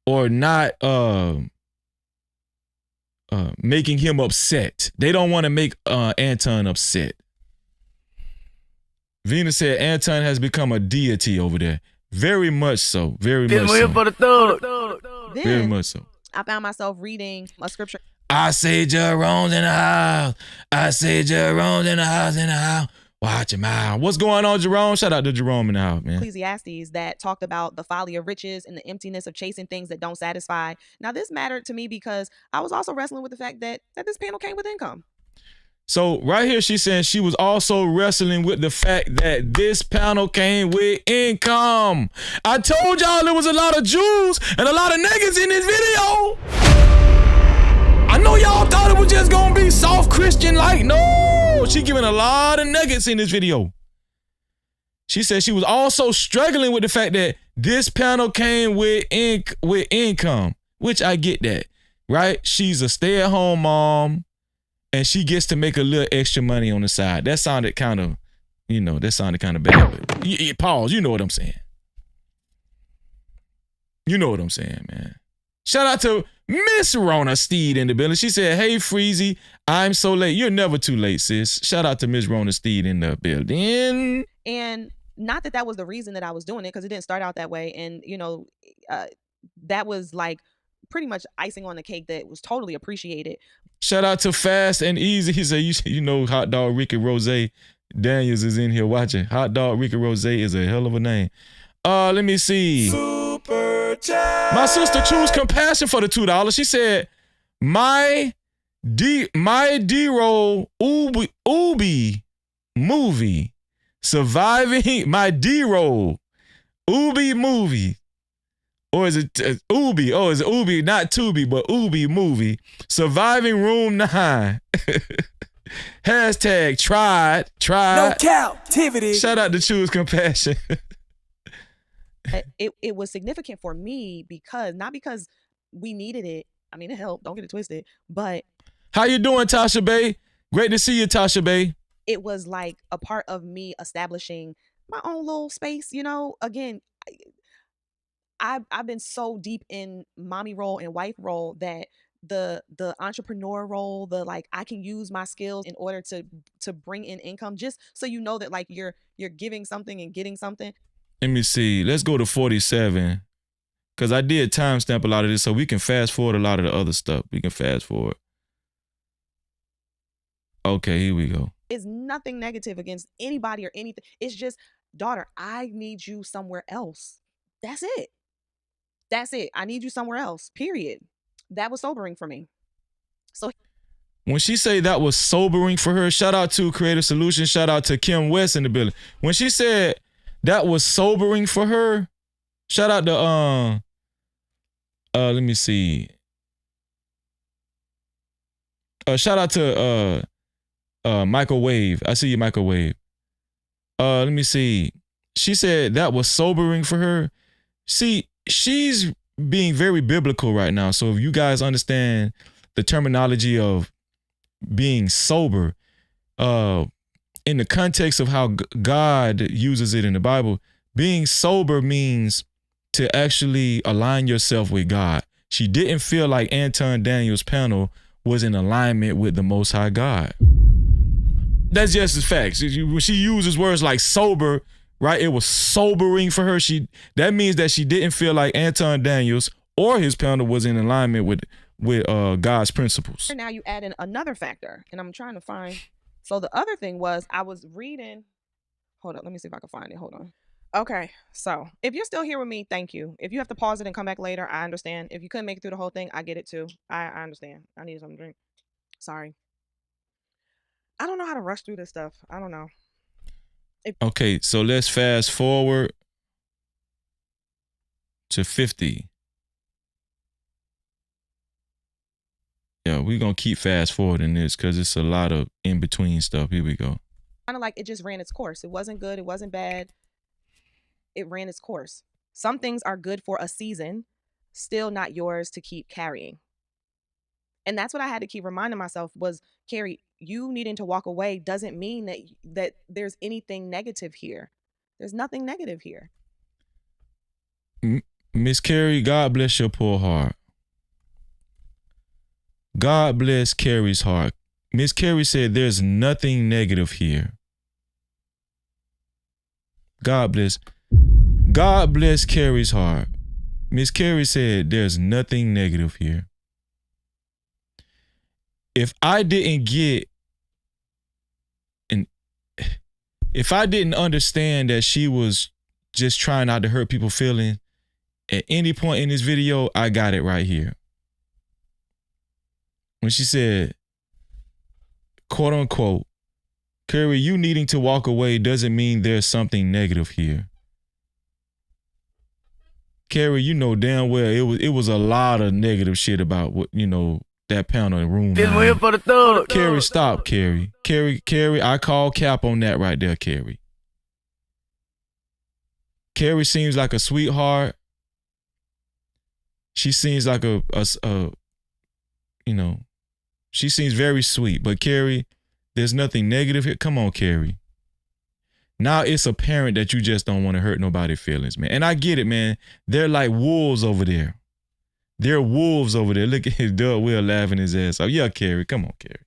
or not making him upset. They don't want to make Anton upset. Venus said Anton has become a deity over there. Very much so. Very much so. For the thug. Very much so. I found myself reading a scripture. I say Jerome's in the house. I say Jerome's in the house. Watch your mouth. What's going on, Jerome? Shout out to Jerome in the house, man. Ecclesiastes that talked about the folly of riches and the emptiness of chasing things that don't satisfy. Now, this mattered to me because I was also wrestling with the fact that this panel came with income. So right here, she's saying she was also wrestling with the fact that this panel came with income. I told y'all there was a lot of Jews and a lot of niggas in this video. I know y'all thought it was just gonna be soft Christian like. No, she giving a lot of nuggets in this video. She said she was also struggling with the fact that this panel came with income, which I get that, right? She's a stay-at-home mom and she gets to make a little extra money on the side. That sounded kind of, bad. But pause, you know what I'm saying. You know what I'm saying, man. Shout out to Miss Rona Steed in the building. She said, hey, Freezy, I'm so late. You're never too late, sis. Shout out to Miss Rona Steed in the building. And not that was the reason that I was doing it, because it didn't start out that way. And, that was like pretty much icing on the cake that was totally appreciated. Shout out to Fast and Easy. He said, Hot Dog Ricky Rose Daniels is in here watching. Hot Dog Ricky Rose is a hell of a name. Let me see. Super chat. My sister Choose Compassion for the $2. She said, my D-roll Ubi movie surviving my D-roll Ubi movie. Or is it Ubi? Oh, is it Ubi? Not Tubi, but Ubi movie. Surviving Room 9. Hashtag tried. No Cap-tivity. Shout out to Choose Compassion. It was significant for me not because we needed it. I mean, it helped. Don't get it twisted. But how you doing, Tasha Bay? Great to see you, Tasha Bay. It was like a part of me establishing my own little space. Again, I've been so deep in mommy role and wife role that the entrepreneur role, I can use my skills in order to bring in income, just so you know that you're giving something and getting something. Let me see. Let's go to 47. Because I did timestamp a lot of this, so we can fast forward a lot of the other stuff. We can fast forward. Okay, here we go. It's nothing negative against anybody or anything. It's just, daughter, I need you somewhere else. That's it. I need you somewhere else, period. That was sobering for me. So when she say that was sobering for her, shout out to Creative Solutions, shout out to Kim West in the building. When she said that was sobering for her, shout out to let me see. Shout out to Microwave. I see you, Microwave. Let me see. She said that was sobering for her. See, she's being very biblical right now. So if you guys understand the terminology of being sober, in the context of how God uses it in the Bible, being sober means to actually align yourself with God. She didn't feel like Anton Daniels' panel was in alignment with the Most High God. That's just the facts. When she uses words like sober, right? It was sobering for her. That means that she didn't feel like Anton Daniels or his panel was in alignment with God's principles. Now you add in another factor, and I'm trying to find. So the other thing was I was reading. Hold on, let me see if I can find it. Hold on. Okay, so if you're still here with me, thank you. If you have to pause it and come back later, I understand. If you couldn't make it through the whole thing, I get it too. I understand. I need something to drink. Sorry. I don't know how to rush through this stuff. I don't know. Okay, so let's fast forward to 50. Yeah, we're gonna keep fast forwarding this because it's a lot of in between stuff. Here we go. Kind of like it just ran its course. It wasn't good. It wasn't bad. It ran its course. Some things are good for a season, still not yours to keep carrying. And that's what I had to keep reminding myself was, Keri, you needing to walk away doesn't mean that there's anything negative here. There's nothing negative here. Miss Keri, God bless your poor heart. God bless Keri's heart. Miss Keri said there's nothing negative here. God bless Keri's heart. Miss Keri said there's nothing negative here. If I didn't understand that she was just trying not to hurt people's feelings at any point in this video, I got it right here. When she said, quote unquote, Keri, you needing to walk away doesn't mean there's something negative here. Keri, you know damn well it was a lot of negative shit about what, that panel in room. This way for the thug. Keri, stop, Keri. Keri, I call Cap on that right there, Keri. Keri seems like a sweetheart. She seems like she seems very sweet. But Keri, there's nothing negative here. Come on, Keri. Now it's apparent that you just don't want to hurt nobody's feelings, man. And I get it, man. They're like wolves over there. They're wolves over there. Look at his Doug Will laughing his ass off. Yeah, Keri. Come on, Keri.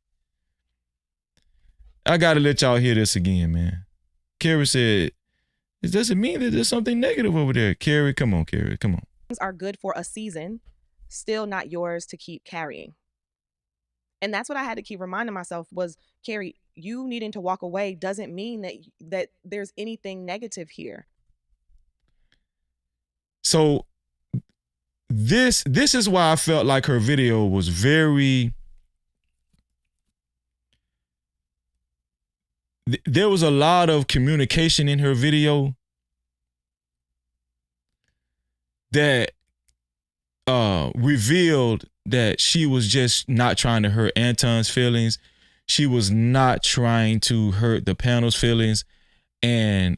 I got to let y'all hear this again, man. Keri said, it doesn't mean that there's something negative over there. Keri, come on, Keri. Come on. Things are good for a season, still not yours to keep carrying. And that's what I had to keep reminding myself was, Keri, you needing to walk away doesn't mean that there's anything negative here. So this is why I felt like her video was very... There was a lot of communication in her video that revealed that she was just not trying to hurt Anton's feelings. She was not trying to hurt the panel's feelings. And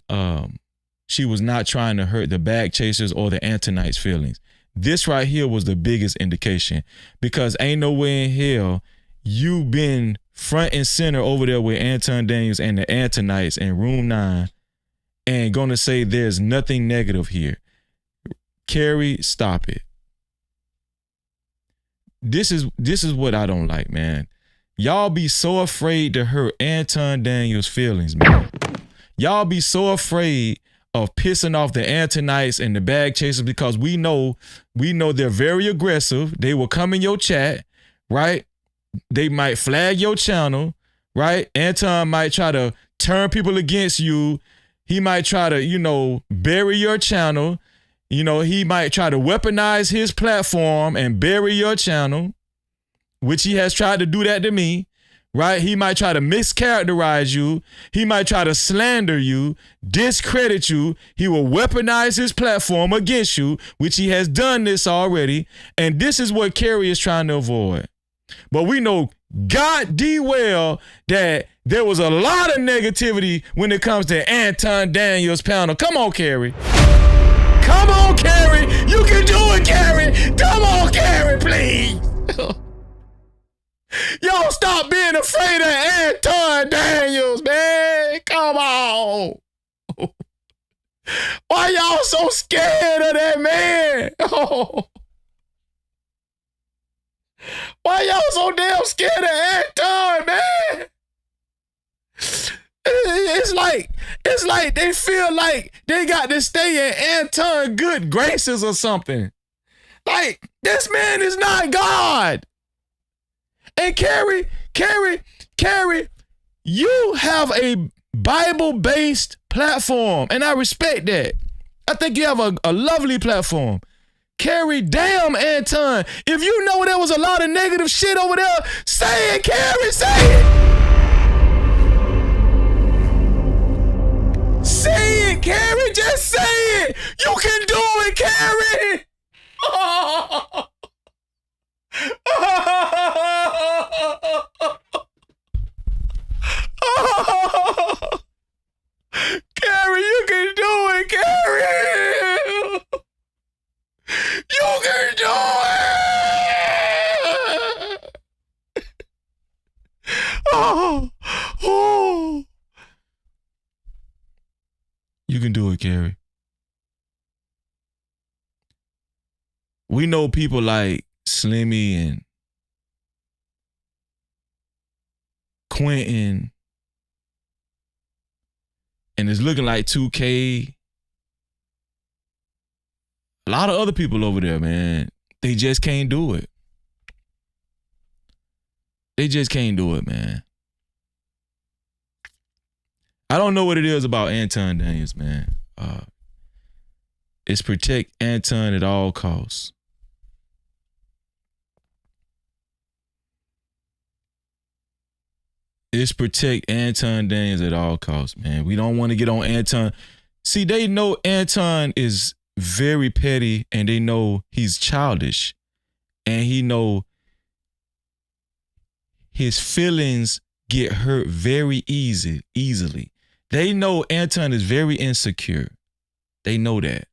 she was not trying to hurt the bag chasers or the Antonites' feelings. This right here was the biggest indication, because ain't no way in hell you been front and center over there with Anton Daniels and the Antonites in room 9 and gonna say there's nothing negative here. Keri, stop it. This is what I don't like, man. Y'all be so afraid to hurt Anton Daniels' feelings, man. Y'all be so afraid of pissing off the Antonites and the bag chasers because we know they're very aggressive. They will come in your chat, right? They might flag your channel, right? Anton might try to turn people against you. He might try to, bury your channel. He might try to weaponize his platform and bury your channel, which he has tried to do that to me, right? He might try to mischaracterize you. He might try to slander you, discredit you. He will weaponize his platform against you, which he has done this already. And this is what Keri is trying to avoid. But we know God D well that there was a lot of negativity when it comes to Anton Daniels' panel. Come on, Keri. Come on, Keri. You can do it, Keri. Come on, Keri, please. Y'all stop being afraid of Anton Daniels, man. Come on. Why y'all so scared of that man? Oh. Why y'all so damn scared of Anton, man? It's like they feel like they got to stay in Anton good graces or something. Like, this man is not God. And Keri, you have a Bible-based platform, and I respect that. I think you have a lovely platform. Keri, damn, Anton. If you know there was a lot of negative shit over there, say it, Keri, say it. Say it, Keri, just say it. You can do it, Keri. We know people like Slimmy and Quentin, and it's looking like 2K. A lot of other people over there, man, they just can't do it. They just can't do it, man. I don't know what it is about Anton Daniels, man. It's protect Anton at all costs. It's protect Anton Daniels at all costs, man. We don't want to get on Anton. See, they know Anton is very petty, and they know he's childish, and he know his feelings get hurt very easily. They know Anton is very insecure. They know that.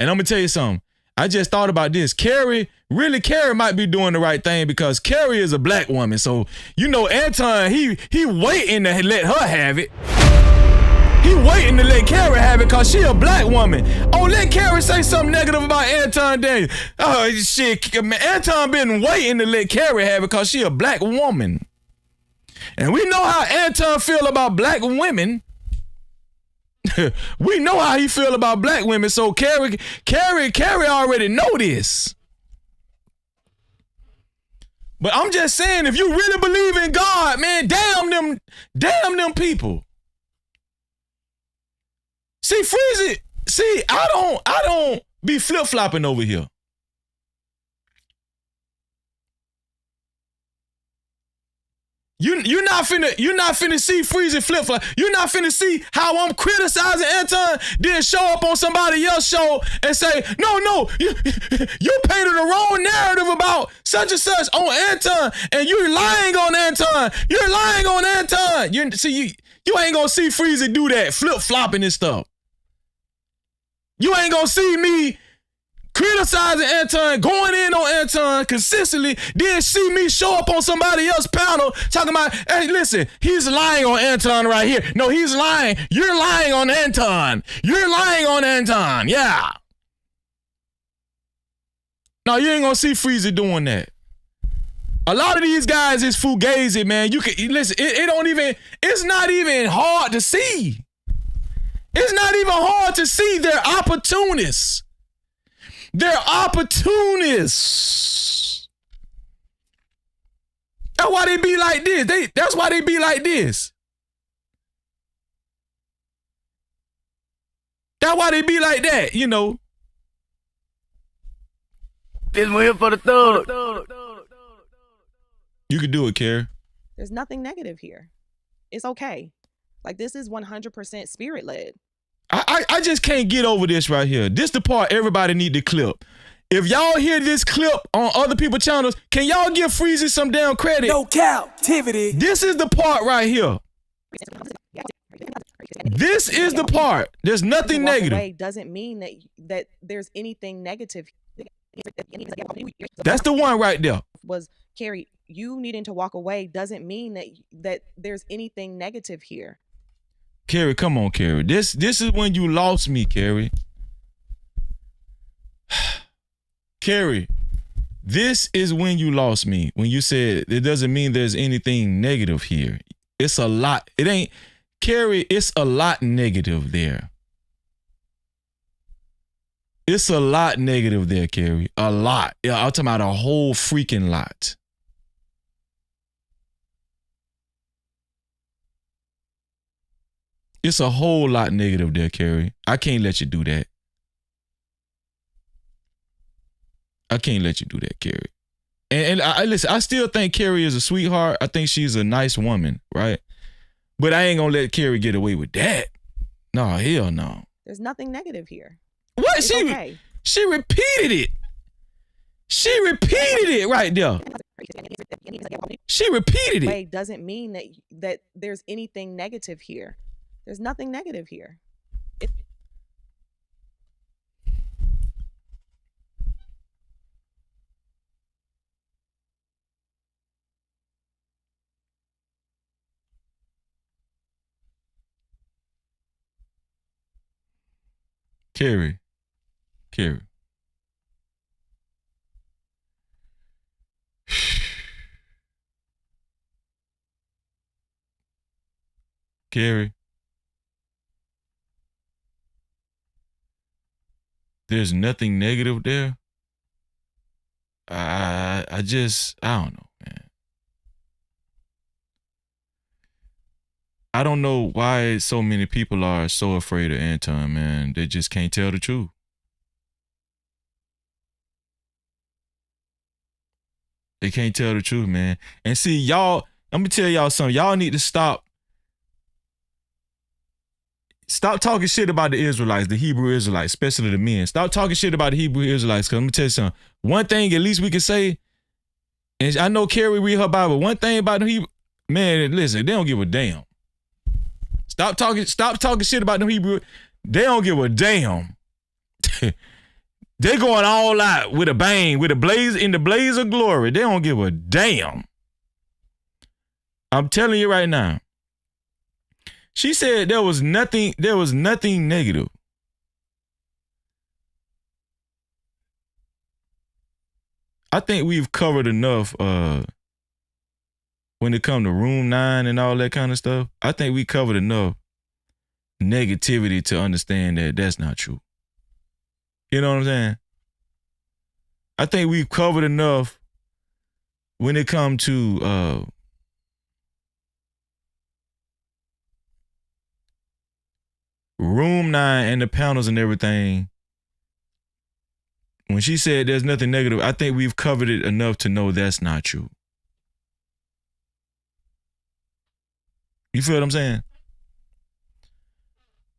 And I'm gonna tell you something. I just thought about this. Keri might be doing the right thing because Keri is a black woman. So, you know, Anton, he waiting to let her have it. He waiting to let Keri have it because she a black woman. Oh, let Keri say something negative about Anton Daniels. Oh, shit. Anton been waiting to let Keri have it because she a black woman. And we know how Anton feel about black women. We know how he feel about black women. So Keri already know this. But I'm just saying, if you really believe in God, man, damn them people. See, Freezy, I don't be flip-flopping over here. You're not finna see Freezy flip-flop. You're not finna see how I'm criticizing Anton, then show up on somebody else's show and say, no, you painted the wrong narrative about such and such on Anton, and you're lying on Anton. You're lying on Anton. You ain't gonna see Freezy do that, flip-flopping and stuff. You ain't gonna see me criticizing Anton, going in on Anton consistently, then see me show up on somebody else's panel talking about, hey, listen, he's lying on Anton right here. No, he's lying. You're lying on Anton. You're lying on Anton. Yeah. No, you ain't gonna see Freezy doing that. A lot of these guys is fugazi, man. You can listen, it's not even hard to see. It's not even hard to see they're opportunists. They're opportunists. That's why they be like this. That's why they be like this. That's why they be like that, you know. This one here for the thug. You can do it, Keri. There's nothing negative here. It's okay. Like, this is 100% spirit led. I just can't get over this right here. This the part everybody need to clip. If y'all hear this clip on other people's channels, can y'all give Freezy some damn credit? No Cap-tivity. This is the part right here. This is the part. There's nothing negative. Away doesn't mean that there's anything negative. That's the one right there. Was Keri, you needing to walk away doesn't mean that there's anything negative here. Keri, come on, Keri. This is when you lost me, Keri. Keri, this is when you lost me. When you said it doesn't mean there's anything negative here. It's a lot. It ain't, Keri, it's a lot negative there. It's a lot negative there, Keri. A lot. Yeah, I'm talking about a whole freaking lot. It's a whole lot negative there, Keri. I can't let you do that. I can't let you do that, Keri. And I listen, I still think Keri is a sweetheart. I think she's a nice woman, right? But I ain't gonna let Keri get away with that. No, hell no. There's nothing negative here. What? It's okay. She repeated it. She repeated it right there. She repeated it. Doesn't mean that there's anything negative here. There's nothing negative here. Keri. Keri. There's nothing negative there. I don't know, man. I don't know why so many people are so afraid of Anton, man. They just can't tell the truth. They can't tell the truth, man. And see, y'all, let me tell y'all something. Y'all need to stop talking shit about the Israelites, the Hebrew Israelites, especially the men. Stop talking shit about the Hebrew Israelites, because let me tell you something. One thing at least we can say, and I know Keri read her Bible, one thing about the Hebrew, man, listen, they don't give a damn. Stop talking shit about them Hebrew. They don't give a damn. They going all out with a bang, with a blaze, in the blaze of glory. They don't give a damn. I'm telling you right now. She said there was nothing negative. I think we've covered enough when it comes to Room 9 and all that kind of stuff. I think we covered enough negativity to understand that that's not true. You know what I'm saying? I think we've covered enough when it comes to Room 9 and the panels and everything. When she said there's nothing negative, I think we've covered it enough to know that's not true. You feel what I'm saying?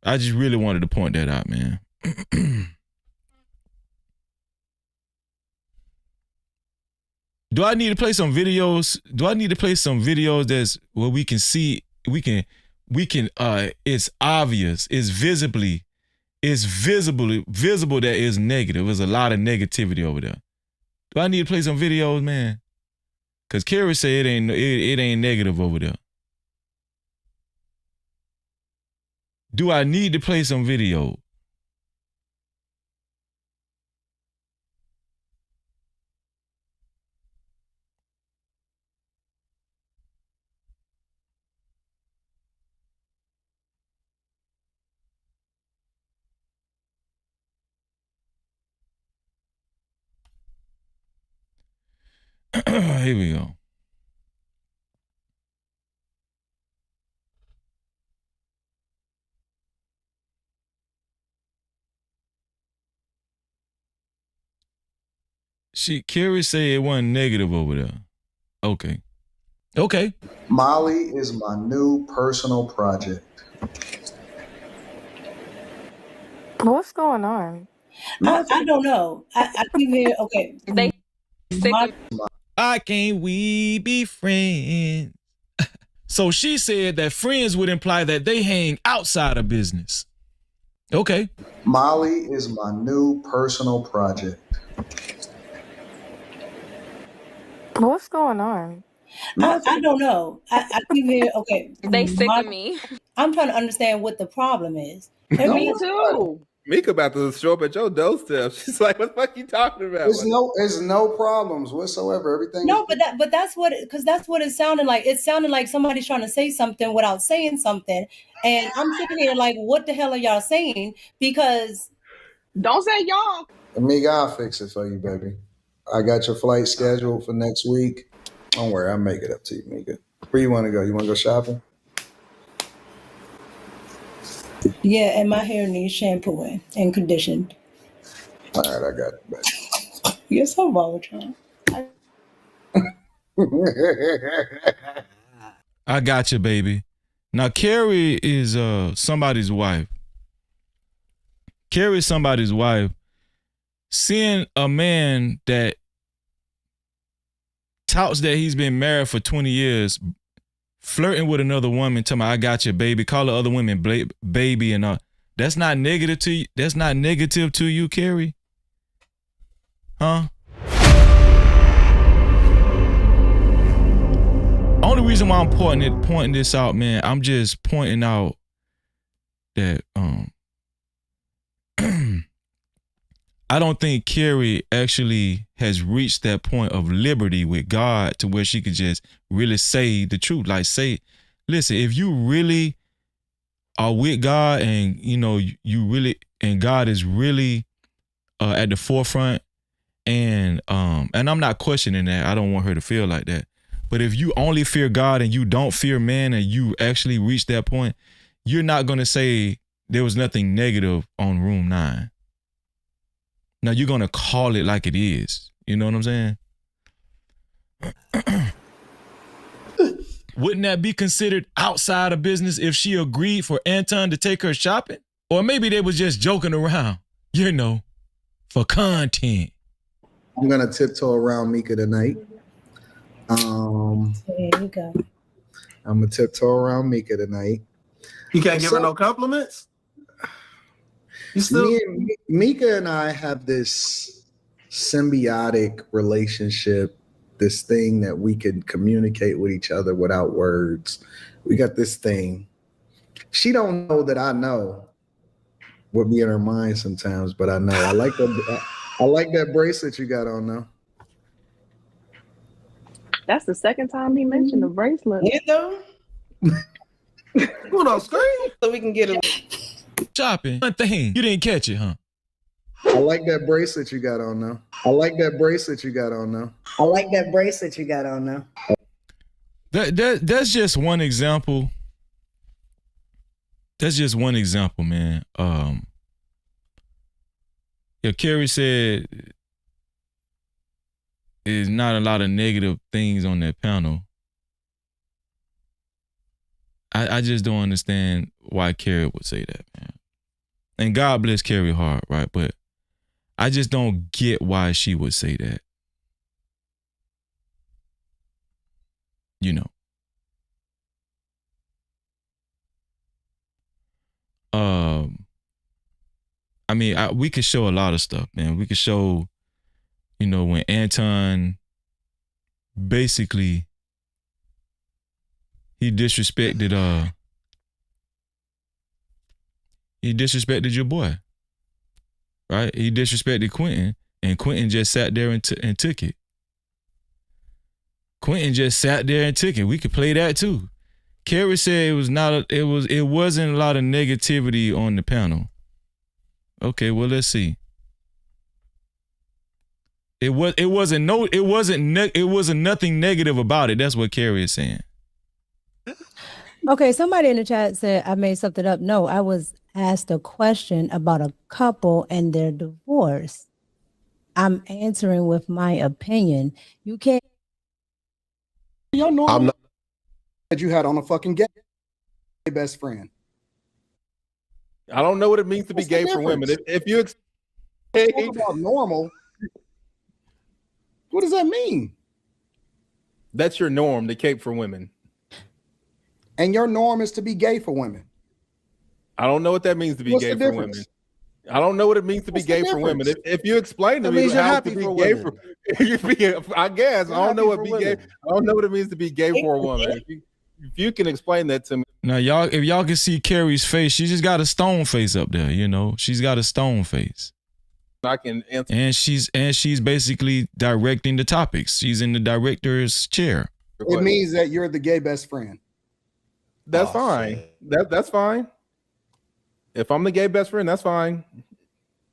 I just really wanted to point that out, man. Do I need to play some videos? That's where we can see, it's obvious, it's visible that it's negative. There's a lot of negativity over there. Do I need to play some videos, man? Cause Keri said it ain't negative over there. Do I need to play some video? Here we go. Keri said it wasn't negative over there. Okay. Molly is my new personal project. What's going on? I don't know. I keep hearing, okay. I can't we be friends? So she said that friends would imply that they hang outside of business. Okay. Molly is my new personal project. What's going on? I don't know. I keep hearing, okay. They sick of me. I'm trying to understand what the problem is. Me too. Mika about to show up at your doorstep. She's like, "What the fuck you talking about?" There's no problems whatsoever. Everything. No, but that's what it sounded like. It sounded like somebody's trying to say something without saying something, and I'm sitting here like, what the hell are y'all saying? Because don't say y'all. Amiga, I'll fix it for you, baby. I got your flight scheduled for next week. Don't worry, I'll make it up to you, Amiga. Where you want to go? You want to go shopping? Yeah, and my hair needs shampooing and conditioned. All right, I got it, baby. Yes, I'm wrong with y'all. I got you, baby. Now, Keri is somebody's wife. Keri is somebody's wife. Seeing a man that touts that he's been married for 20 years, flirting with another woman, telling me, I got your baby, call the other women baby and all. That's not negative to you. That's not negative to you, Keri? Huh? Only reason why I'm pointing this out, man, I'm just pointing out that I don't think Keri actually has reached that point of liberty with God to where she could just really say the truth. Like say, listen, if you really are with God, and you really, and God is really at the forefront, and I'm not questioning that. I don't want her to feel like that. But if you only fear God and you don't fear man, and you actually reach that point, you're not gonna say there was nothing negative on room 9. Now you're gonna call it like it is. You know what I'm saying? Wouldn't that be considered outside of business if she agreed for Anton to take her shopping? Or maybe they was just joking around, for content. I'm gonna tiptoe around Mika tonight. There you go. I'm gonna tiptoe around Mika tonight. You can't give her no compliments? You still Mika and I have this symbiotic relationship, this thing that we can communicate with each other without words. We got this thing. She don't know that I know what be in her mind sometimes, but I know. I like that bracelet you got on now. That's the second time he mentioned the bracelet. Yeah, though. Put on screen so we can get it. Shopping. One thing. You didn't catch it, huh? I like that bracelet you got on now. I like that bracelet you got on now. I like that bracelet you got on now. That's just one example. That's just one example, man. Keri said there's not a lot of negative things on that panel. I just don't understand why Keri would say that, man. And God bless Keri heart, right? But I just don't get why she would say that. I mean, we could show a lot of stuff, man. We could show, when Anton basically he disrespected your boy, right? He disrespected Quentin, and Quentin just sat there and took it. Quentin just sat there and took it. We could play that too. Keri said it wasn't a lot of negativity on the panel. Okay, well, let's see. It wasn't nothing negative about it. That's what Keri is saying. Okay, somebody in the chat said I made something up. No, I was asked a question about a couple and their divorce. I'm answering with my opinion. You can't. Y'all know I'm not that you had on a fucking gay best friend. I don't know what it means to be gay for women. If you talk about normal, what does that mean? That's your norm, the cape for women. And your norm is to be gay for women. I don't know what that means to be gay for women. I don't know what it means to be gay for women. If you explain to me how to be gay for, I guess I don't know what be gay. I don't know what it means to be gay for a woman. If you can explain that to me. Now, if y'all can see Keri's face, she just got a stone face up there. She's got a stone face. I can answer. And she's basically directing the topics. She's in the director's chair. It means that you're the gay best friend. That's fine. That's fine. If I'm the gay best friend, that's fine.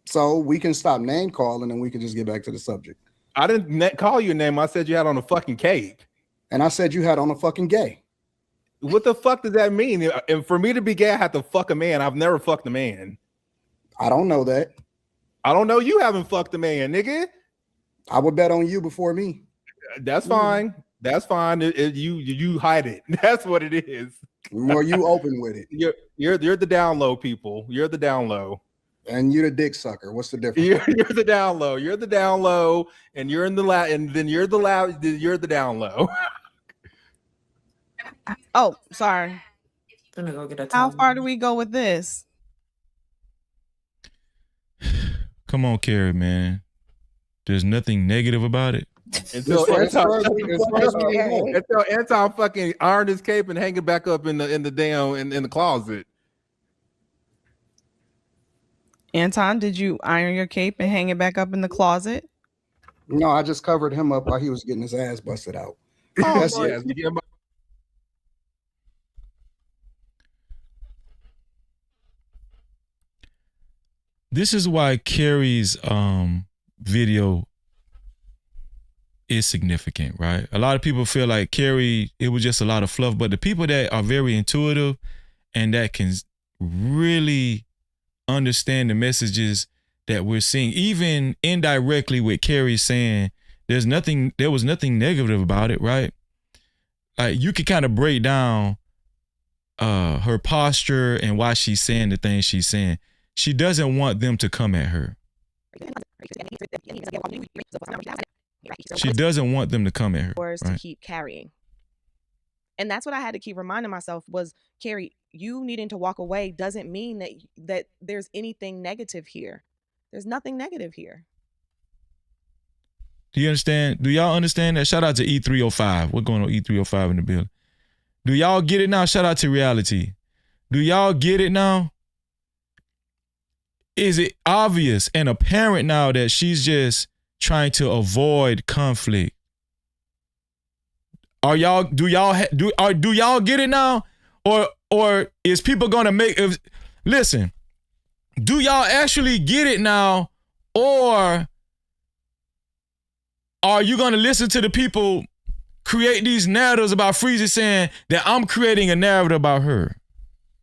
So we can stop name calling and we can just get back to the subject. I didn't call you a name. I said you had on a fucking cape. And I said you had on a fucking gay. What the fuck does that mean? And for me to be gay, I have to fuck a man. I've never fucked a man. I don't know that. I don't know you haven't fucked a man, nigga. I would bet on you before me. That's fine. That's fine. You hide it. That's what it is. Or you open with it. You're the down low people. You're the down low. And you're the dick sucker. What's the difference? You're the down low. You're the down low, and you're in the loud, and then you're the loud. You're the down low. Oh, sorry. Gonna go get a How far do we go with this? Come on, Keri, man. There's nothing negative about it. Until Anton fucking ironed his cape and hang it back up in the damn in the closet. Anton, did you iron your cape and hang it back up in the closet? No, I just covered him up while he was getting his ass busted out. Oh, That's This is why Keri's video is significant, right? A lot of people feel like Keri, it was just a lot of fluff, but the people that are very intuitive and that can really understand the messages that we're seeing, even indirectly with Keri saying there was nothing negative about it, right? Like you can kind of break down her posture and why she's saying the things she's saying. She doesn't want them to come at her. She doesn't want them to come at her. Right? Right? To keep carrying. And that's what I had to keep reminding myself was, Keri, you needing to walk away doesn't mean that there's anything negative here. There's nothing negative here. Do you understand? Do y'all understand that? Shout out to E305. We're going on E305 in the building. Do y'all get it now? Shout out to Reality. Do y'all get it now? Is it obvious and apparent now that she's just trying to avoid conflict? Do y'all get it now? Or is people gonna listen, do y'all actually get it now? Or are you gonna listen to the people create these narratives about Freezy saying that I'm creating a narrative about her?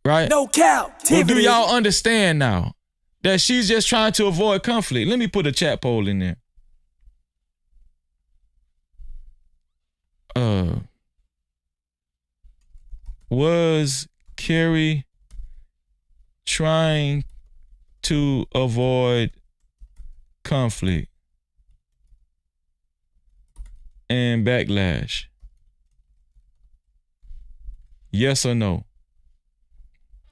Right? No Cap-tivity. Or do y'all understand now that she's just trying to avoid conflict? Let me put a chat poll in there. Was Keri trying to avoid conflict and backlash? Yes or no?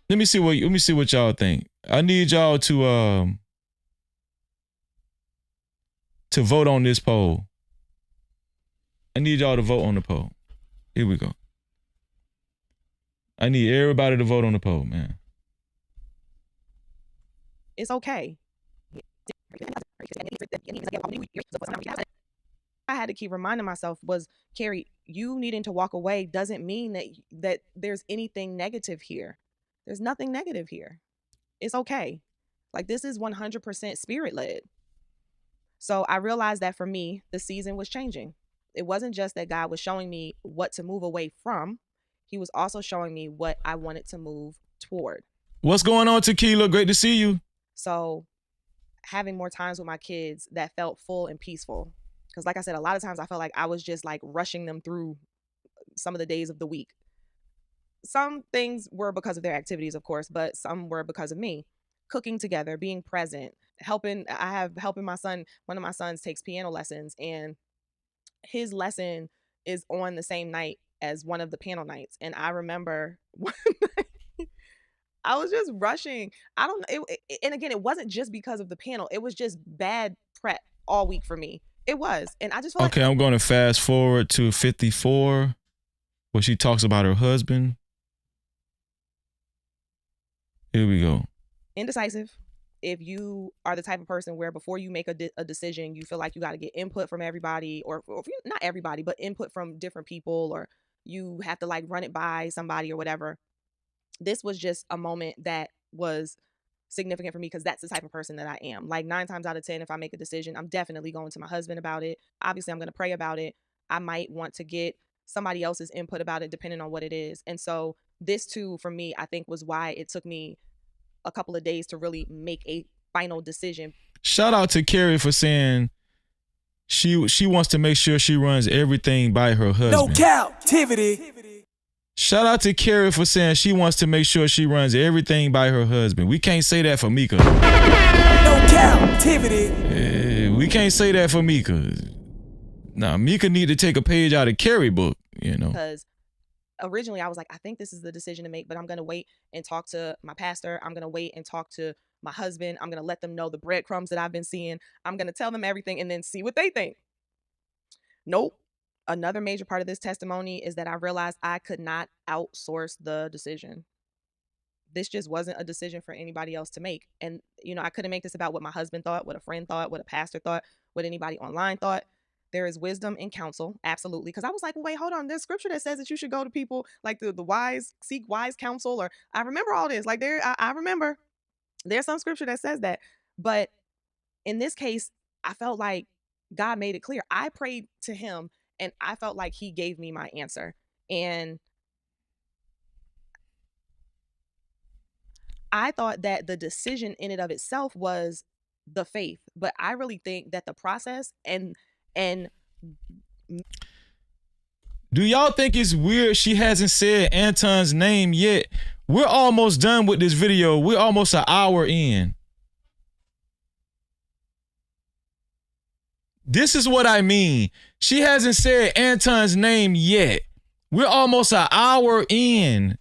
Let me see what y'all think. I need y'all to vote on this poll. I need y'all to vote on the poll. Here we go. I need everybody to vote on the poll, man. It's okay. I had to keep reminding myself was, Keri, you needing to walk away doesn't mean that there's anything negative here. There's nothing negative here. It's okay. Like, this is 100% spirit-led. So I realized that for me, the season was changing. It wasn't just that God was showing me what to move away from. He was also showing me what I wanted to move toward. What's going on, Tequila? Great to see you. So having more times with my kids that felt full and peaceful. Because like I said, a lot of times I felt like I was just like rushing them through some of the days of the week. Some things were because of their activities, of course, but some were because of me. Cooking together, being present, helping my son. One of my sons takes piano lessons, and his lesson is on the same night as one of the panel nights. And I remember one night, I was just rushing. I don't know. And again, it wasn't just because of the panel. It was just bad prep all week for me. It was. And I just felt okay, I'm going to fast forward to 54, where she talks about her husband. Here we go. Indecisive. If you are the type of person where before you make a decision, you feel like you got to get input from everybody, or not everybody, but input from different people, or you have to like run it by somebody or whatever. This was just a moment that was significant for me because that's the type of person that I am. Like 9 times out of 10, if I make a decision, I'm definitely going to my husband about it. Obviously, I'm going to pray about it. I might want to get somebody else's input about it depending on what it is. And so this too, for me, I think was why it took me a couple of days to really make a final decision. Shout out to Keri for saying she wants to make sure she runs everything by her husband. No Cap-tivity. Shout out to Keri for saying she wants to make sure she runs everything by her husband. We can't say that for Mika. No Cap-tivity. We can't say that for Mika. Nah, Mika need to take a page out of Keri book, you know. Because originally I was like, I think this is the decision to make, but I'm going to wait and talk to my pastor. I'm going to wait and talk to my husband. I'm going to let them know the breadcrumbs that I've been seeing. I'm going to tell them everything and then see what they think. Nope. Another major part of this testimony is that I realized I could not outsource the decision. This just wasn't a decision for anybody else to make. And, you know, I couldn't make this about what my husband thought, what a friend thought, what a pastor thought, what anybody online thought. There is wisdom in counsel, absolutely. Because I was like, well, wait, hold on. There's scripture that says that you should go to people like the wise, seek wise counsel. Or I remember all this. Like I remember there's some scripture that says that. But in this case, I felt like God made it clear. I prayed to him and I felt like he gave me my answer. And I thought that the decision in and of itself was the faith, but I really think that the process and do y'all think it's weird she hasn't said Anton's name yet? We're almost done with this video. We're almost an hour in. This is what I mean. She hasn't said Anton's name yet. We're almost an hour in.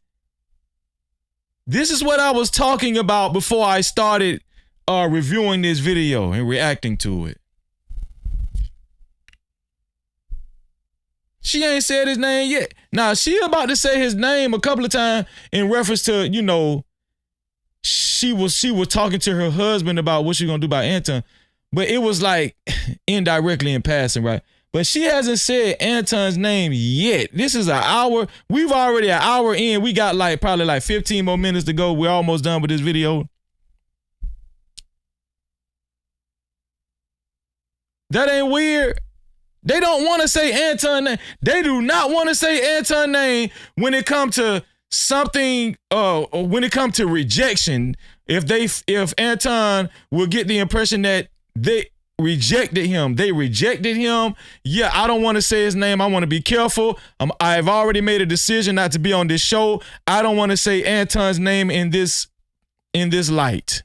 This is what I was talking about before I started reviewing this video and reacting to it. She ain't said his name yet. Now, she about to say his name a couple of times in reference to, you know, she was talking to her husband about what she's gonna do about Anton. But it was like indirectly in passing, right? But she hasn't said Anton's name yet. This is an hour. We've already an hour in. We got like probably like 15 more minutes to go. We're almost done with this video. That ain't weird. They don't want to say Anton name. They do not want to say Anton name when it comes to something, when it comes to rejection. If Anton will get the impression that they rejected him. They rejected him. Yeah, I don't want to say his name. I want to be careful. I've already made a decision not to be on this show. I don't want to say Anton's name in this light.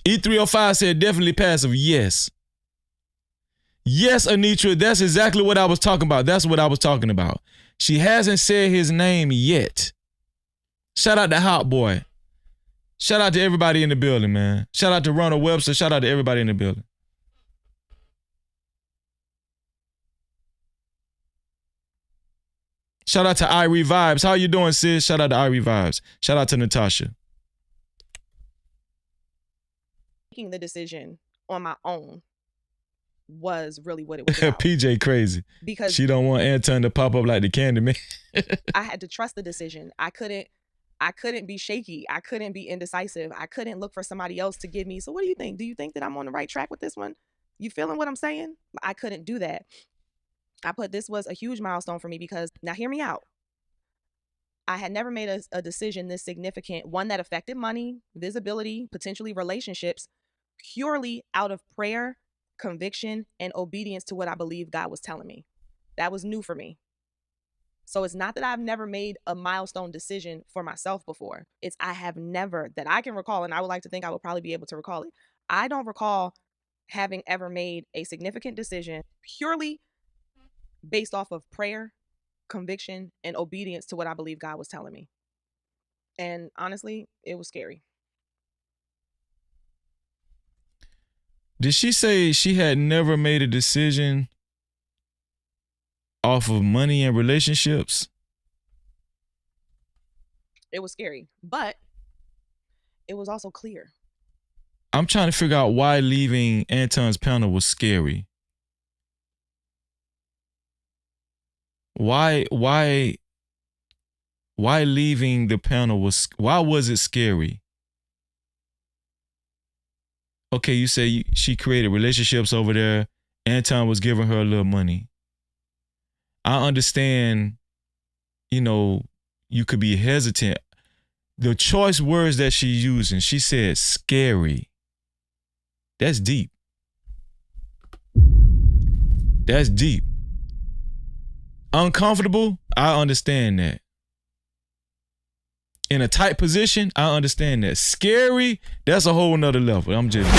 E305 said definitely passive. Yes. Yes, Anitra, that's exactly what I was talking about. That's what I was talking about. She hasn't said his name yet. Shout out to Hot Boy. Shout out to everybody in the building, man. Shout out to Ronald Webster. Shout out to everybody in the building. Shout out to Irie Vibes. How you doing, sis? Shout out to Irie Vibes. Shout out to Natasha. Making the decision on my own was really what it was about. PJ crazy. Because she don't want Anton to pop up like the Candyman. I had to trust the decision. I couldn't be shaky. I couldn't be indecisive. I couldn't look for somebody else to give me. So what do you think? Do you think that I'm on the right track with this one? You feeling what I'm saying? I couldn't do that. This was a huge milestone for me because, now hear me out. I had never made a decision this significant, one that affected money, visibility, potentially relationships, purely out of prayer, conviction, and obedience to what I believe God was telling me. That was new for me. So it's not that I've never made a milestone decision for myself before. It's I have never, that I can recall, and I would like to think I would probably be able to recall it. I don't recall having ever made a significant decision purely based off of prayer, conviction, and obedience to what I believe God was telling me. And honestly, it was scary. Did she say she had never made a decision off of money and relationships? It was scary, but it was also clear. I'm trying to figure out why leaving Anton's panel was scary. Why leaving the panel why was it scary? Okay, you say she created relationships over there. Anton was giving her a little money. I understand, you know, you could be hesitant. The choice words that she's using, she said scary. That's deep. That's deep. Uncomfortable, I understand that. In a tight position, I understand that. Scary, that's a whole nother level. I'm just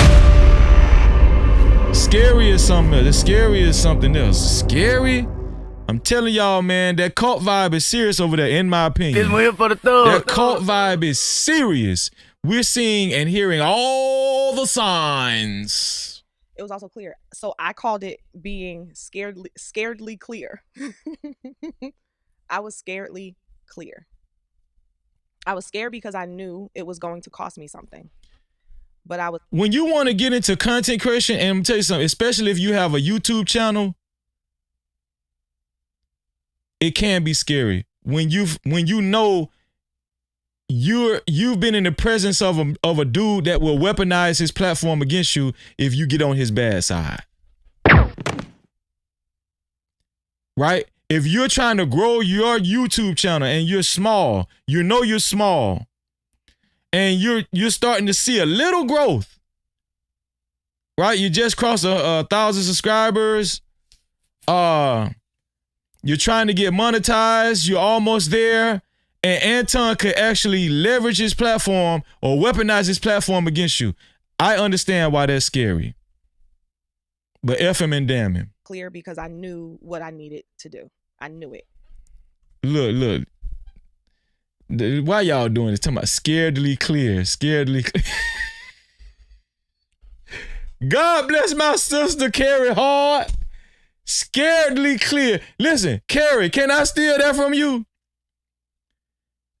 scary is something else. Scary is something else. Scary, I'm telling y'all, man, that cult vibe is serious over there, in my opinion. This one here for the thug. That cult vibe is serious. We're seeing and hearing all the signs. It was also clear. So I called it being scaredly clear. I was scaredly clear. I was scared because I knew it was going to cost me something. But I was. When you want to get into content creation, and I'm gonna tell you something, especially if you have a YouTube channel, it can be scary. When you know you've been in the presence of a dude that will weaponize his platform against you if you get on his bad side. Right? If you're trying to grow your YouTube channel and you're small, you know you're small, and you're starting to see a little growth, right? You just crossed 1,000 subscribers. You're trying to get monetized. You're almost there. And Anton could actually leverage his platform or weaponize his platform against you. I understand why that's scary. But F him and damn him. Clear, because I knew what I needed to do. I knew it. Look. Why y'all doing this? Talking about scaredly clear. God bless my sister, Keri Hard. Scaredly clear. Listen, Keri, can I steal that from you?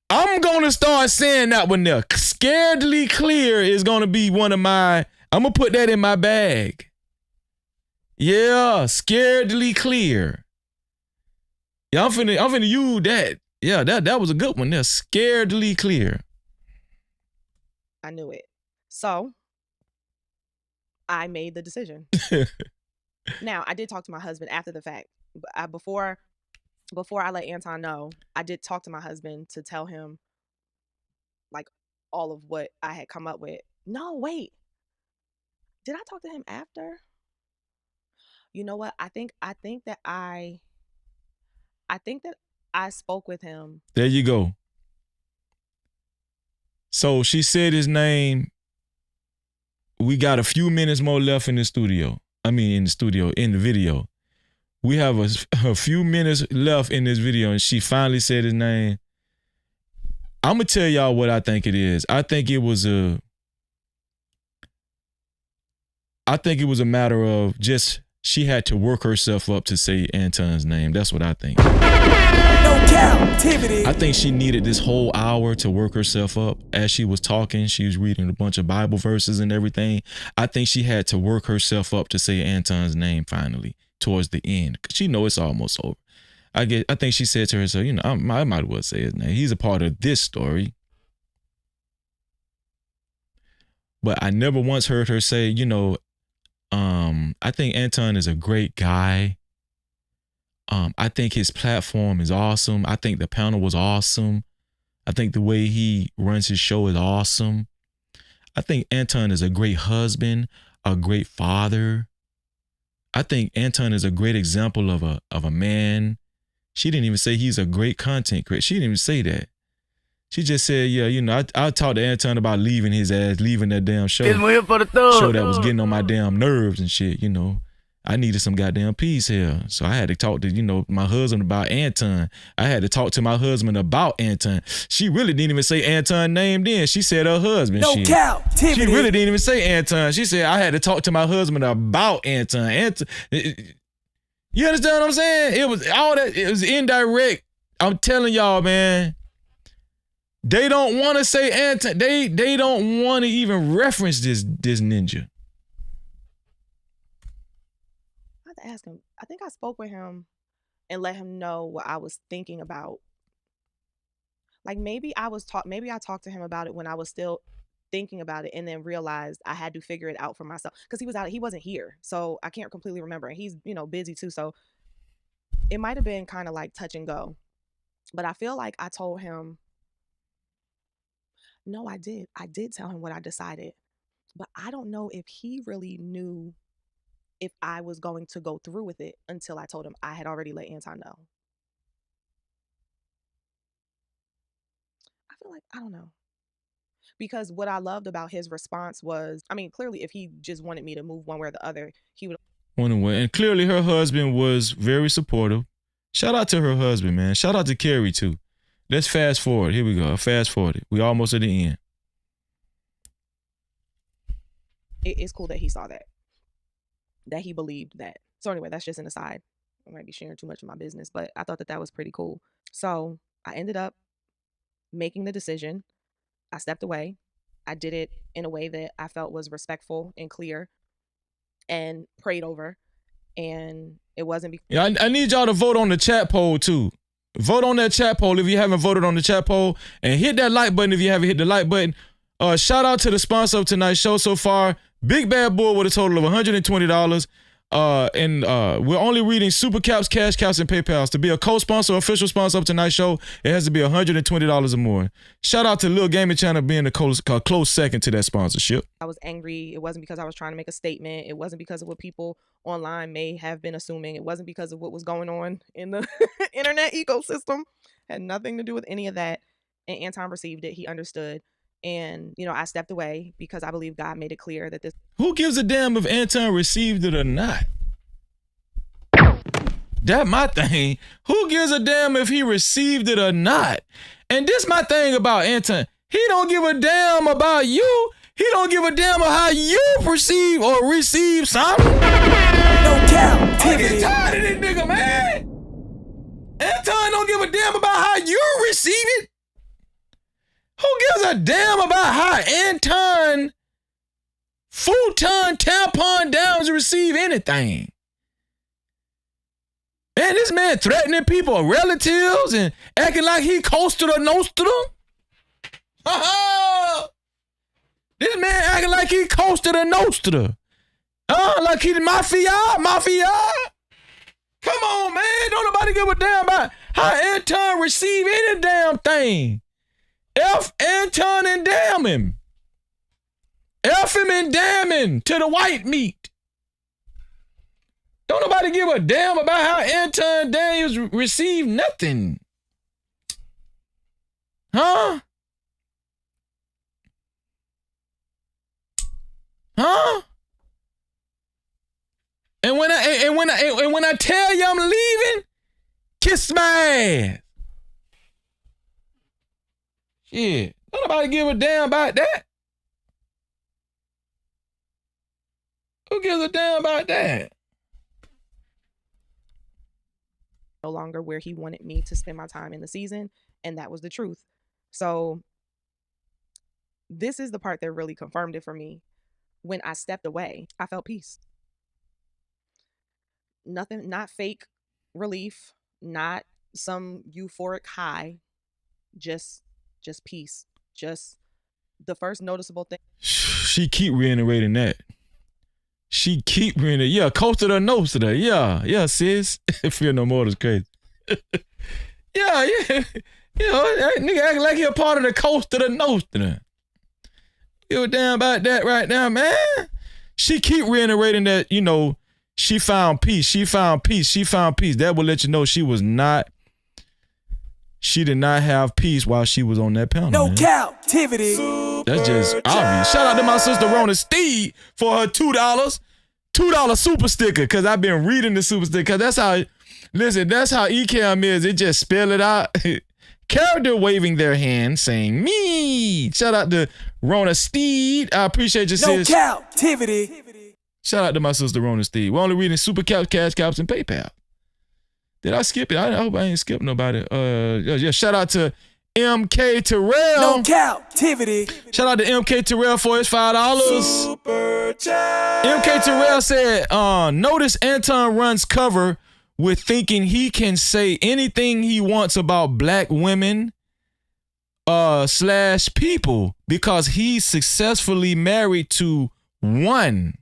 I'm going to start saying that one there. Scaredly clear is going to be one of my, I'm going to put that in my bag. Yeah, scaredly clear. Yeah, I'm finna use that. Yeah, that was a good one there. Scaredly clear. I knew it. So I made the decision. Now, I did talk to my husband after the fact. Before I let Anton know, I did talk to my husband to tell him like all of what I had come up with. No, wait. Did I talk to him after? You know what? I think that I spoke with him. There you go. So she said his name. We got a few minutes more left in the studio. In the video. We have a few minutes left in this video, and she finally said his name. I'm going to tell y'all what I think it is. I think it was a matter of just she had to work herself up to say Anton's name. That's what I think. No Cap-tivity. I think she needed this whole hour to work herself up. As she was talking, she was reading a bunch of Bible verses and everything. I think she had to work herself up to say Anton's name finally towards the end, because she knows it's almost over. I think she said to herself, I might as well say his name. He's a part of this story. But I never once heard her say, I think Anton is a great guy. I think his platform is awesome. I think the panel was awesome. I think the way he runs his show is awesome. I think Anton is a great husband, a great father. I think Anton is a great example of a man. She didn't even say he's a great content creator. She didn't even say that. She just said, I talked to Anton about leaving that damn show. Show that was getting on my damn nerves and shit, I needed some goddamn peace here. So I had to talk to, my husband about Anton. I had to talk to my husband about Anton. She really didn't even say Anton's name then. She said her husband. No Cap-tivity. She really didn't even say Anton. She said, I had to talk to my husband about Anton. You understand what I'm saying? It was all that. It was indirect. I'm telling y'all, man. They don't want to say Anton. They don't want to even reference this ninja. I have to ask him. I think I spoke with him and let him know what I was thinking about. Like maybe I talked to him about it when I was still thinking about it, and then realized I had to figure it out for myself because he wasn't here, so I can't completely remember, and he's busy too, so it might have been kind of like touch and go. But I feel like I told him. No, I did tell him what I decided, but I don't know if he really knew if I was going to go through with it until I told him I had already let Anton know. I feel like, I don't know. Because what I loved about his response was, clearly if he just wanted me to move one way or the other, he would. And clearly her husband was very supportive. Shout out to her husband, man. Shout out to Keri too. Let's fast forward. Here we go. Fast forward. We almost at the end. It's cool that he saw that he believed that. So anyway, that's just an aside. I might be sharing too much of my business, but I thought that was pretty cool. So I ended up making the decision. I stepped away. I did it in a way that I felt was respectful and clear and prayed over. And it wasn't because... I need y'all to vote on the chat poll too. Vote on that chat poll if you haven't voted on the chat poll, and hit that like button if you haven't hit the like button. Shout out to the sponsor of tonight's show so far, Big Bad Bull, with a total of $120. And we're only reading Super Caps, Cash Caps, and PayPals. To be a co-sponsor or official sponsor of tonight's show, it has to be $120 or more. Shout out to Lil Gaming Channel being a close second to that sponsorship. I was angry. It wasn't because I was trying to make a statement. It wasn't because of what people online may have been assuming. It wasn't because of what was going on in the internet ecosystem. Had nothing to do with any of that. And Anton received it. He understood. And, I stepped away because I believe God made it clear that this. Who gives a damn if Anton received it or not? That my thing. Who gives a damn if he received it or not? And this my thing about Anton. He don't give a damn about you. He don't give a damn about how you perceive or receive something. No Cap-tivity. I'm tired of this nigga, man. Anton don't give a damn about how you receive it. Who gives a damn about how Anton futon tampon downs receive anything? Man, this man threatening people, relatives, and acting like he coasted or nosted them. This man acting like he coasted or nosted her. Like he the mafia. Come on, man. Don't nobody give a damn about how Anton receive any damn thing. F Anton and damn him. F him and damn him to the white meat. Don't nobody give a damn about how Anton Daniels received nothing. Huh? And when I tell you I'm leaving, kiss my ass. Shit, don't nobody give a damn about that. Who gives a damn about that? No longer where he wanted me to spend my time in the season, and that was the truth. So this is the part that really confirmed it for me. When I stepped away, I felt peace. Nothing, not fake relief, not some euphoric high, just peace. Just the first noticeable thing. She keep reiterating that. Yeah, coasted or nosted her. Yeah, sis. Fear no more is crazy. yeah. That nigga acting like he a part of the coasted or nosted her. Give a damn about that right now, man. She keep reiterating that, she found peace. That will let you know she did not have peace while she was on that panel. No Cap-tivity. That's just obvious. Shout out to my sister Rona Steed for her $2 super sticker, because I've been reading the super sticker. That's how ECAM is. It just spell it out. Character waving their hand saying me. Shout out to Rona Steed. I appreciate you, sis. No Cap-tivity. Shout out to my sister Rona Steed. We're only reading Super Caps, Cash Caps, and PayPal. Did I skip it? I hope I ain't skipped nobody. Yeah, shout out to MK Terrell. No Cap-tivity. Shout out to MK Terrell for his $5. Super chat. MK Terrell said, notice Anton runs cover with thinking he can say anything he wants about black women / people because he's successfully married to one.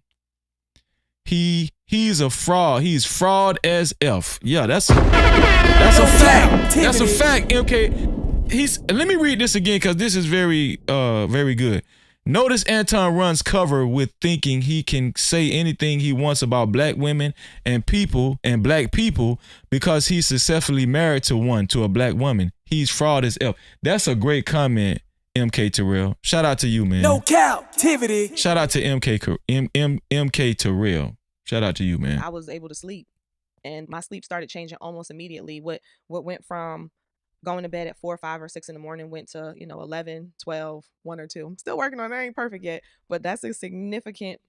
He's a fraud. He's fraud as F. Yeah, that's a fact. That's a fact. MK. Let me read this again because this is very good. Notice Anton runs cover with thinking he can say anything he wants about black women and people and black people because he's successfully married to a black woman. He's fraud as F. That's a great comment, MK Terrell. Shout out to you, man. No Cap-tivity. Shout out to MK Terrell. Shout out to you, man. I was able to sleep, and my sleep started changing almost immediately. What went from going to bed at 4, 5, or 6 in the morning went to 11, 12, 1 or 2. I'm still working on it. I ain't perfect yet, but that's a significant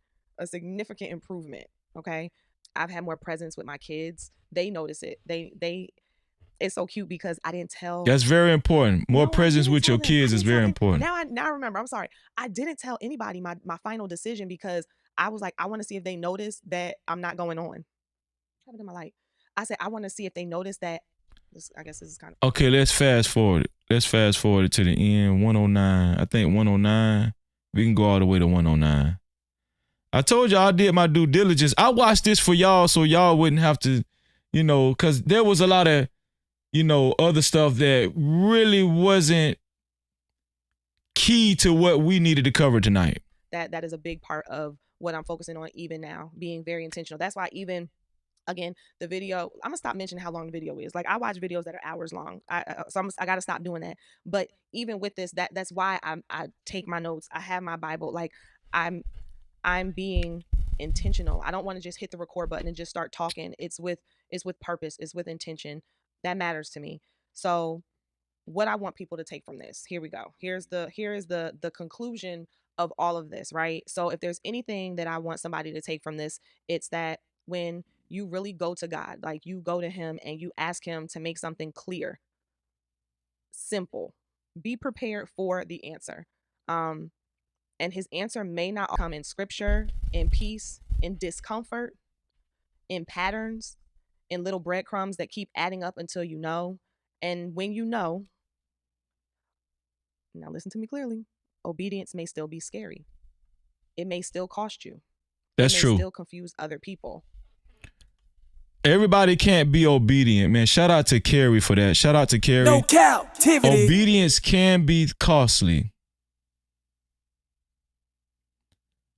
improvement. Okay, I've had more presence with my kids. They notice it. They it's so cute because I didn't tell. That's very important. More presence with your kids is very important. Now I remember. I'm sorry. I didn't tell anybody my final decision because I was like, I want to see if they notice that I'm not going on. What happened to my light? I said, I want to see if they notice that I guess this is kind of Okay, let's fast forward it. Let's fast forward it to the end. 109. I think 109. We can go all the way to 109. I told y'all I did my due diligence. I watched this for y'all so y'all wouldn't have to, you know, because there was a lot of, you know, other stuff that really wasn't key to what we needed to cover tonight. that is a big part of what I'm focusing on even now, being very intentional. That's why even again, the video, I'm gonna stop mentioning how long the video is. Like I watch videos that are hours long. I gotta stop doing that. But even with this, that's why I take my notes. I have my Bible. Like I'm being intentional. I don't want to just hit the record button and just start talking. It's with purpose. It's with intention. That matters to me. So what I want people to take from this, here we go. Here is the conclusion of all of this, right? So if there's anything that I want somebody to take from this, it's that when you really go to God, like you go to him and you ask him to make something clear, simple, be prepared for the answer. And his answer may not come in scripture, in peace, in discomfort, in patterns, in little breadcrumbs that keep adding up until you know. And when you know, now listen to me clearly, obedience may still be scary. It may still cost you. That's it may true. Still confuse other people. Everybody can't be obedient, man. Shout out to Keri for that. Shout out to Keri. No Cap-tivity. Obedience can be costly.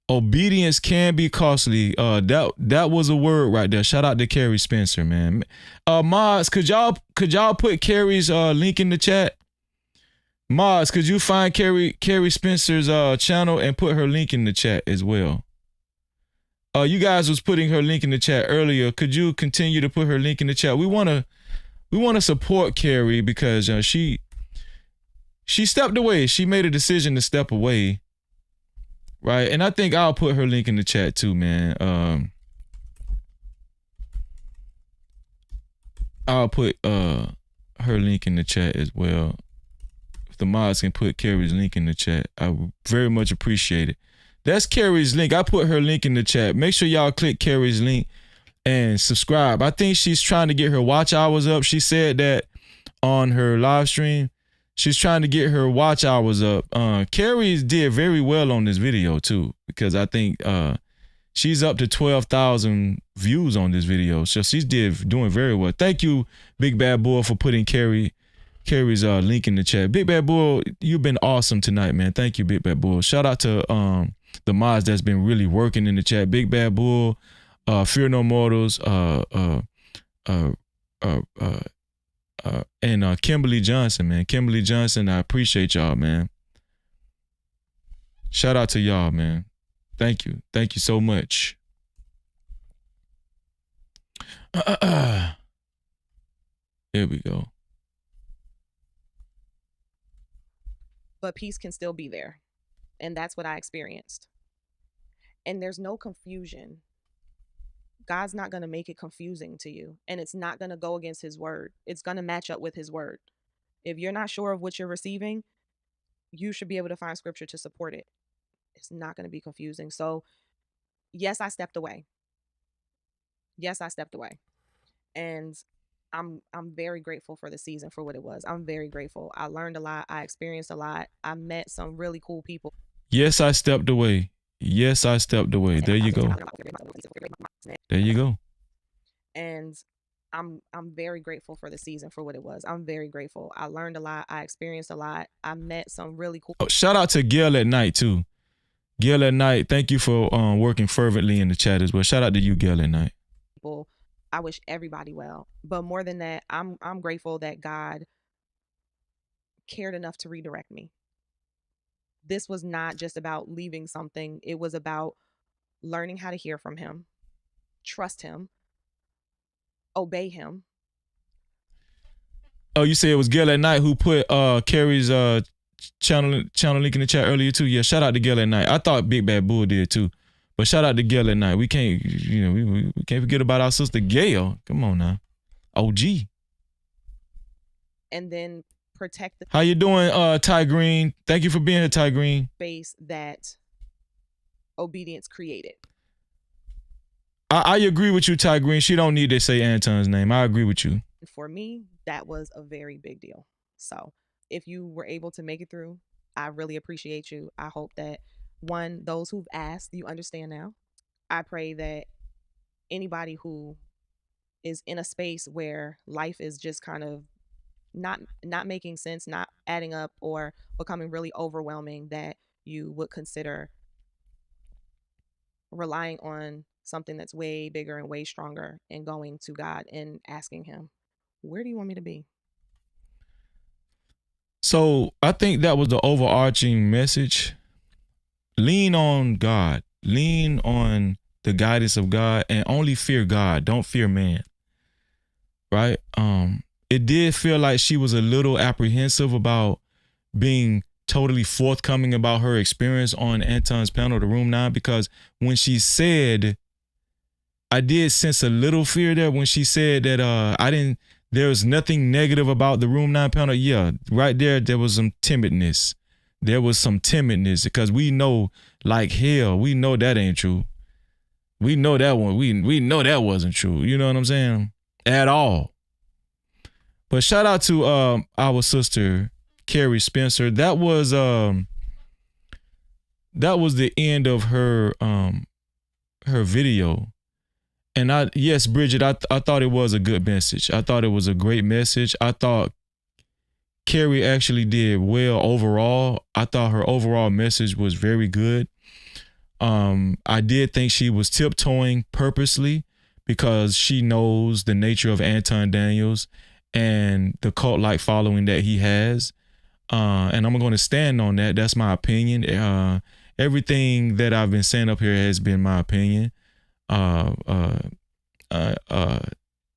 Obedience can be costly. That was a word right there. Shout out to Carrie Spencer, man. Mods, could y'all put Carrie's link in the chat? Mods, could you find Carrie Spencer's channel and put her link in the chat as well? You guys was putting her link in the chat earlier. Could you continue to put her link in the chat? We wanna support Keri because she stepped away. She made a decision to step away. Right, and I think I'll put her link in the chat too, man. I'll put her link in the chat as well. If the mods can put Keri's link in the chat, I would very much appreciate it. That's Keri's link. I put her link in the chat. Make sure y'all click Keri's link and subscribe. I think she's trying to get her watch hours up. She said that on her live stream. She's trying to get her watch hours up. Keri did very well on this video too, because I think she's up to 12,000 views on this video. So she's doing very well. Thank you, Big Bad Bull, for putting Keri's link in the chat. Big Bad Bull, you've been awesome tonight, man. Thank you, Big Bad Bull. Shout out to the mods that's been really working in the chat. Big Bad Bull, Fear No Mortals, and Kimberly Johnson, man. Kimberly Johnson, I appreciate y'all, man. Shout out to y'all, man. Thank you. Thank you so much. Here we go. But peace can still be there. And that's what I experienced. And there's no confusion. God's not going to make it confusing to you, and it's not going to go against his word. It's going to match up with his word. If you're not sure of what you're receiving, you should be able to find scripture to support it. It's not going to be confusing. So yes, I stepped away. Yes, I stepped away. And I'm very grateful for the season for what it was. I'm very grateful. I learned a lot. I experienced a lot. I met some really cool people. Yes, I stepped away. Yes, I stepped away. There you go. There you go. And I'm very grateful for the season for what it was. I'm very grateful. I learned a lot. I experienced a lot. I met some really cool. Oh, shout out to Gail at Night too. Gail at Night, thank you for working fervently in the chat as well. Shout out to you, Gail at Night. People. I wish everybody well. But more than that, I'm grateful that God cared enough to redirect me. This was not just about leaving something. It was about learning how to hear from him, trust him, obey him. Oh, you say it was Gail at Night who put Keri's channel link in the chat earlier too? Yeah, shout out to Gail at Night. I thought Big Bad Bull did too. But shout out to Gail at Night. We can't, we can't forget about our sister Gail. Come on now. OG. And then protect the How you doing, Ty Green? Thank you for being here, Ty Green. space that obedience created. I agree with you, Ty Green. She don't need to say Anton's name. I agree with you. For me, that was a very big deal. So if you were able to make it through, I really appreciate you. I hope that one, those who've asked, you understand now. I pray that anybody who is in a space where life is just kind of not making sense, not adding up, or becoming really overwhelming, that you would consider relying on something that's way bigger and way stronger and going to God and asking him, where do you want me to be? So I think that was the overarching message. Lean on God. Lean on the guidance of God and only fear God. Don't fear man. Right? It did feel like she was a little apprehensive about being totally forthcoming about her experience on Anton's panel, the Room 9, because when she said, I did sense a little fear there when she said that there was nothing negative about the Room 9 panel. Yeah, right there was some timidness. There was some timidness because we know like hell, we know that ain't true. We know that one. We know that wasn't true. You know what I'm saying? At all. But shout out to our sister Carrie Spencer. That was the end of her video. And yes, Bridget, I thought it was a good message. I thought it was a great message. I thought Keri actually did well overall. I thought her overall message was very good. I did think she was tiptoeing purposely because she knows the nature of Anton Daniels and the cult-like following that he has. And I'm going to stand on that. That's my opinion. Everything that I've been saying up here has been my opinion.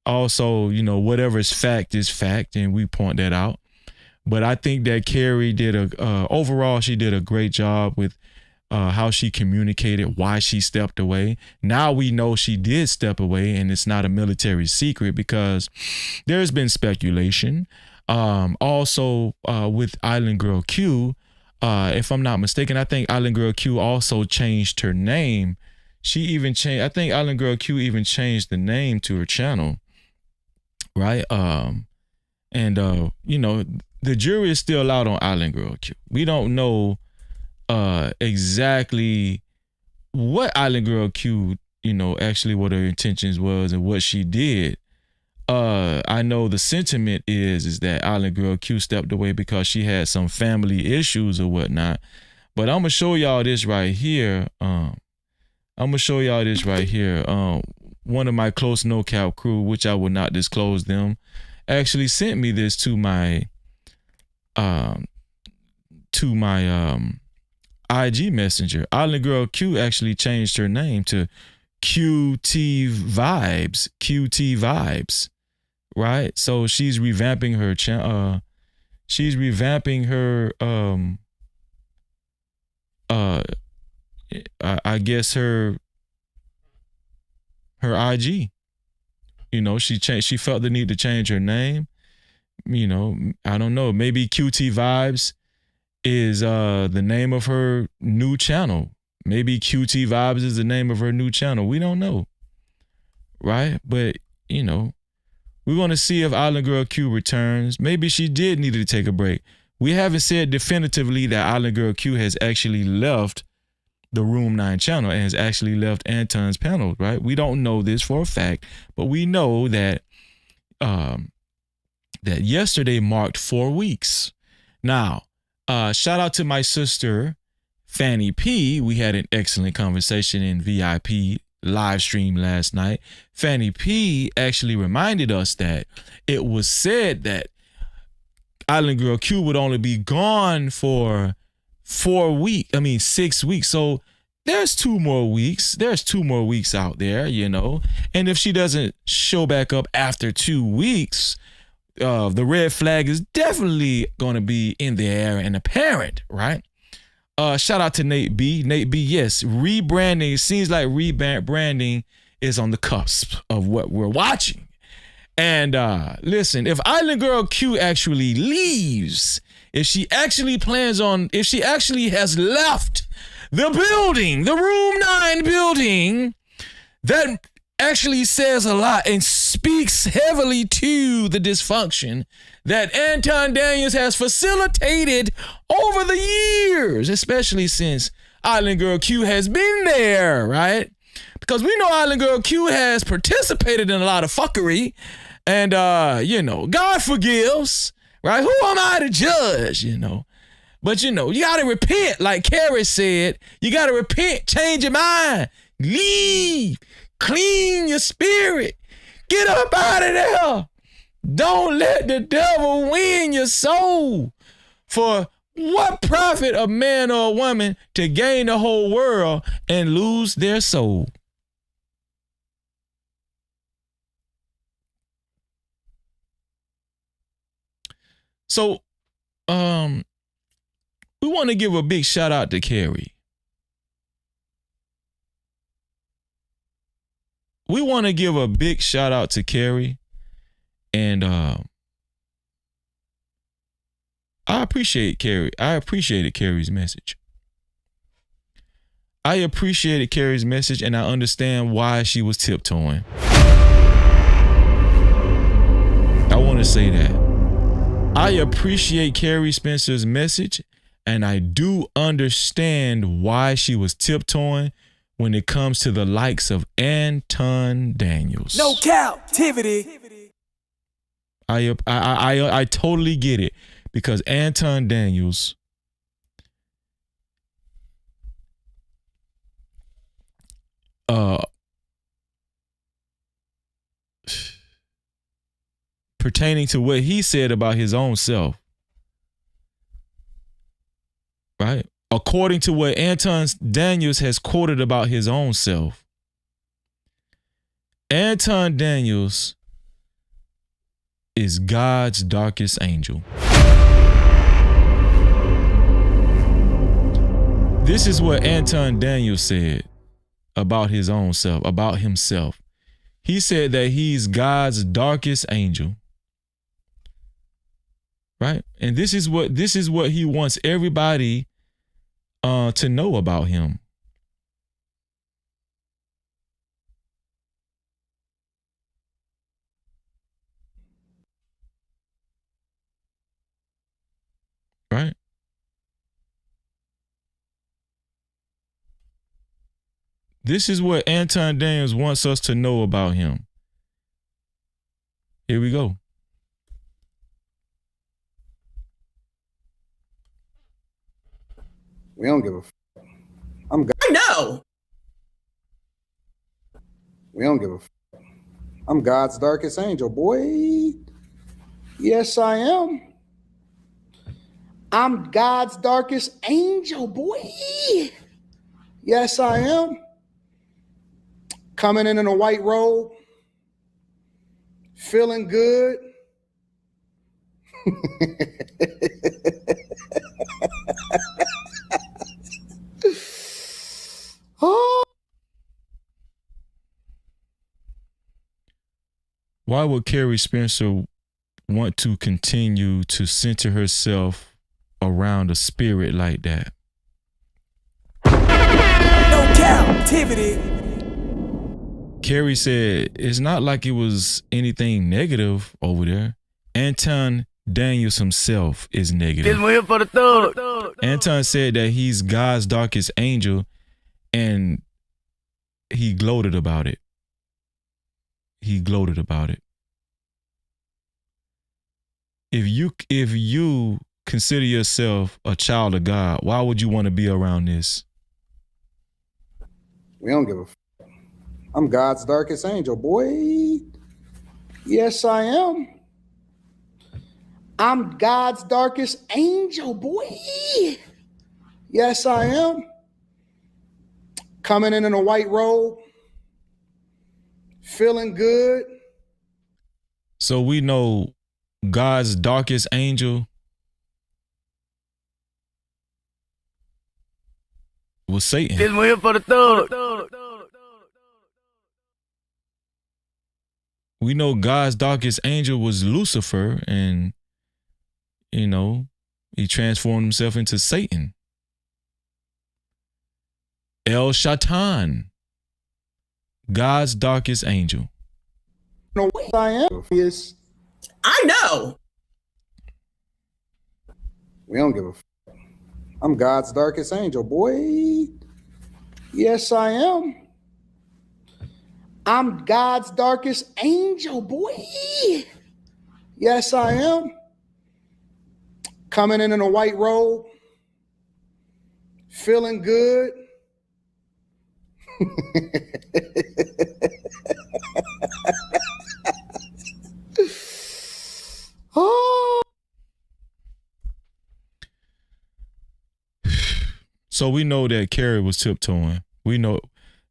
Also, you know, whatever is fact, and we point that out. But I think that Keri did overall, she did a great job with how she communicated, why she stepped away. Now we know she did step away, and it's not a military secret because there's been speculation. Also, with Island Girl Q, if I'm not mistaken, I think Island Girl Q also changed her name. She even changed, I think Island Girl Q even changed the name to her channel, right? You know, the jury is still out on Island Girl Q. We don't know exactly what Island Girl Q, you know, actually what her intentions was and what she did. I know the sentiment is that Island Girl Q stepped away because she had some family issues or whatnot. But I'm gonna show y'all this right here. One of my close no cap crew, which I will not disclose them, actually sent me this to my IG messenger. Island Girl Q actually changed her name to QT Vibes, right? So she's revamping her channel. She's revamping her I guess her IG. You know, she felt the need to change her name. You know, I don't know. Maybe QT Vibes is the name of her new channel. Maybe QT Vibes is the name of her new channel. We don't know. Right? But, you know, we're going to see if Island Girl Q returns. Maybe she did need to take a break. We haven't said definitively that Island Girl Q has actually left the Room 9 channel and has actually left Anton's panel, right? We don't know this for a fact, but we know that that yesterday marked 4 weeks. Now, shout out to my sister, Fanny P. We had an excellent conversation in VIP live stream last night. Fanny P actually reminded us that it was said that Island Girl Q would only be gone for 6 weeks. So there's 2 more weeks. There's 2 more weeks out there, you know. And if she doesn't show back up after 2 weeks, the red flag is definitely going to be in the air and apparent, right? Shout out to Nate B. Nate B, yes, rebranding. It seems like rebranding is on the cusp of what we're watching. And listen, if Island Girl Q actually leaves, if she actually has left the building, the Room 9 building, that actually says a lot and speaks heavily to the dysfunction that Anton Daniels has facilitated over the years, especially since Island Girl Q has been there, right? Because we know Island Girl Q has participated in a lot of fuckery, and God forgives, right? Who am I to judge, But you gotta repent, like Keri said. You gotta repent, change your mind, leave, clean your spirit, get up out of there. Don't let the devil win your soul. For what profit a man or a woman to gain the whole world and lose their soul? So, we want to give a big shout out to Keri. We want to give a big shout out to Keri. And I appreciate Keri. I appreciated Keri's message. I appreciated Keri's message, and I understand why she was tiptoeing. I want to say that. I appreciate Carrie Spencer's message, and I do understand why she was tiptoeing when it comes to the likes of Anton Daniels. No captivity. I totally get it, because Anton Daniels pertaining to what he said about his own self, right? According to what Anton Daniels has quoted about his own self, Anton Daniels is God's darkest angel. This is what Anton Daniels said about his own self, about himself. He said that he's God's darkest angel. Right? And this is what he wants everybody to know about him. Right? This is what Anton Daniels wants us to know about him. Here we go. We don't give a fuck. I'm God. No. We don't give a fuck. I'm God's darkest angel, boy. Yes, I am. I'm God's darkest angel, boy. Yes, I am. Coming in a white robe, feeling good. Oh. Why would Carrie Spencer want to continue to center herself around a spirit like that? No captivity. Keri said it's not like it was anything negative over there. Anton Daniels himself is negative. Here for the third. Anton said that he's God's darkest angel, and he gloated about it. He gloated about it. If you consider yourself a child of God, why would you want to be around this? We don't give a fuck. I'm God's darkest angel, boy. Yes, I am. I'm God's darkest angel, boy. Yes, I am. Coming in a white robe, feeling good. So we know God's darkest angel was Satan. Here for the third. We know God's darkest angel was Lucifer, and he transformed himself into Satan. El Shaitan, God's darkest angel. No, what I am is I know. we don't give a fuck. I'm God's darkest angel, boy. Yes, I am. I'm God's darkest angel, boy. Yes, I am. Coming in a white robe, feeling good. Oh. So we know that Keri was tiptoeing. We know.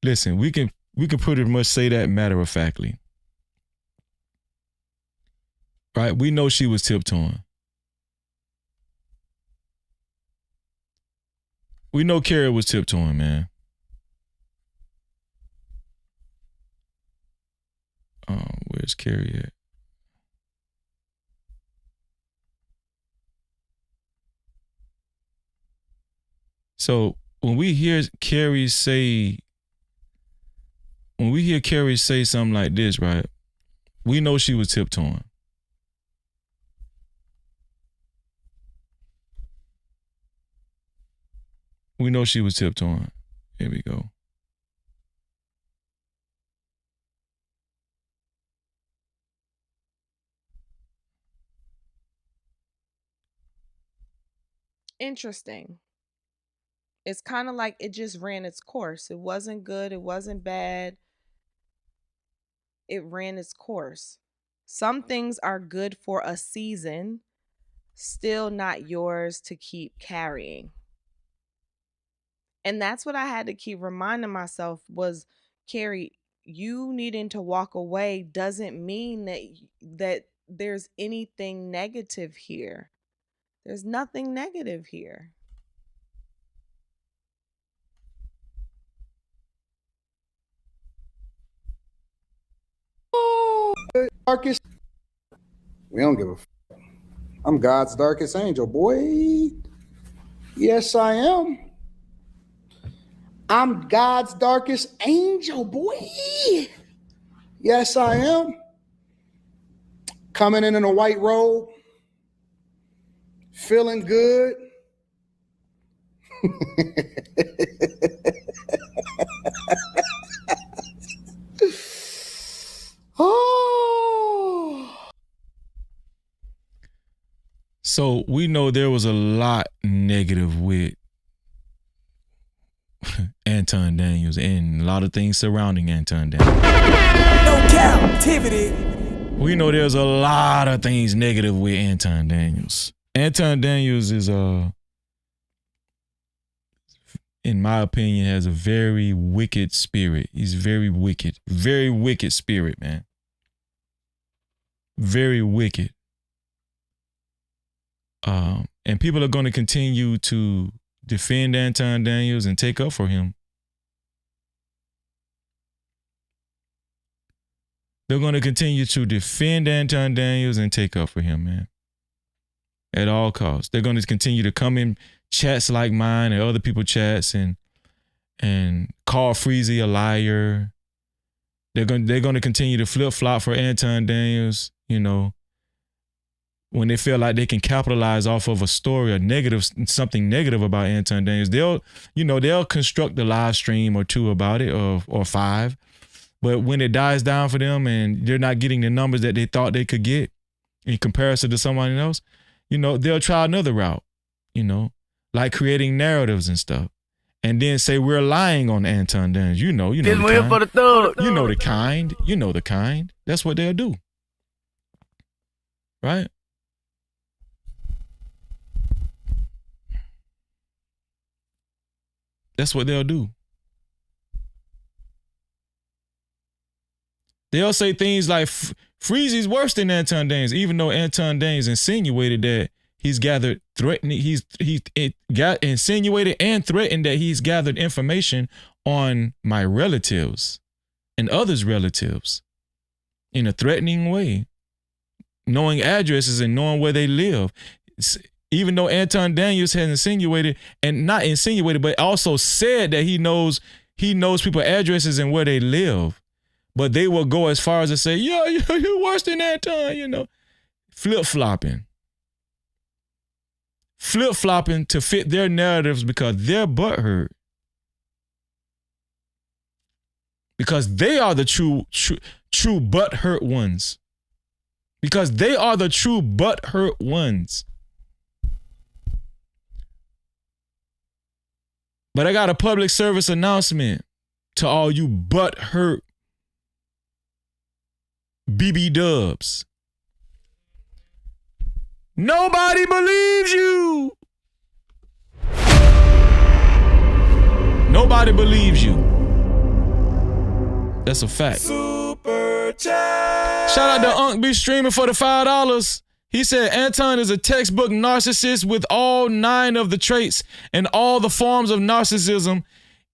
Listen, we can pretty much say that matter of factly. Right? We know she was tiptoeing. We know Keri was tiptoeing, man. Where's Keri at? So when we hear Keri say something like this, right? We know she was tiptoeing. We know she was tiptoeing. Here we go. Interesting. It's kind of like it just ran its course. It wasn't good. It wasn't bad. It ran its course. Some things are good for a season, still not yours to keep carrying. And that's what I had to keep reminding myself was, Keri, you needing to walk away doesn't mean that there's anything negative here. There's nothing negative here. Darkest. We don't give a fuck. I'm God's darkest angel, boy. Yes, I am. I'm God's darkest angel, boy. Yes, I am. Coming in a white robe, feeling good. Oh. So we know there was a lot negative with Anton Daniels and a lot of things surrounding Anton Daniels. No Cap-tivity. We know there's a lot of things negative with Anton Daniels. Anton Daniels is in my opinion, has a very wicked spirit. He's very wicked spirit, man. Very wicked. And people are going to continue to defend Anton Daniels and take up for him. They're going to continue to defend Anton Daniels and take up for him, man. At all costs. They're going to continue to come in chats like mine and other people's chats and call Freezy a liar. They're going to continue to flip-flop for Anton Daniels, you know, when they feel like they can capitalize off of a story or something negative about Anton Daniels. They'll construct a live stream or two about it or five. But when it dies down for them and they're not getting the numbers that they thought they could get in comparison to someone else, they'll try another route, like creating narratives and stuff. And then say we're lying on Anton Daniels. You know the kind. For the thug. You know the kind. That's what they'll do. Right? That's what they'll do. They'll say things like Freezy's worse than Anton Daniels, even though Anton Daniels insinuated that he's gathered insinuated and threatened that he's gathered information on my relatives and others' relatives in a threatening way, knowing addresses and knowing where they live. Even though Anton Daniels has insinuated, and not insinuated, but also said that he knows people's addresses and where they live. but they will go as far as to say, yeah, you're worse than Anton, you know. Flip-flopping to fit their narratives because they're butthurt. Because they are the true butthurt ones. Because they are the true butthurt ones. But I got a public service announcement to all you butthurt BB dubs. Nobody believes you. Nobody believes you. That's a fact. Super chat. Shout out to Unc B Streaming for the $5. He said Anton is a textbook narcissist with all 9 of the traits and all the forms of narcissism.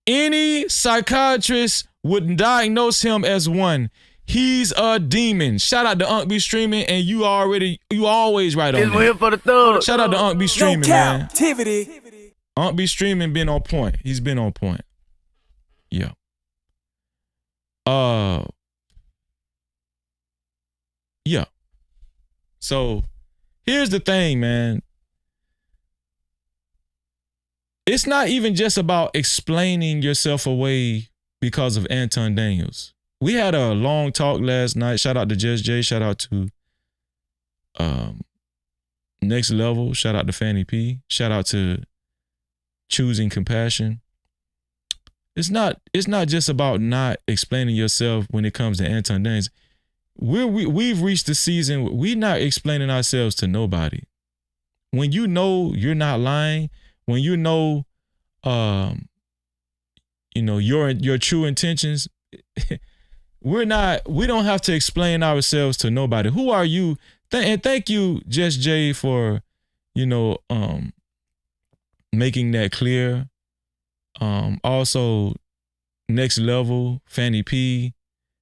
Any psychiatrist would diagnose him as one. He's a demon. Shout out to Unc B Streaming, and you always right on Here for the thug. Shout out to Unc B Streaming, man. Cap-tivity. Unc B Streaming been on point. He's been on point. Yeah. Yeah. So here's the thing, man. It's not even just about explaining yourself away because of Anton Daniels. We had a long talk last night. Shout out to Just J. Shout out to Next Level. Shout out to Fanny P. Shout out to Choosing Compassion. It's not just about not explaining yourself when it comes to Anton Daniels. We've reached the season. We're not explaining ourselves to nobody. When you know you're not lying, when you know your true intentions, we don't have to explain ourselves to nobody. Who are you? And thank you, Just Jay, for making that clear. Also, Next Level, Fanny P,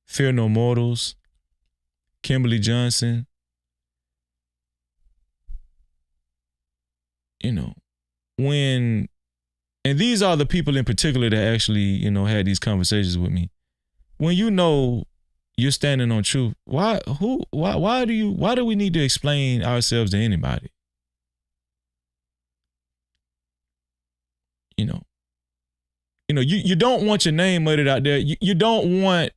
Fear No Mortals, Kimberly Johnson. And these are the people in particular that actually, had these conversations with me. When you know you're standing on truth, why do we need to explain ourselves to anybody? You don't want your name muddied out there. You don't want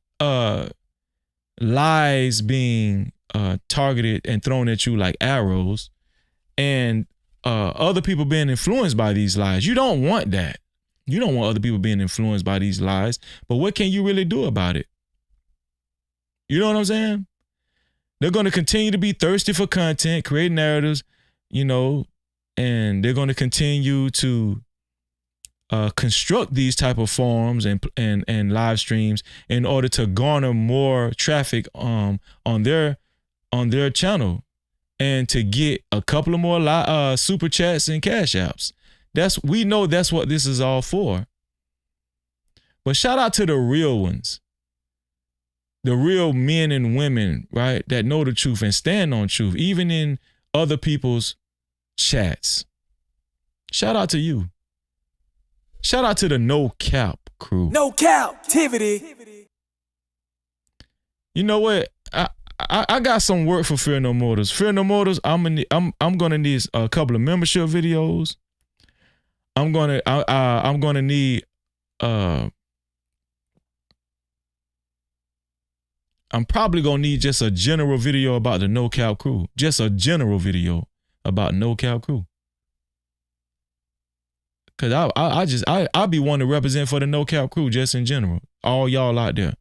lies being targeted and thrown at you like arrows, and other people being influenced by these lies. You don't want that. You don't want other people being influenced by these lies. But what can you really do about it? You know what I'm saying? They're going to continue to be thirsty for content, create narratives, and they're going to continue to construct these type of forums and live streams in order to garner more traffic on their channel and to get a couple of more super chats and cash apps. We know that's what this is all for. But shout out to the real ones, the real men and women, right, that know the truth and stand on truth, even in other people's chats. Shout out to you. Shout out to the No Cap crew. No Cap-tivity. You know what? I got some work for Fear No Mortals. Fear No Mortals, I'm gonna need a couple of membership videos. I'm gonna need I'm probably gonna need just a general video about the No Cap crew. Just a general video about No Cap crew. Cause I be wanting to represent for the No Cap crew just in general. All y'all out there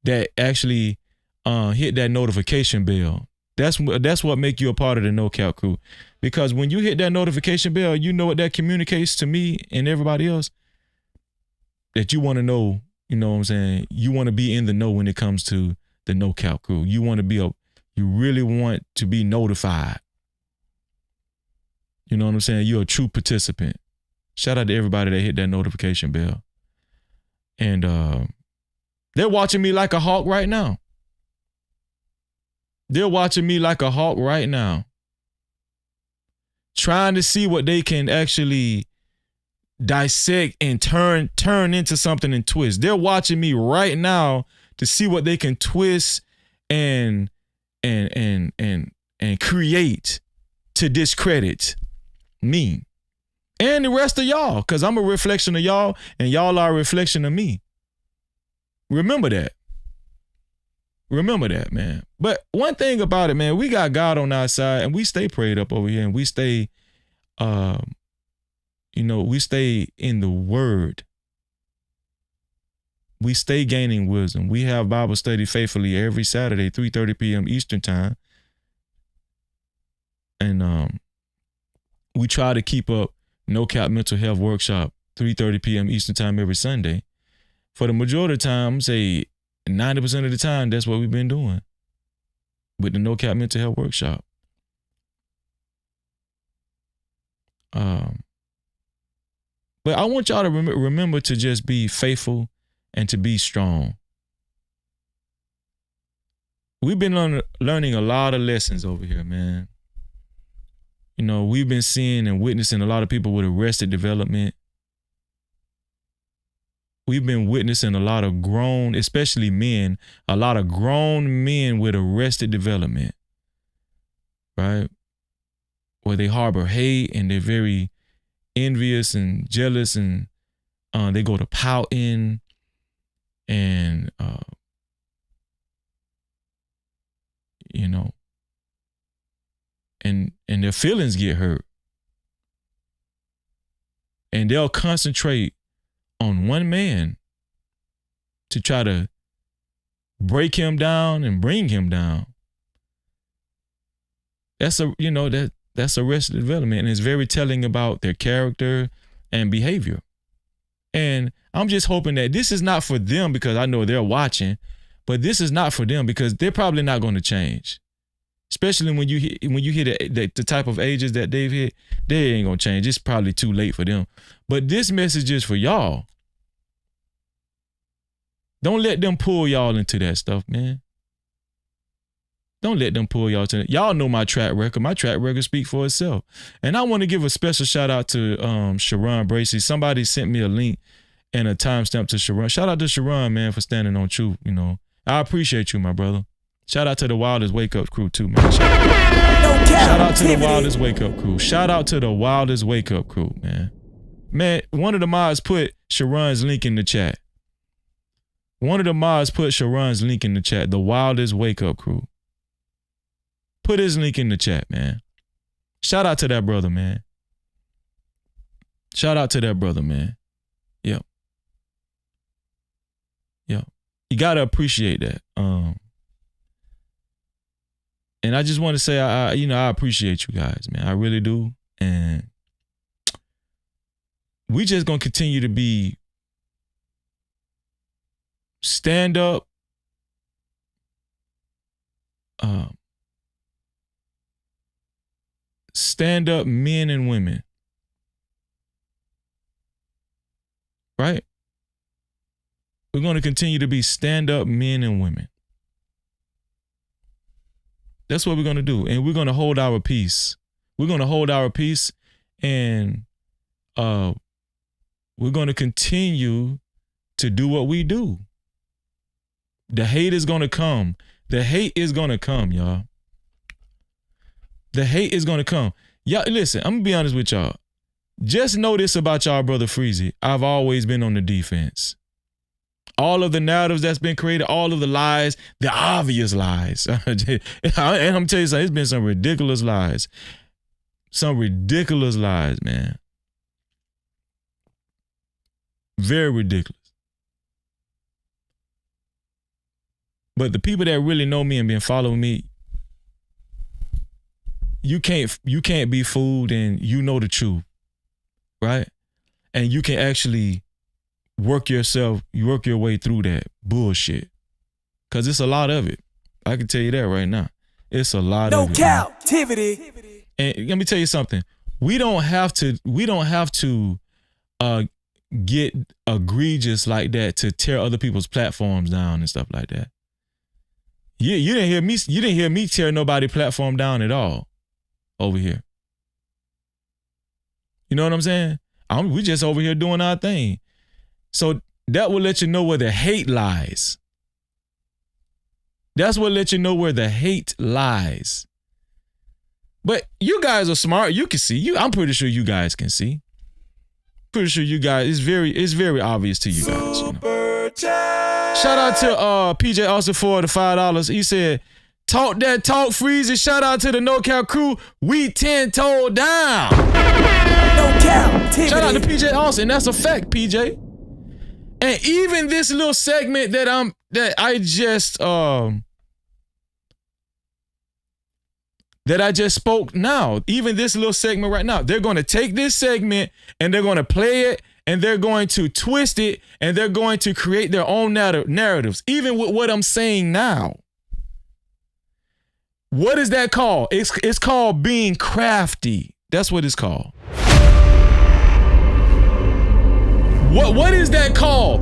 that actually hit that notification bell. That's what make you a part of the No Cap crew. Because when you hit that notification bell, you know what that communicates to me and everybody else, that you want to know, you know what I'm saying? You want to be in the know when it comes to the No Cap crew. You really want to be notified. You know what I'm saying? You're a true participant. Shout out to everybody that hit that notification bell. And they're watching me like a hawk right now. They're watching me like a hawk right now. Trying to see what they can actually dissect and turn into something and twist. They're watching me right now to see what they can twist and create to discredit me and the rest of y'all, because I'm a reflection of y'all and y'all are a reflection of me. Remember that. Remember that, man. But one thing about it, man, we got God on our side and we stay prayed up over here and we stay, we stay in the word. We stay gaining wisdom. We have Bible study faithfully every Saturday, 3:30 p.m. Eastern time. And we try to keep up No Cap Mental Health Workshop, 3:30 p.m. Eastern time every Sunday. For the majority of the time, say 90% of the time, that's what we've been doing with the No Cap Mental Health Workshop. But I want y'all to remember to just be faithful and to be strong. We've been learning a lot of lessons over here, man. We've been seeing and witnessing a lot of people with arrested development. We've been witnessing a lot of grown, especially men, a lot of grown men with arrested development, right? Where they harbor hate and they're very envious and jealous and they go to pouting and, and their feelings get hurt. And they'll concentrate on one man to try to break him down and bring him down. That's arrested development, and it's very telling about their character and behavior. And I'm just hoping that this is not for them, because I know they're watching, but this is not for them because they're probably not going to change. Especially when you hit the type of ages that they've hit, they ain't gonna change. It's probably too late for them. But this message is for y'all. Don't let them pull y'all into that stuff, man. Don't let them pull y'all to that. Y'all know my track record. My track record speaks for itself. And I want to give a special shout out to Sharon Bracey. Somebody sent me a link and a timestamp to Sharon. Shout out to Sharon, man, for standing on truth. I appreciate you, my brother. Shout out to the Wildest Wake Up crew too, man. Shout out to the Wildest Wake Up crew. Shout out to the Wildest Wake Up crew, man. Man, one of the mods put Sharon's link in the chat. One of the mods put Sharon's link in the chat. The Wildest Wake Up crew. Put his link in the chat, man. Shout out to that brother, man. Shout out to that brother, man. Yep. Yep. You gotta appreciate that. And I just want to say, I appreciate you guys, man. I really do. And we just going to continue to be stand up, men and women. Right? We're going to continue to be stand up men and women. That's what we're going to do. And we're going to hold our peace. We're going to hold our peace, and we're going to continue to do what we do. The hate is going to come. The hate is going to come, y'all. The hate is going to come. Y'all, listen, I'm going to be honest with y'all. Just know this about y'all, Brother Freezy. I've always been on the defense. All of the narratives that's been created, all of the lies, the obvious lies. And I'm telling you something, it's been some ridiculous lies. Some ridiculous lies, man. Very ridiculous. But the people that really know me and been following me, you can't be fooled, and you know the truth, right? And you can actually work your way through that bullshit. Cause it's a lot of it. I can tell you that right now. It's a lot of it. No Cap-tivity. And let me tell you something. We don't have to get egregious like that to tear other people's platforms down and stuff like that. You didn't hear me tear nobody's platform down at all over here. You know what I'm saying? We just over here doing our thing. So that will let you know where the hate lies. That's what lets you know where the hate lies. But you guys are smart. You can see. I'm pretty sure you guys can see. Pretty sure you guys, it's very obvious to you guys. You know? Shout out to PJ Austin for the $5. He said, talk that talk, Freezy. Shout out to the No Cap crew. We 10 toe down. No Cap. Shout out to PJ Austin. That's a fact, PJ. And even this little segment that I just spoke now, even this little segment right now, they're going to take this segment and they're going to play it and they're going to twist it and they're going to create their own narratives, even with what I'm saying now. What is that called? It's called being crafty. That's what it's called. What is that called?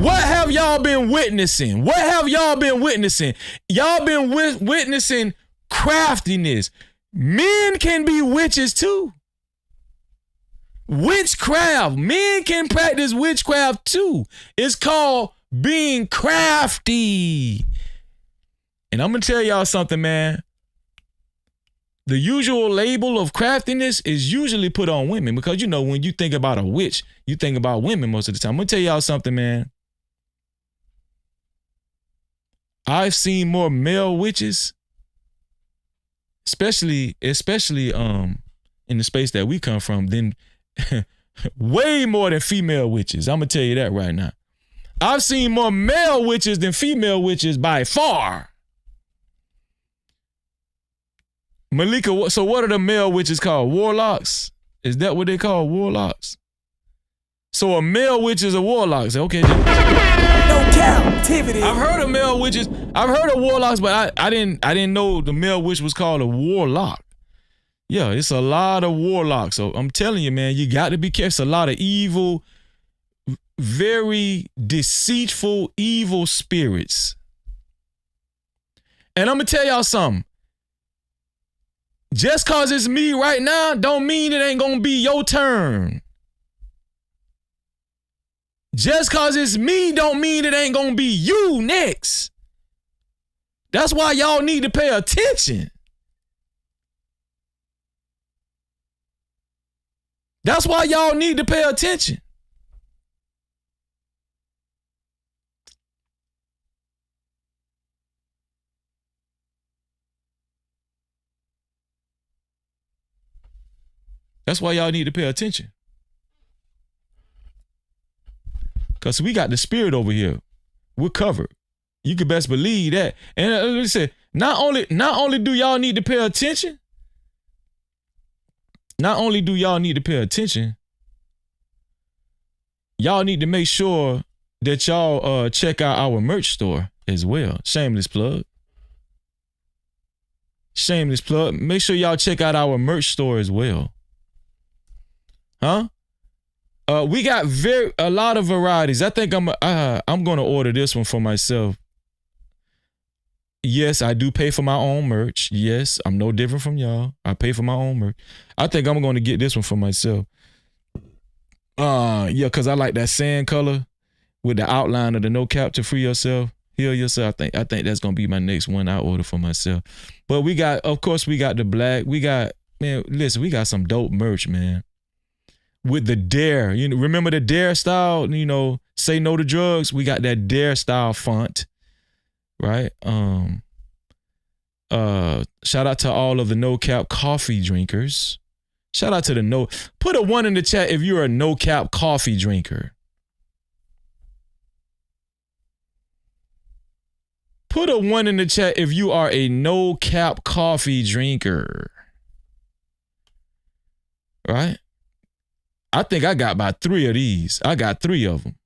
What have y'all been witnessing? What have y'all been witnessing? Y'all been witnessing craftiness. Men can be witches too. Witchcraft. Men can practice witchcraft too. It's called being crafty. And I'm going to tell y'all something, man. The usual label of craftiness is usually put on women because, you know, when you think about a witch, you think about women most of the time. I'm going to tell y'all something, man. I've seen more male witches, especially in the space that we come from, than way more than female witches. I'm going to tell you that right now. I've seen more male witches than female witches by far. Malika, so what are the male witches called? Warlocks? Is that what they call warlocks? So a male witch is a warlock. Okay. No Cap-tivity. I've heard of male witches. I've heard of warlocks, but I didn't know the male witch was called a warlock. Yeah, it's a lot of warlocks. So I'm telling you, man, you got to be careful. It's a lot of evil, very deceitful, evil spirits. And I'm going to tell y'all something. Just cause it's me right now don't mean it ain't gonna be your turn. Just cause it's me don't mean it ain't gonna be you next. That's why y'all need to pay attention. That's why y'all need to pay attention. That's why y'all need to pay attention. Because we got the spirit over here. We're covered. You can best believe that. And listen, not only do y'all need to pay attention, y'all need to make sure that y'all check out our merch store as well. Shameless plug. Make sure y'all check out our merch store as well. Huh? We got a lot of varieties. I think I'm gonna order this one for myself. Yes, I do pay for my own merch. Yes, I'm no different from y'all. I pay for my own merch. I think I'm gonna get this one for myself. Yeah, because I like that sand color with the outline of the no cap to free yourself, heal yourself. I think that's gonna be my next one I order for myself. But we got the black. We got some dope merch, man. With the dare, remember the dare style, say no to drugs. We got that dare style font, right? Shout out to all of the no cap coffee drinkers. Shout out to put a 1 in the chat if you're a no cap coffee drinker. Put a 1 in the chat if you are a no cap coffee drinker. Right? I think I got about 3 of these. I got 3 of them.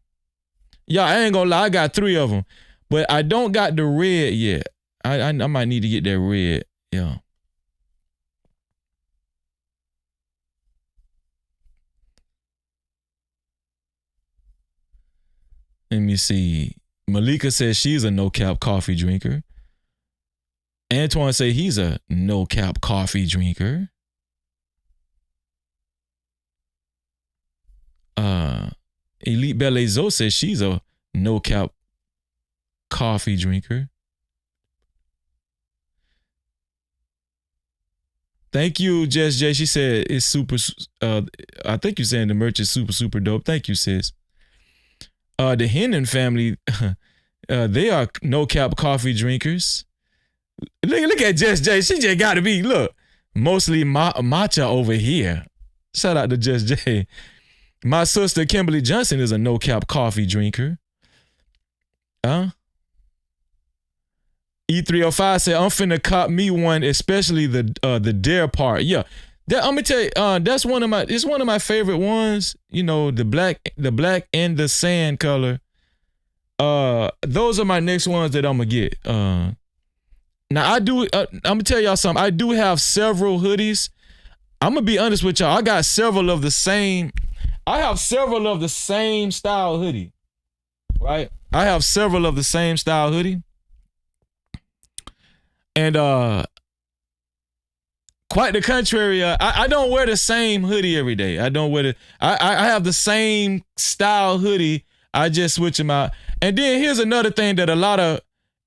Yeah, I ain't gonna lie, I got 3 of them. But I don't got the red yet. I might need to get that red. Yeah. Let me see. Malika says she's a no-cap coffee drinker. Antoine say he's a no-cap coffee drinker. Elite Belezo says she's a no-cap coffee drinker. Thank you, Jess J. She said it's super. I think you're saying the merch is super dope. Thank you, sis. The Hennon family, they are no cap coffee drinkers. Look at Jess J. She just got to be mostly matcha over here. Shout out to Jess J. My sister Kimberly Johnson is a no cap coffee drinker. E305 said, I'm finna cop me one, especially the dare part. Yeah. I'm gonna tell you, it's one of my favorite ones. You know, the black and the sand color. Those are my next ones that I'm gonna get. Now I'm gonna tell y'all something. I do have several hoodies. I'm gonna be honest with y'all. I got several of the same. I have several of the same style hoodie. Right? I have several of the same style hoodie. And quite the contrary, I don't wear the same hoodie every day. I don't wear I have the same style hoodie. I just switch them out. And then here's another thing that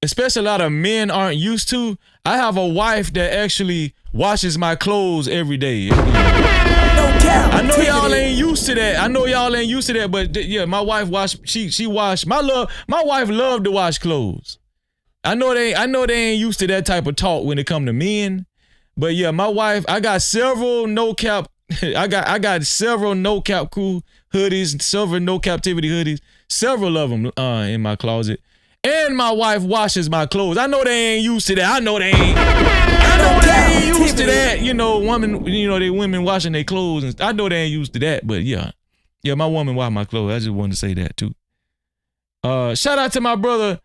especially a lot of men aren't used to. I have a wife that actually washes my clothes every day. I know y'all ain't used to that. But yeah, my wife she wash. My wife loved to wash clothes. I know they ain't used to that type of talk when it come to men. But yeah, my wife, I got several no cap. I got several no cap crew hoodies, several no captivity hoodies, several of them in my closet. And my wife washes my clothes. I know they ain't used to that. I know they ain't used to that. You know, women washing their clothes. And I know they ain't used to that. But yeah, my woman wash my clothes. I just wanted to say that too. Shout out to my brother.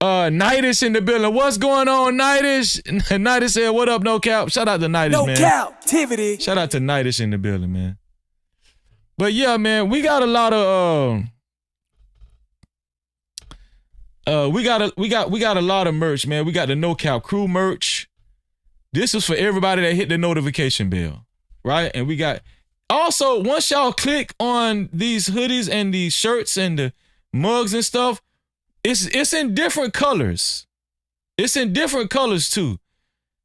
Nightish in the building. What's going on, Nightish? Nightish said, what up, no cap? Shout out to Nightish, man. No captivity. Shout out to Nightish in the building, man. But yeah, man, we got a lot of we got a lot of merch, man. We got the No Cap Crew merch. This is for everybody that hit the notification bell, right? And we got also, once y'all click on these hoodies and these shirts and the mugs and stuff, it's in different colors. It's in different colors too.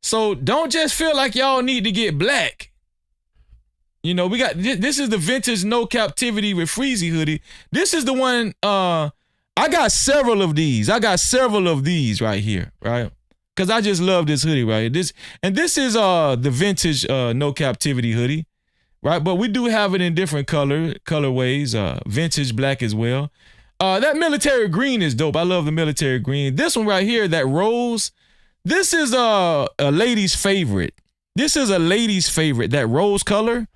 So don't just feel like y'all need to get black. You know, we got this is the vintage No Captivity with Freezy hoodie. This is the one I got several of these. I got several of these right here, right? Cuz I just love this hoodie right here. This is the vintage No Captivity hoodie, right? But we do have it in different colorways, vintage black as well. That military green is dope. I love the military green. This one right here, that rose, this is a lady's favorite. This is a lady's favorite, that rose color.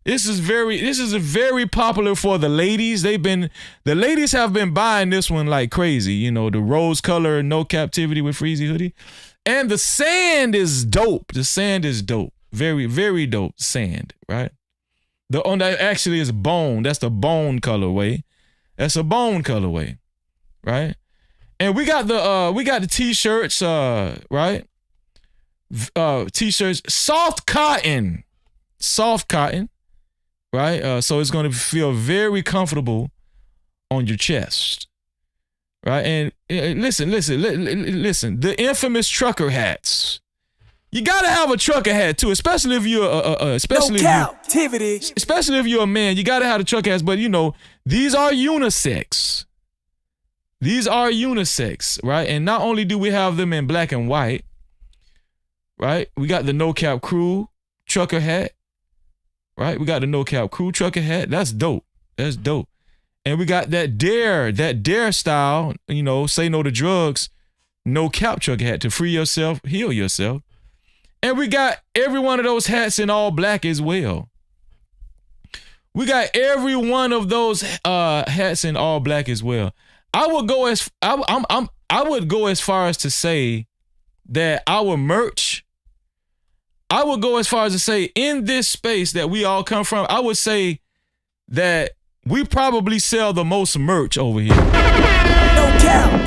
This is very popular for the ladies. The ladies have been buying this one like crazy. You know, the rose color, No Captivity with Freezy hoodie. And the sand is dope. The sand is dope. Very, very dope sand, right? That actually is bone. That's the bone colorway. That's a bone colorway, right? And we got the t-shirts, right? T-shirts, soft cotton, right? So it's going to feel very comfortable on your chest, right? And listen, the infamous trucker hats. You gotta have a trucker hat too, especially if you're especially if you're a man. You gotta have the trucker hats, but you know these are unisex. These are unisex, right? And not only do we have them in black and white, right? We got the No Cap Crew trucker hat, right? We got the No Cap Crew trucker hat. That's dope. That's dope. And we got that dare style. You know, say no to drugs. No cap trucker hat to free yourself, heal yourself. And we got every one of those hats in all black as well. We got every one of those hats in all black as well. I would go as far as to say that our merch, I would go as far as to say in this space that we all come from, I would say that we probably sell the most merch over here.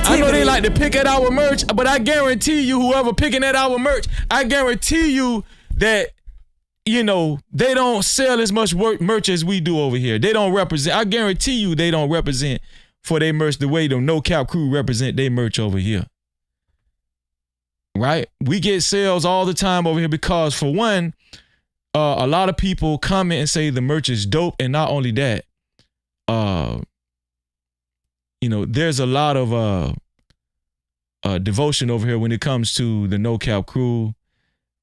I know they like to pick at our merch, but I guarantee you, whoever picking at our merch, I guarantee you that, you know, they don't sell as much merch as we do over here. They don't represent. I guarantee you they don't represent for their merch the way the No Cap Crew represent their merch over here. right? We get sales all the time over here because, for one, a lot of people comment and say the merch is dope, and not only that, there's a lot of devotion over here when it comes to the No Cap crew,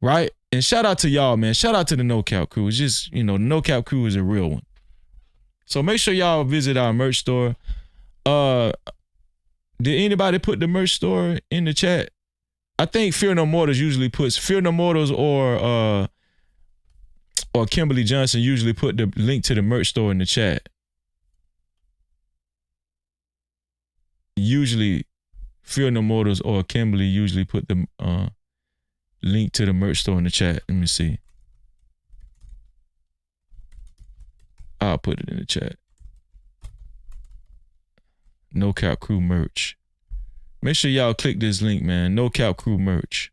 right? And shout out to y'all, man. Shout out to the No Cap crew. It's just, the No Cap crew is a real one. So make sure y'all visit our merch store. Did anybody put the merch store in the chat? I think Fear No Mortals usually puts Fear No Mortals or Kimberly Johnson usually put the link to the merch store in the chat. Usually Fear No Mortals or Kimberly usually put the link to the merch store in the chat. Let me see. I'll put it in the chat. No Cap Crew merch. Make sure y'all click this link, man. No Cap Crew merch.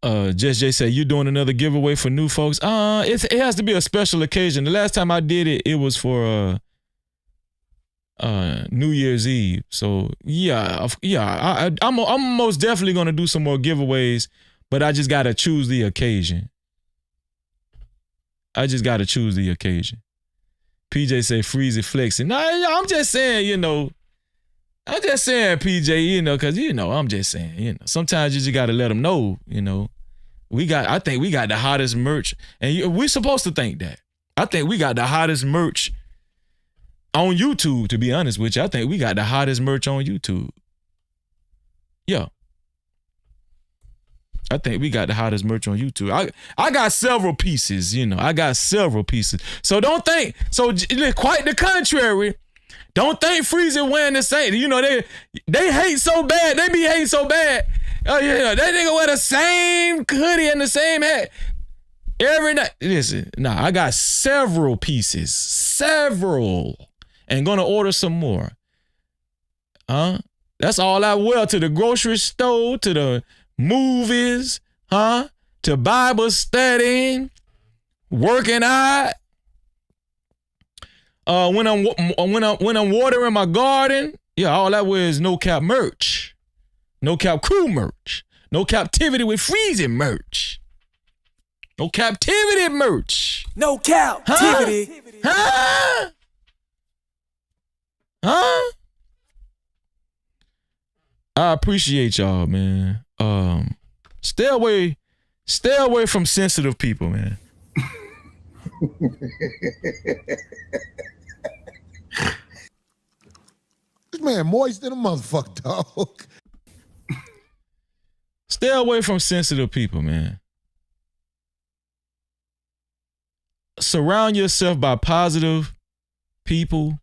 Just Jay said, you doing another giveaway for new folks? It has to be a special occasion. The last time I did it, it was for New Year's Eve. So I'm most definitely gonna do some more giveaways, but I just gotta choose the occasion. PJ say freeze it flexing. Nah, I'm just saying, PJ, because, I'm just saying, sometimes you just got to let them know, I think we got the hottest merch, and we're supposed to think that. I think we got the hottest merch on YouTube, to be honest with you. I think we got the hottest merch on YouTube. Yeah. I think we got the hottest merch on YouTube. I got several pieces, So don't think, quite the contrary. Don't think Freezer wearing the same. They hate so bad. They be hating so bad. Oh yeah, that nigga wear the same hoodie and the same hat every night. Listen, I got several pieces. And gonna order some more. That's all I wear to the grocery store, to the movies, to Bible studying, working out. When I'm watering my garden, all I wear is No Cap merch, No Cap Crew merch, No Cap-tivity with freezing merch, No Cap-tivity merch, No Cap-tivity. Huh? I appreciate y'all, man. Stay away from sensitive people, man. This man moist than a motherfucker, dog. Stay away from sensitive people, man. Surround yourself by positive people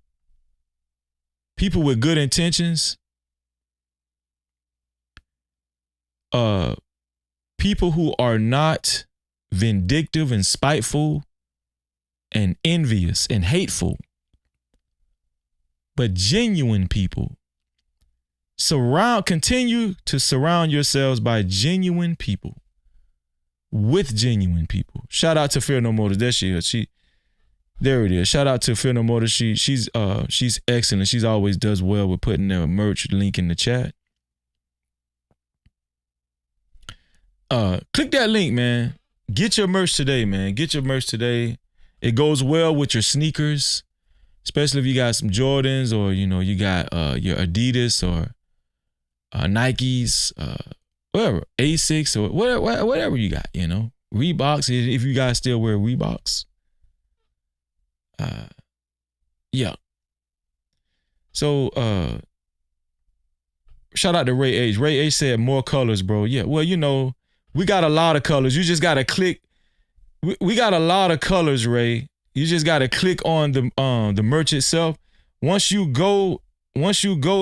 with good intentions. People who are not vindictive and spiteful and envious and hateful, but genuine people. Continue to surround yourselves by genuine people, with genuine people. Shout out to Fear No Mortals. There she is. There it is. Shout out to Fear No Mortals. She's excellent. She's always does well with putting their merch link in the chat. Click that link, man. Get your merch today, man. Get your merch today. It goes well with your sneakers, especially if you got some Jordans or, you got your Adidas or Nikes, whatever, Asics or whatever you got, Reeboks, if you guys still wear Reeboks. Yeah. So, shout out to Ray H. Ray H said more colors, bro. Yeah, well, we got a lot of colors. You just got to click. We got a lot of colors, Ray. You just got to click on the merch itself. Once you go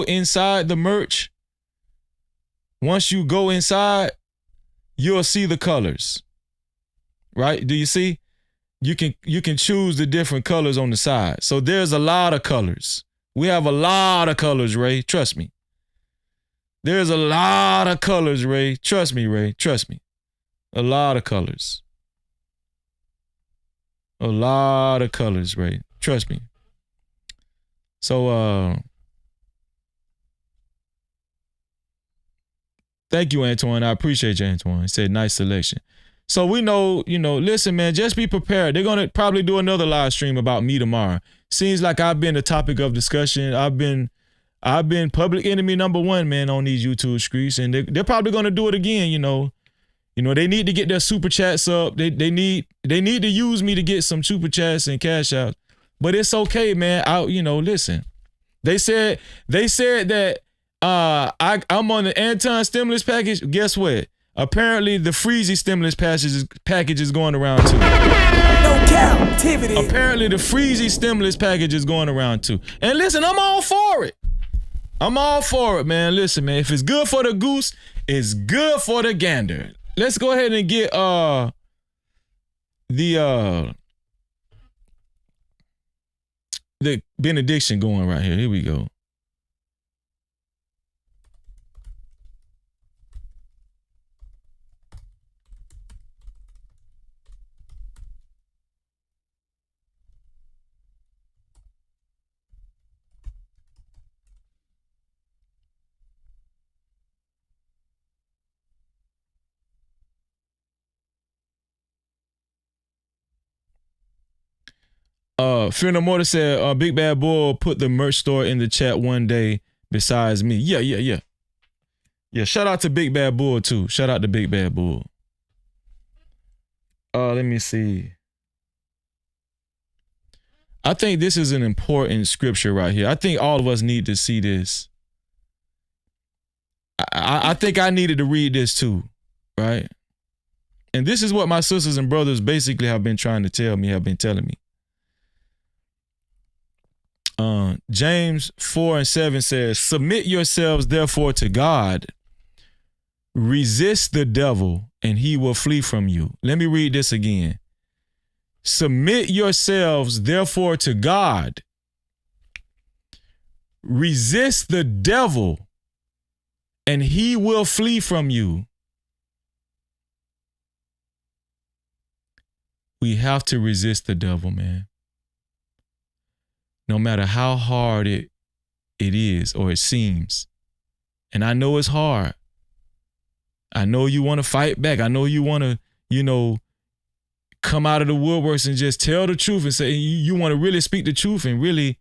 inside the merch, you'll see the colors. Right? Do you see? You can choose the different colors on the side. So there's a lot of colors. We have a lot of colors, Ray. Trust me. There's a lot of colors, Ray. Trust me, Ray. Trust me. A lot of colors. A lot of colors, Ray. Trust me. So, Thank you, Antoine. I appreciate you, Antoine. He said, nice selection. So we know, listen, man, just be prepared. They're going to probably do another live stream about me tomorrow. Seems like I've been the topic of discussion. I've been public enemy number one, man, on these YouTube streets. And they're probably going to do it again, they need to get their super chats up. They need to use me to get some super chats and cash out. But it's okay, man. Listen. They said that I'm on the Anton stimulus package. Guess what? Apparently the Freezy stimulus package is going around too. No Cap-tivity. Apparently the Freezy stimulus package is going around too. And listen, I'm all for it. I'm all for it, man. Listen, man, if it's good for the goose, it's good for the gander. Let's go ahead and get the benediction going right here. Here we go. Fear No More said, Big Bad Bull put the merch store in the chat one day besides me. Yeah. Yeah, shout out to Big Bad Bull too. Shout out to Big Bad Bull. Let me see. I think this is an important scripture right here. I think all of us need to see this. I think I needed to read this too, right? And this is what my sisters and brothers basically have been trying to tell me, have been telling me. James 4:7 says, submit yourselves therefore to God. Resist the devil and he will flee from you. Let me read this again. Submit yourselves therefore to God. Resist the devil and he will flee from you. We have to resist the devil, man. No matter how hard it is or it seems. And I know it's hard. I know you want to fight back. I know you want to, come out of the woodworks and just tell the truth and say you want to really speak the truth and really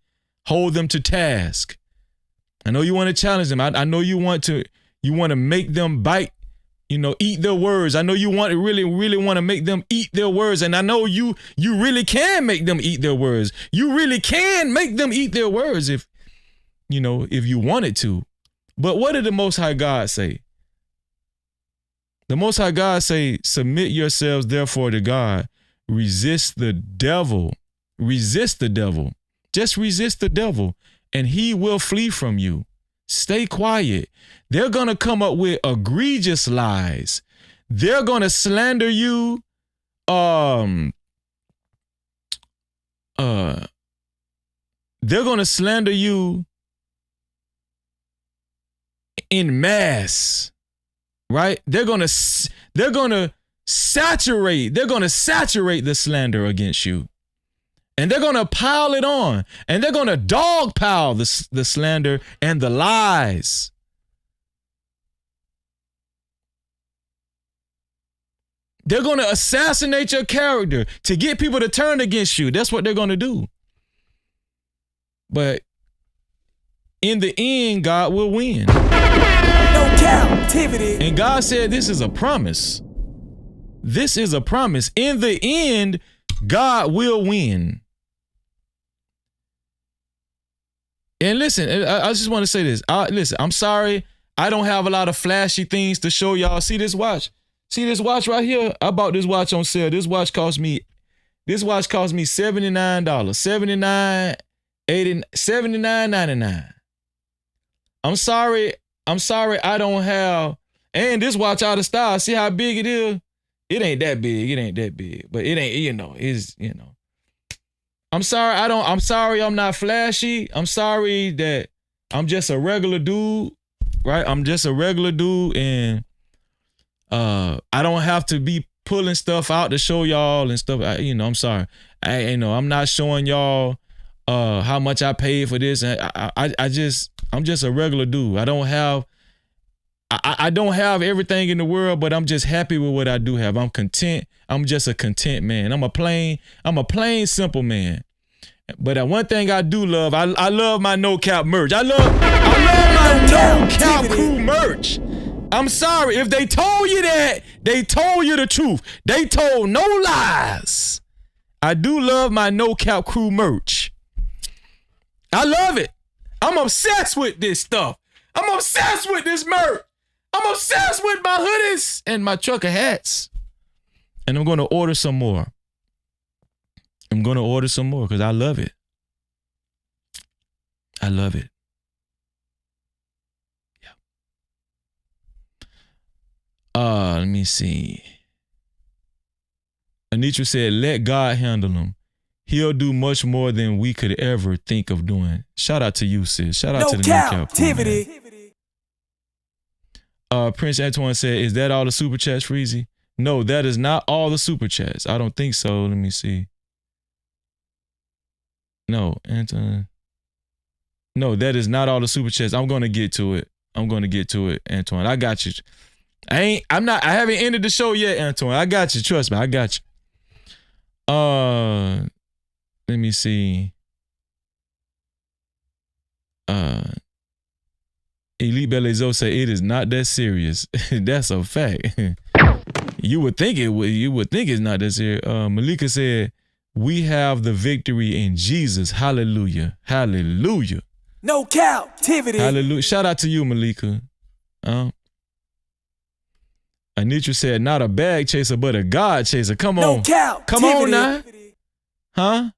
hold them to task. I know you want to challenge them. I know you want to make them bite, eat their words. I know you want to really want to make them eat their words. And I know you really can make them eat their words. You really can make them eat their words if you wanted to. But what did the Most High God say? The Most High God say, submit yourselves therefore to God. Resist the devil. Resist the devil. Just resist the devil and he will flee from you. Stay quiet. They're going to come up with egregious lies. They're going to slander you. They're going to slander you in mass. Right? They're going to saturate the slander against you. And they're going to pile it on. And they're going to dogpile the slander and the lies. They're going to assassinate your character to get people to turn against you. That's what they're going to do. But in the end, God will win. No Cap-tivity. And God said this is a promise. This is a promise. In the end, God will win. And listen, I just want to say this. Listen, I'm sorry. I don't have a lot of flashy things to show y'all. See this watch? See this watch right here? I bought this watch on sale. This watch cost me $79. $79.99. I'm sorry I don't have, and this watch out of style. See how big it is? It ain't that big. But it ain't, I'm sorry I'm not flashy. I'm sorry that I'm just a regular dude, right? I'm just a regular dude and I don't have to be pulling stuff out to show y'all and stuff. I'm sorry. I'm not showing y'all how much I paid for this. And I'm just a regular dude. I don't have I don't have everything in the world, but I'm just happy with what I do have. I'm content. I'm just a content man. I'm a plain, simple man. But one thing I do love, I love my No Cap merch. I love my No Cap crew merch. I'm sorry. If they told you that, they told you the truth. They told no lies. I do love my No Cap crew merch. I love it. I'm obsessed with this stuff. I'm obsessed with this merch. I'm obsessed with my hoodies and my trucker hats. And I'm going to order some more. I'm going to order some more because I love it. I love it. Yeah. Let me see. Anitra said, let God handle him. He'll do much more than we could ever think of doing. Shout out to you, sis. Shout out to the Cap-tivity. Prince Antoine said, is that all the super chats, Freezy? No, that is not all the super chats. I don't think so. Let me see. No, Anton. No, that is not all the super chats. I'm going to get to it. Antoine. I got you. I haven't ended the show yet, Antoine. I got you. Trust me. I got you. Let me see. Elite Belezo say it is not that serious. That's a fact. You would think it's not that serious. Malika said, we have the victory in Jesus. Hallelujah. Hallelujah. No Cap-tivity. Hallelujah. Shout out to you, Malika. Anitra said, not a bag chaser, but a God chaser. Come on. No Cap-tivity. Come on now. Huh?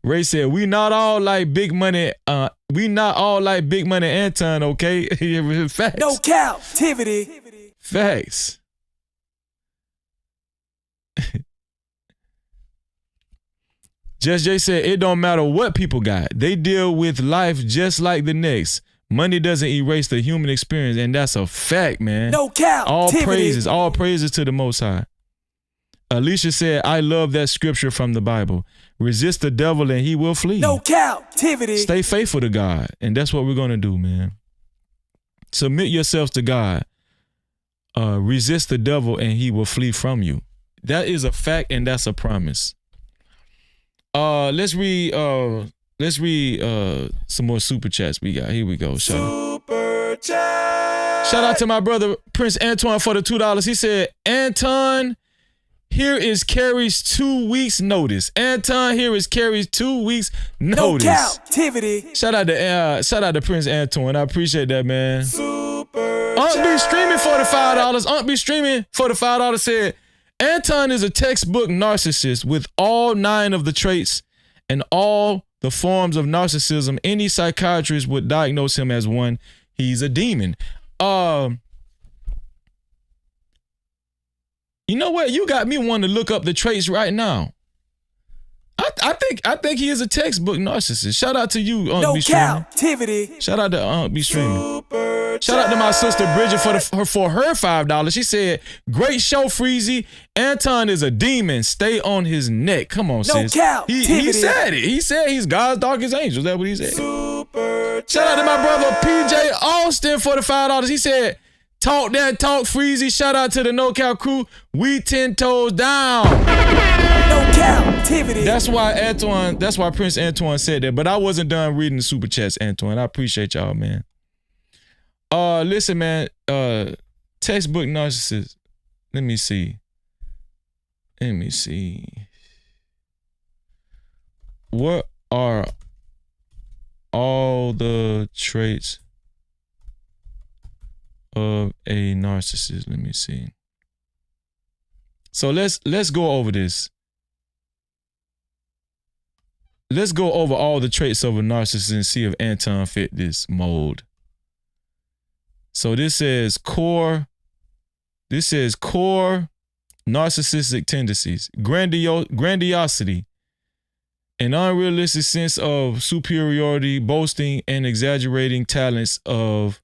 Ray said, we not all like big money. We not all like big money Anton, okay? Facts. No Cap-tivity. Facts. Just Jay said, it don't matter what people got. They deal with life just like the next. Money doesn't erase the human experience, and that's a fact, man. No Cap-tivity. All praises to the Most High. Alicia said, I love that scripture from the Bible. Resist the devil and he will flee. No Cap-tivity. Stay faithful to God. And that's what we're going to do, man. Submit yourselves to God. Resist the devil and he will flee from you. That is a fact and that's a promise. Let's read some more super chats we got. Here we go. Super chat. Shout out to my brother Prince Antoine for the $2. He said, Anton, here is Keri's 2 weeks notice. Anton, here is Keri's 2 weeks notice. No Cap-tivity. Shout out to Prince Antoine. I appreciate that, man. Super be streaming for the $5. Be streaming for the $5 said, Anton is a textbook narcissist with all 9 of the traits and all the forms of narcissism. Any psychiatrist would diagnose him as one. He's a demon. You know what? You got me wanting to look up the traits right now. I think he is a textbook narcissist. Shout out to you, No Cap-tivity. Shout out to Be Streaming. Shout out to my sister Bridget for her $5. She said, great show, Freezy. Anton is a demon. Stay on his neck. Come on, sis. He said it. He said he's God's darkest angel. That's what he said. Shout out to my brother PJ Austin for the $5. He said, talk that talk, Freezy. Shout out to the No Cap crew. We 10 toes down. No Cap-tivity. That's why Prince Antoine said that. But I wasn't done reading the super chats, Antoine. I appreciate y'all, man. Listen, man. Textbook narcissist. Let me see. What are all the traits of a narcissist? Let me see. So let's go over this. Let's go over all the traits of a narcissist and see if Anton fit this mold. So this says core narcissistic tendencies, grandiosity, an unrealistic sense of superiority, boasting, and exaggerating talents of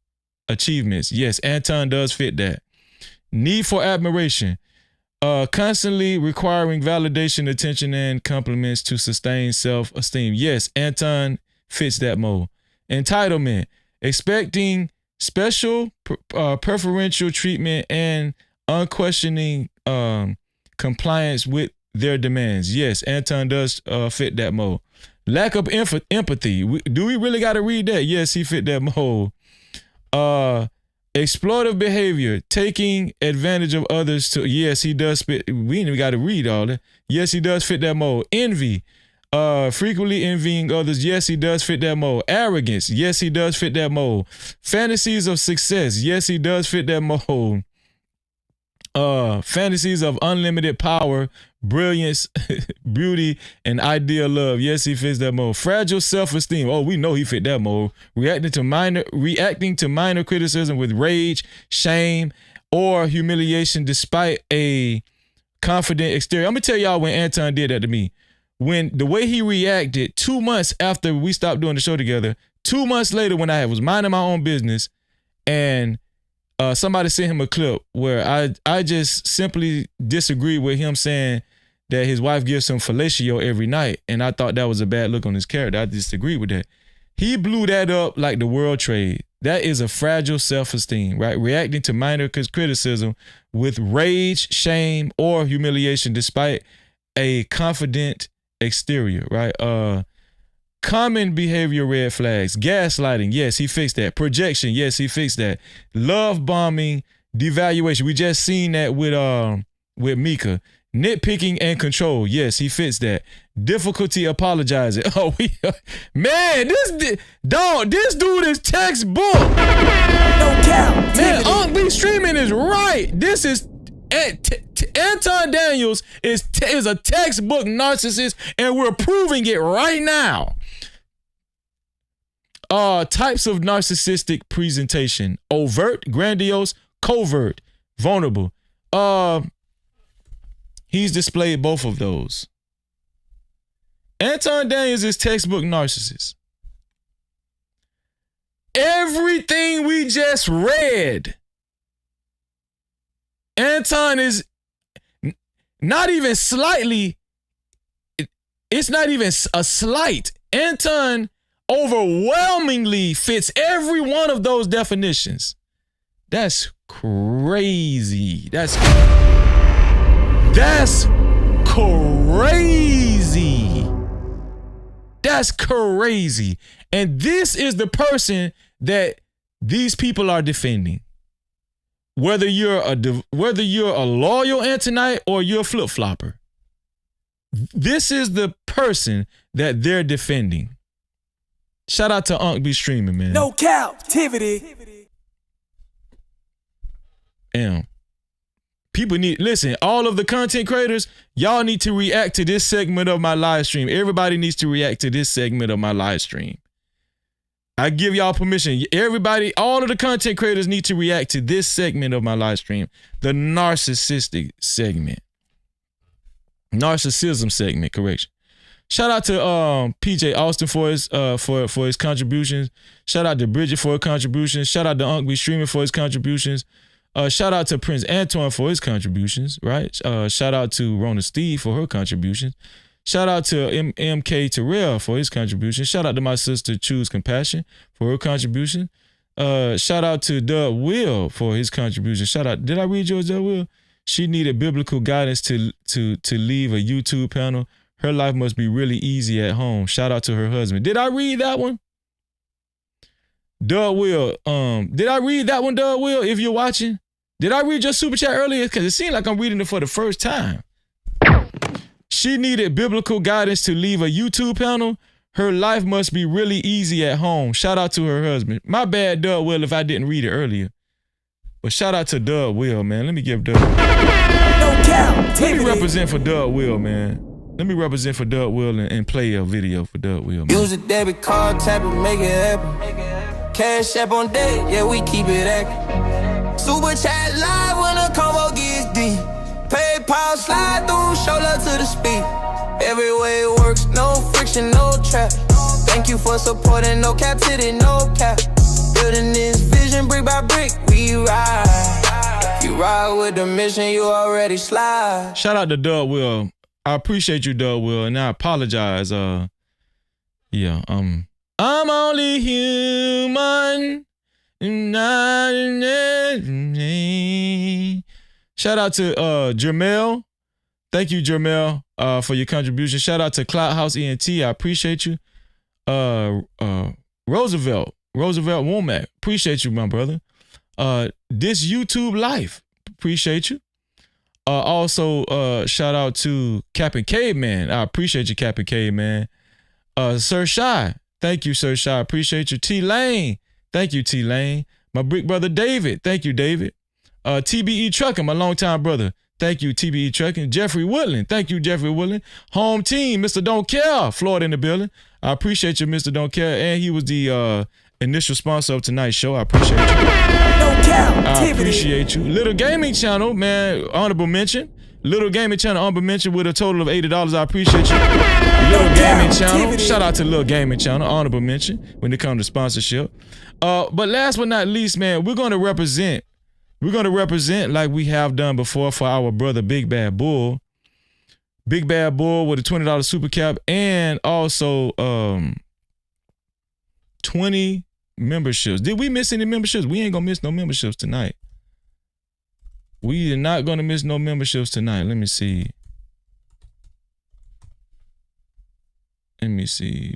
achievements. Yes, Anton does fit that. Need for admiration, constantly requiring validation, attention, and compliments to sustain self-esteem. Yes, Anton fits that mold. Entitlement, expecting special preferential treatment and unquestioning compliance with their demands. Yes, Anton does fit that mold. Lack of empathy. Do we really got to read that? Yes, he fit that mold. Exploitive behavior, taking advantage of others. Yes, he does fit. We ain't even got to read all that. Yes, he does fit that mold. Envy. Frequently envying others. Yes, he does fit that mold. Arrogance. Yes, he does fit that mold. Fantasies of success. Yes, he does fit that mold. Fantasies of unlimited power, brilliance, beauty, and ideal love. Yes, he fits that mold. Fragile self-esteem. Oh, we know he fit that mold. Reacting to minor criticism with rage, shame, or humiliation despite a confident exterior. I'm gonna tell y'all when Anton did that to me. When the way he reacted 2 months after we stopped doing the show together, 2 months later when I was minding my own business and somebody sent him a clip where I just simply disagreed with him saying that his wife gives him fellatio every night. And I thought that was a bad look on his character. I disagreed with that. He blew that up like the world trade. That is a fragile self-esteem, right? Reacting to minor criticism with rage, shame, or humiliation despite a confident exterior, right? Common behavior red flags. Gaslighting, yes, he fixed that. Projection, yes, he fixed that. Love bombing, devaluation. We just seen that with Mika. Nitpicking and control, yes, he fits that. Difficulty apologizing. Oh, man, this dude is textbook. No cap. Man, Unc B streaming is right. This is Anton Daniels is a textbook narcissist, and we're proving it right now. Types of narcissistic presentation: overt, grandiose, covert, vulnerable. He's displayed both of those. Anton Daniels is textbook narcissist. Everything we just read, Anton is not even slightly, it's not even a slight. Anton overwhelmingly fits every one of those definitions. That's crazy. That's crazy. That's crazy. And this is the person that these people are defending. Whether you're a loyal Antonite or you're a flip-flopper, this is the person that they're defending. Shout out to Unc B streaming, man. No Cap-tivity. Damn. People listen, all of the content creators, y'all need to react to this segment of my live stream. Everybody needs to react to this segment of my live stream. I give y'all permission. Everybody, all of the content creators need to react to this segment of my live stream. The narcissistic segment. Narcissism segment, correction. Shout out to PJ Austin for his contributions. Shout out to Bridget for her contributions. Shout out to Unc B streaming for his contributions. Shout out to Prince Anton for his contributions, right? Shout out to Rona Steve for her contributions. Shout out to MK Terrell for his contribution. Shout out to my sister Choose Compassion for her contribution. Shout out to Doug Will for his contribution. Shout out. Did I read yours, Doug Will? She needed biblical guidance to leave a YouTube panel. Her life must be really easy at home. Shout out to her husband. Did I read that one? Doug Will. Did I read that one, Doug Will? If you're watching, did I read your super chat earlier? Because it seemed like I'm reading it for the first time. She needed biblical guidance to leave a YouTube panel. Her life must be really easy at home. Shout out to her husband. My bad, Doug Will, if I didn't read it earlier. But shout out to Doug Will, man. Let me give Doug. Let me represent for Doug Will, man. Let me represent for Doug Will and play a video for Doug Will, man. Use a debit card, tap it, make it happen. Cash app on deck, yeah, we keep it active. Super chat live when the combo gets deep. PayPal slide through, show love to the speed. Every way it works, no friction, no trap. Thank you for supporting, no captivity, no cap. Building this vision brick by brick, we ride. You ride with the mission, you already slide. Shout out to Doug Will. I appreciate you, Doug Will, and I apologize. I'm only human. Shout out to Jermel. Thank you, Jermel, for your contribution. Shout out to Cloud House ENT. I appreciate you. Roosevelt Womack. Appreciate you, my brother. This YouTube life. Appreciate you. Also, shout out to Captain Caveman. I appreciate you, Captain Caveman. Sir Shy. Thank you, Sir Shy. Appreciate you. T Lane. Thank you, T Lane. My big brother David. Thank you, David. TBE Trucking, my longtime brother. Thank you, TBE Trucking. Jeffrey Woodland. Thank you, Jeffrey Woodland. Home team, Mr. Don't Care. Florida in the building. I appreciate you, Mr. Don't Care. And he was the initial sponsor of tonight's show. I appreciate you. I appreciate you. Little Gaming Channel, man, honorable mention. Little Gaming Channel, honorable mention with a total of $80. I appreciate you. Little Gaming Channel. Shout out to Little Gaming Channel, honorable mention when it comes to sponsorship. But last but not least, man, we're going to represent like we have done before for our brother Big Bad Bull. Big Bad Bull with a $20 super cap and also 20 memberships. Did we miss any memberships? We ain't gonna miss no memberships tonight. We are not gonna miss no memberships tonight. Let me see.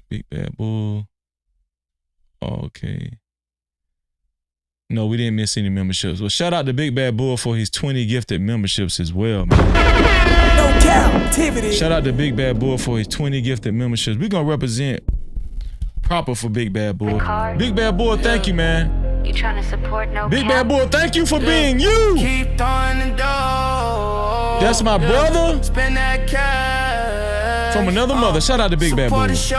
Big Bad Bull. Okay. No, we didn't miss any memberships. Well, shout out to Big Bad Bull for his 20 gifted memberships as well, man. No Cap-tivity. Shout out to Big Bad Bull for his 20 gifted memberships. We're going to represent proper for Big Bad Bull. Big Bad Bull, thank you, man. You trying to support no Big Bad Bull, thank you for being you. Keep throwing the dough. That's my brother. Spend that cash. From another mother. Shout out to Big Bad Bull. Let's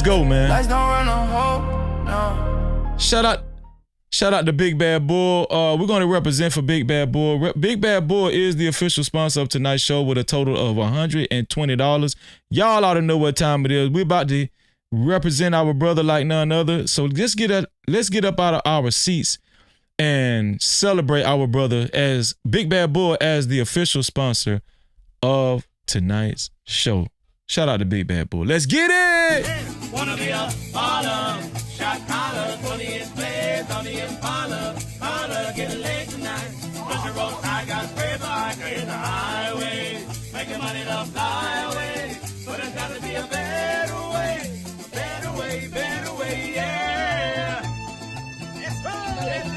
go, man. Lights don't run a hole. No. Shout out to Big Bad Bull. We're going to represent for Big Bad Bull. Big Bad Bull is the official sponsor of tonight's show with a total of $120. Y'all ought to know what time it is. We're about to represent our brother like none other. So let's get up out of our seats and celebrate our brother as Big Bad Bull as the official sponsor of tonight's show. Shout out to Big Bad Bull. Let's get it! Wanna be a baller. Shot collar, 20-inch blades on the Impala. Holla, get a leg tonight. Push your road, I got spray bike in the highway. Making money to fly away. But there's gotta be a better way. Better way, yeah. It's right, it's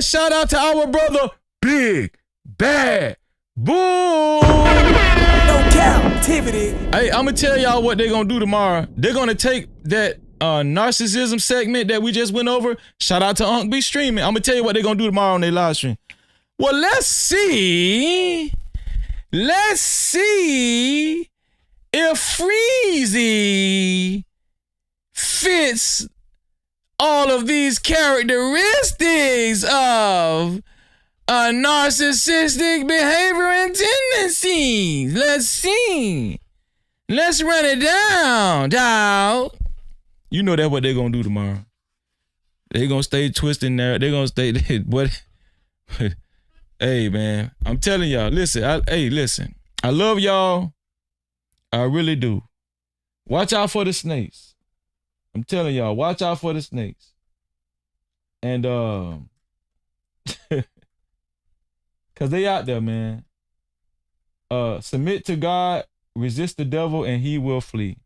Shout out to our brother, Big Bad Bull. No Cap-tivity. Hey, I'm going to tell y'all what they're going to do tomorrow. They're going to take that narcissism segment that we just went over. Shout out to Unc B Streaming. I'm going to tell you what they're going to do tomorrow on their live stream. Well, let's see if Freezy fits all of these characteristics of a narcissistic behavior and tendencies. Let's see. Let's run it down, dawg. You know that's what they're going to do tomorrow. They're going to stay twisting there. They're going to stay, what? Hey, man, I'm telling y'all, listen. I love y'all. I really do. Watch out for the snakes. I'm telling y'all, watch out for the snakes. And cause they out there, man. Submit to God, resist the devil, and he will flee.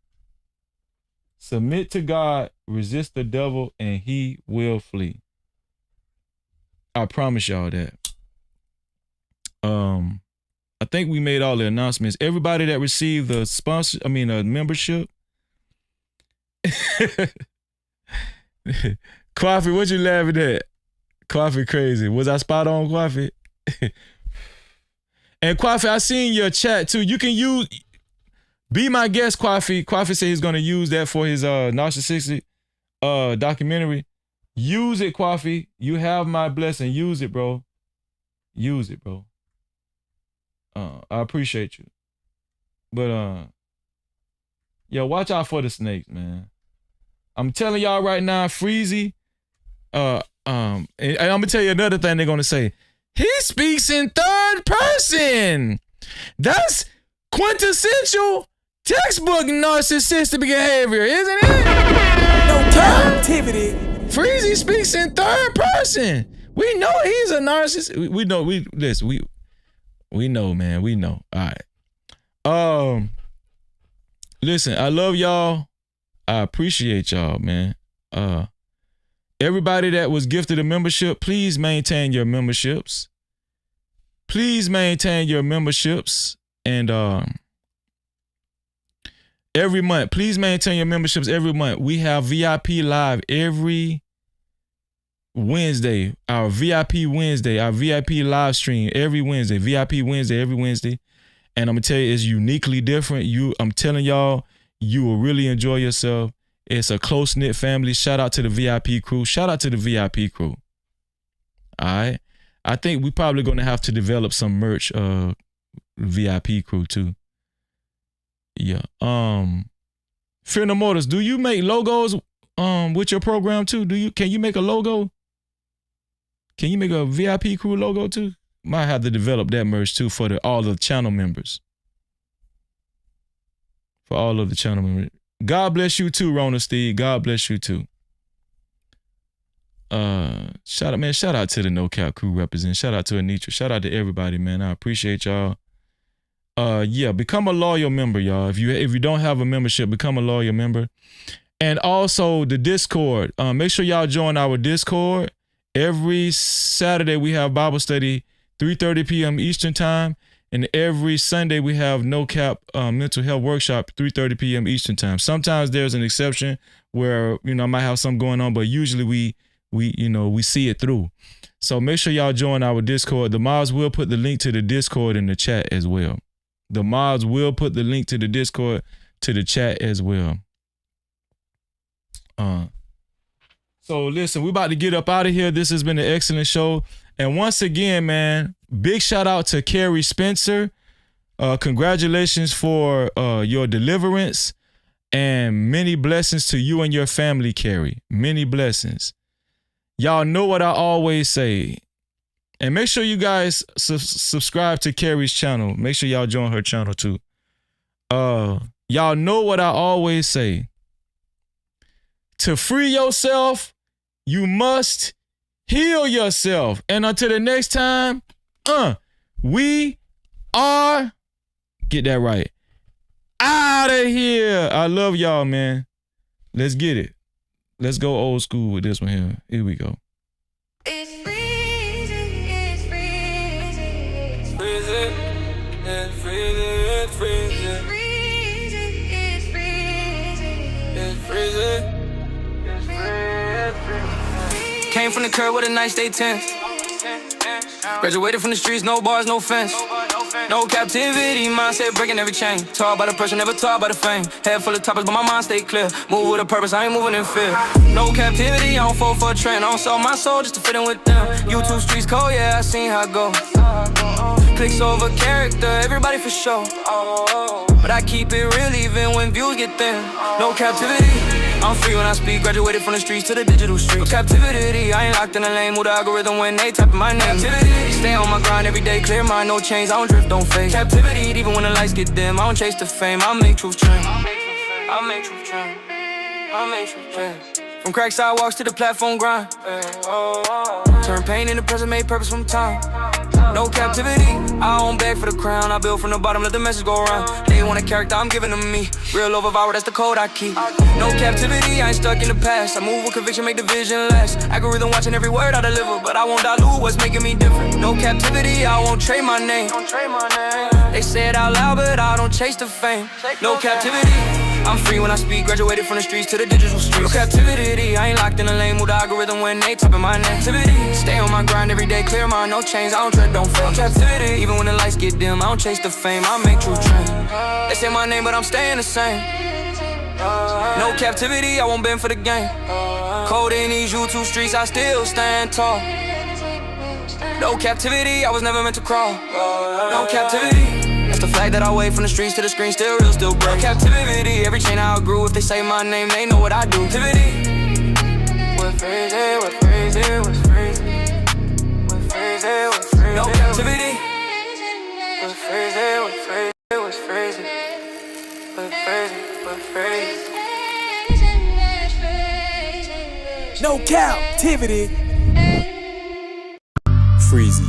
Submit to God, resist the devil, and he will flee. I promise y'all that. I think we made all the announcements. Everybody that received the membership. Coffee, what you laughing at? Coffee crazy. Was I spot on, Coffee? And Coffee, I seen your chat too. You can use, be my guest, Coffee. Coffee said he's gonna use that for his narcissistic documentary. Use it, Coffee. You have my blessing. Use it, bro. Use it, bro. I appreciate you. But yo, watch out for the snakes, man. I'm telling y'all right now, Freezy. And I'm gonna tell you another thing they're gonna say. He speaks in third person. That's quintessential textbook narcissistic behavior, isn't it? No Cap-tivity. Freezy speaks in third person. We know he's a narcissist. We know. We know, man. We know. All right. Listen, I love y'all. I appreciate y'all, man. Everybody that was gifted a membership, please maintain your memberships. Please maintain your memberships. And every month, please maintain your memberships every month. We have VIP Live every Wednesday. Our VIP Wednesday, our VIP live stream every Wednesday. VIP Wednesday every Wednesday. And I'm going to tell you, it's uniquely different. I'm telling y'all, you will really enjoy yourself. It's a close-knit family. Shout out to the VIP crew. Shout out to the VIP crew. All right. I think we're probably going to have to develop some merch, VIP crew too. Yeah. Fear No Motors, do you make logos with your program too? Can you make a logo? Can you make a VIP crew logo too? Might have to develop that merch too for all the channel members. For all of the channel members. God bless you too, Rona Steve. God bless you too. Shout out to the No Cap crew representing. Shout out to Anitra. Shout out to everybody, man. I appreciate y'all. Yeah, become a loyal member, y'all. If you don't have a membership, become a loyal member. And also the Discord. Make sure y'all join our Discord. Every Saturday we have Bible study, 3:30 p.m. Eastern time. And every Sunday we have No Cap mental health workshop, 3:30 p.m. Eastern time. Sometimes there's an exception where, I might have something going on, but usually we see it through. So make sure y'all join our Discord. The mods will put the link to the Discord in the chat as well. The mods will put the link to the Discord to the chat as well. So listen, we about to get up out of here. This has been an excellent show. And once again, man, big shout out to Carrie Spencer. Congratulations for your deliverance and many blessings to you and your family, Keri. Many blessings. Y'all know what I always say. And make sure you guys subscribe to Keri's channel. Make sure y'all join her channel too. Y'all know what I always say. To free yourself, you must heal yourself. And until the next time, we are, get that right, out of here. I love y'all, man. Let's get it. Let's go old school with this one here. Here we go. It's freezing, it's freezing, freezing, it's freezing, it's freezing, it's freezing, it's freezing, it's freezing. Came from the curb with a nice day 10. Graduated from the streets, no bars, no fence. No captivity, mindset breaking every chain. Taught by the pressure, never taught by the fame. Head full of topics, but my mind stay clear. Move with a purpose, I ain't moving in fear. No captivity, I don't fall for a trend. I don't sell my soul just to fit in with them. YouTube streets cold, yeah, I seen how it go. Clicks over character, everybody for sure. But I keep it real even when views get thin. No captivity, I'm free when I speak. Graduated from the streets to the digital streets. No captivity, I ain't locked in a lane. Move the algorithm when they type in my name. Captivity, stay on my grind every day. Clear mind, no chains. I don't drift, don't fade. Captivity, even when the lights get dim. I don't chase the fame. I make truth trend. I make truth trend. I make truth trend. From crack sidewalks to the platform grind. Turn pain into present, made purpose from time. No captivity, I don't beg for the crown. I build from the bottom, let the message go around. They want a character, I'm giving them me. Real over viral, that's the code I keep. No captivity, I ain't stuck in the past. I move with conviction, make the vision last. Algorithm watching every word I deliver, but I won't dilute what's making me different. No captivity, I won't trade my name. They say it out loud, but I don't chase the fame. No captivity, I'm free when I speak, graduated from the streets to the digital streets. No captivity, I ain't locked in a lane, move the algorithm when they typing my name. Activity, stay on my grind every day, clear mind, no chains, I don't tread, don't fail. Captivity, even when the lights get dim, I don't chase the fame, I make true change. They say my name, but I'm staying the same. No captivity, I won't bend for the game. Cold in these YouTube streets, I still stand tall. No captivity, I was never meant to crawl. No captivity. That's the flag that I wave from the streets to the screen, still real, still brave. Captivity, every chain I outgrew, if they say my name, they know what I do. Captivity. What phrase it, what phrase it, what phrase it, what phrase it, what phrase it. No captivity. What phrase it, what phrase it, what phrase it, what phrase it, what phrase it. No captivity. Freezy.